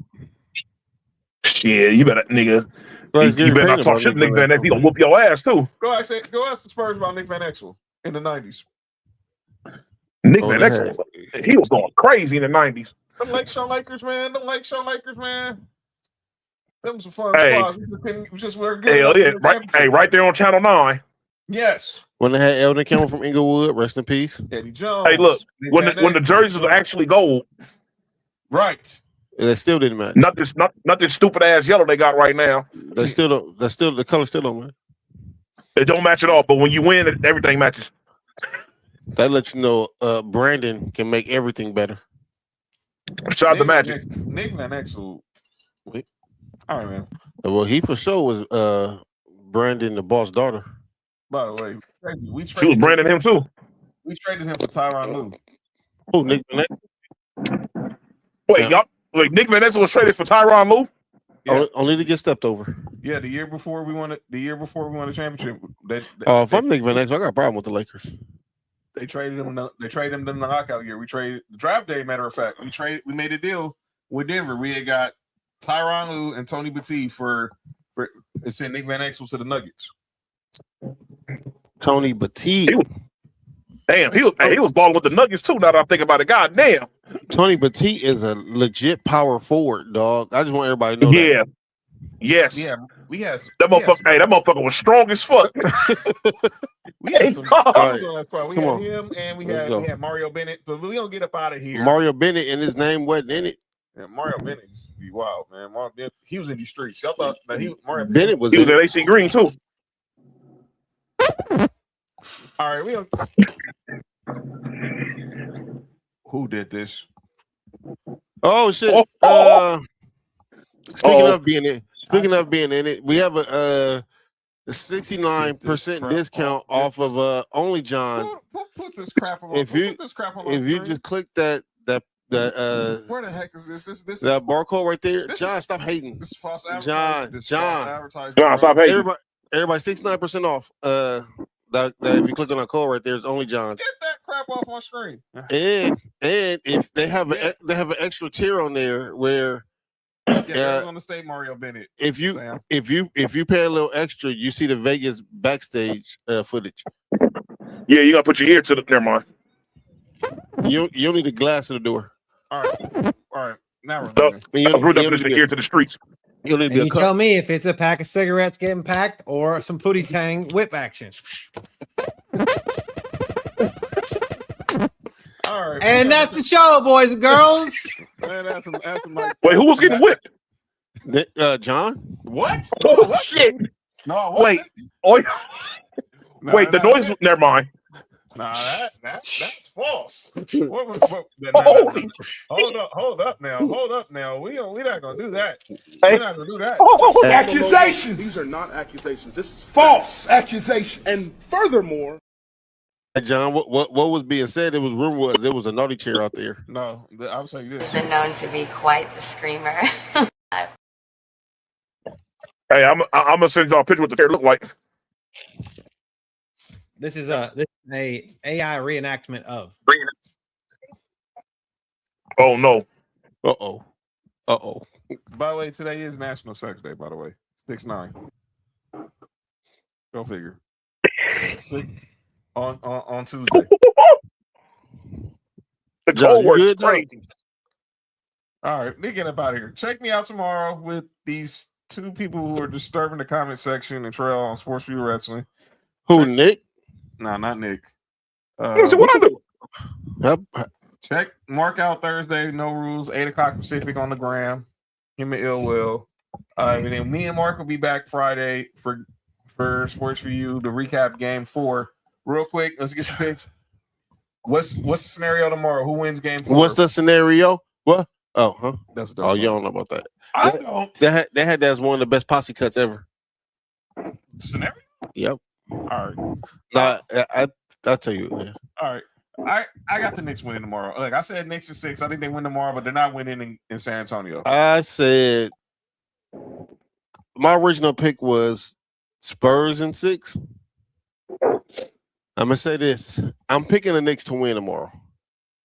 Shit, you better, nigga. Bryce You Gary better not Payton talk about shit to Nick Nick Van Van Exel. He gonna whoop your ass too. Go ask the Spurs about Nick Van Exel in the 90s. Nick Oh, Van they Exel, he was going crazy in the 90s. Don't like Shawn Lakers, man. Don't like Shawn Lakers, man. That was a fun Hey. squad. We just were good. Hell enough yeah, to win right, championship. hey, right there on Channel 9. Yes. When they had Eldon Campbell from Inglewood, rest in peace. Eddie Jones. Hey, look, Nick when Van the Exel. jerseys were actually gold, Right. They still didn't match. not this stupid ass yellow they got right now. They still don't. That's still the color still don't match. It don't match at all. But when you win, everything matches. That lets you know Brandon can make everything better. Shout out to Magic. Nick Van Exel. All right, man. Well, he for sure was Brandon, the boss daughter. By the way, we She was branding him too. We traded him for Tyronn Lue. Who, Nick Van Exel? Wait, Nick Van Exel was traded for Tyronn Lue? Yeah. Only to get stepped over. Yeah, the year before we won a championship. If I'm Nick Van Exel, I got a problem with the Lakers. They traded him. They traded him in the knockout year. We traded the draft day. Matter of fact, we made a deal with Denver. We had got Tyronn Lue and Tony Batiste for sent Nick Van Exel to the Nuggets. Tony Batiste. Damn, he was balling with the Nuggets too. Now that I'm thinking about it, god damn. Tony Batiste is a legit power forward, dog. I just want everybody to know that. Yeah. Yes. Yeah, we had that motherfucker. Hey, that motherfucker was strong as fuck. We had some Right. on that spot. We Come had on. him and we Let's go. had Mario Bennett, but we don't get up out of here. Mario Bennett and his name wasn't in it. Yeah, Mario Bennett used to be wild, man. Mario Bennett, he was in these streets. I thought that Mario Bennett was He was in at it. AC Green too. All right, we don't. Who did this? Oh shit! Speaking of being in it, we have a 69% discount off of Only John. Put this crap on. If you put this crap on if my you screen. just click that where the heck is this? This that barcode right there, this John, is- stop hating. This is false John, advertising. This is John. false advertising. John, stop hating. Everybody 69% off. That if you click on that code right there, it's Only John. Get that crap off my screen. And if they have an extra tier on there where Arizona State Mario Bennett. if you Sam. if you pay a little extra, you see the Vegas backstage footage. Yeah, you gotta put your ear to the. Never mind. You don't need a glass in the door. All right. Now we're So, moving. You I don't- grew you up don't listening need here to the streets. You don't need to And be a you cup. tell me if it's a pack of cigarettes getting packed or some Pootie Tang whip action. All right. And that's the show, boys and girls. Man, that's my, Wait, who was getting whipped? John? What? Oh shit! No, I Wait, wasn't. oh, wait, the noise. Never mind. Nah, that's false. Holy Hold up now. We're not gonna do that. Hey. We're not gonna do that. Accusations. These are not accusations. This is False accusation. And furthermore, Hey, John, what was being said? It was rumor was there was a naughty chair out there. No, I'll tell you this. He's been known to be quite the screamer. Hey, I'm gonna send y'all a picture what the chair look like. This is a AI reenactment of. Oh no! Uh oh! By the way, today is National Sex Day. By the way, 6/9. Go figure. On Tuesday. The John, cold you word is good, dog? crazy. All right, we get up out of here. Check me out tomorrow with these two people who are disturbing the comment section and trail on Sports View Wrestling. Who, Nick? No, not Nick. So what I do? Yep. Check Mark out Thursday, no rules, 8:00 Pacific on the gram. Him and Ill Will. And then me and Mark will be back Friday for Sports for You to recap game 4. Real quick, let's get your picks. What's the scenario tomorrow? Who wins game 4? What's the scenario? What? Oh, huh? That's Oh, you don't know about that. I don't. They had that as one of the best posse cuts ever. Scenario? Yep. All right. Nah, I'll tell you. Yeah. All right. I got the Knicks winning tomorrow. Like I said, Knicks are 6. I think they win tomorrow, but they're not winning in San Antonio. I said my original pick was Spurs in 6. I'm gonna say this. I'm picking the Knicks to win tomorrow.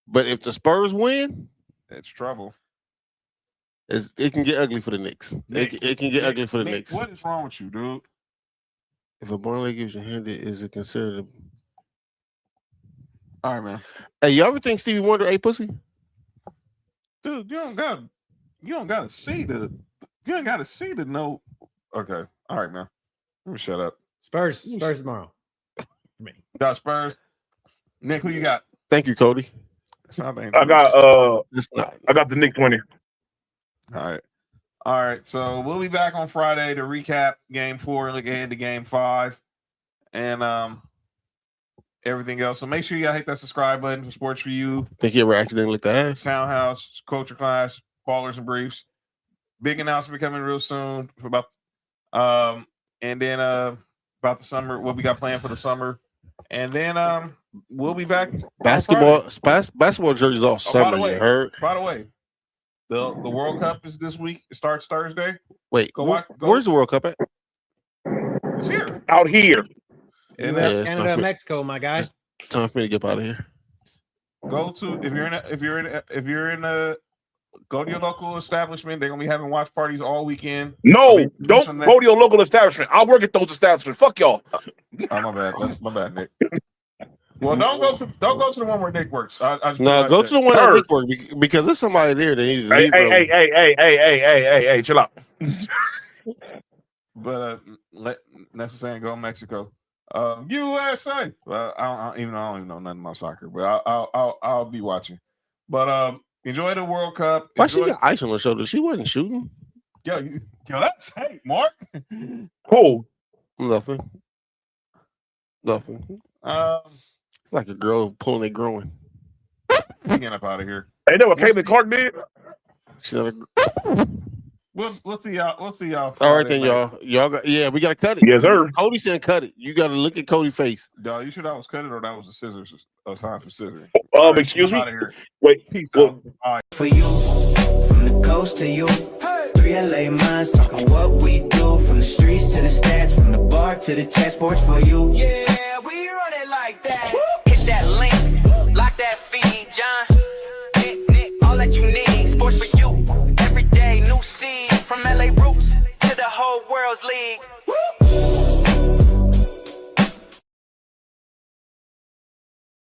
But if the Spurs win, It's trouble. It can get ugly for the Knicks. It can get ugly for the Knicks. What is wrong with you, dude? If a ball leg gives you handed, is it considered? All right, man. Hey, you ever think Stevie Wonder ate pussy? Dude, you don't gotta see the note. Okay. All right, man. Let me shut up. Spurs tomorrow. Got Spurs. Nick, who you got? Thank you, Cody. I got the Knicks winning. All right. So we'll be back on Friday to recap Game 4, look ahead to Game 5, and everything else. So make sure you hit that subscribe button for Sports for You. Think you ever accidentally licked the ass? Townhouse, Culture Class, Ballers and Briefs. Big announcement coming real soon for about and then about the summer, what we got planned for the summer. And then we'll be back. Basketball jerseys all summer. By the way, the World Cup is this week. It starts Thursday. Wait, where's the World Cup at? It's here. Out here. And US, Canada, Mexico, my guy. Time for me to get out of here. Go to go to your local establishment. They're gonna be having watch parties all weekend. No, don't go to your local establishment. I work at those establishments. Fuck y'all. Oh, my bad. That's my bad, Nick. Well, don't go to the one where Nick works. Go to the one that Nick works because there's somebody there that needs to leave. Hey, chill out. But that's saying go Mexico. USA. Well, I don't even know nothing about soccer, but I'll be watching. But enjoy the World Cup. Why she got ice on her shoulder? She wasn't shooting. Yo, that's hate, Mark. Who? Nothing. It's like a girl pulling a growing. Getting up out of here. Hey, know what Caitlin Clark did? We'll see y'all. All right, then, y'all got. Yeah, we gotta cut it. Yes, sir. Cody said cut it. You gotta look at Cody's face. No, you sure that was cut it or that was a scissors? A sign for scissors. Excuse me. Out of here. Wait. Peace out. All right. For you, from the coast to you. 3 LA minds talking what we do. From the streets to the stats, from the bar to the chat, sports for you. Yeah, we run it like that. Hit that link, lock that feed, John. Nick, all that you need. Sports for you. Every day, new seed. From LA roots to the whole world's league.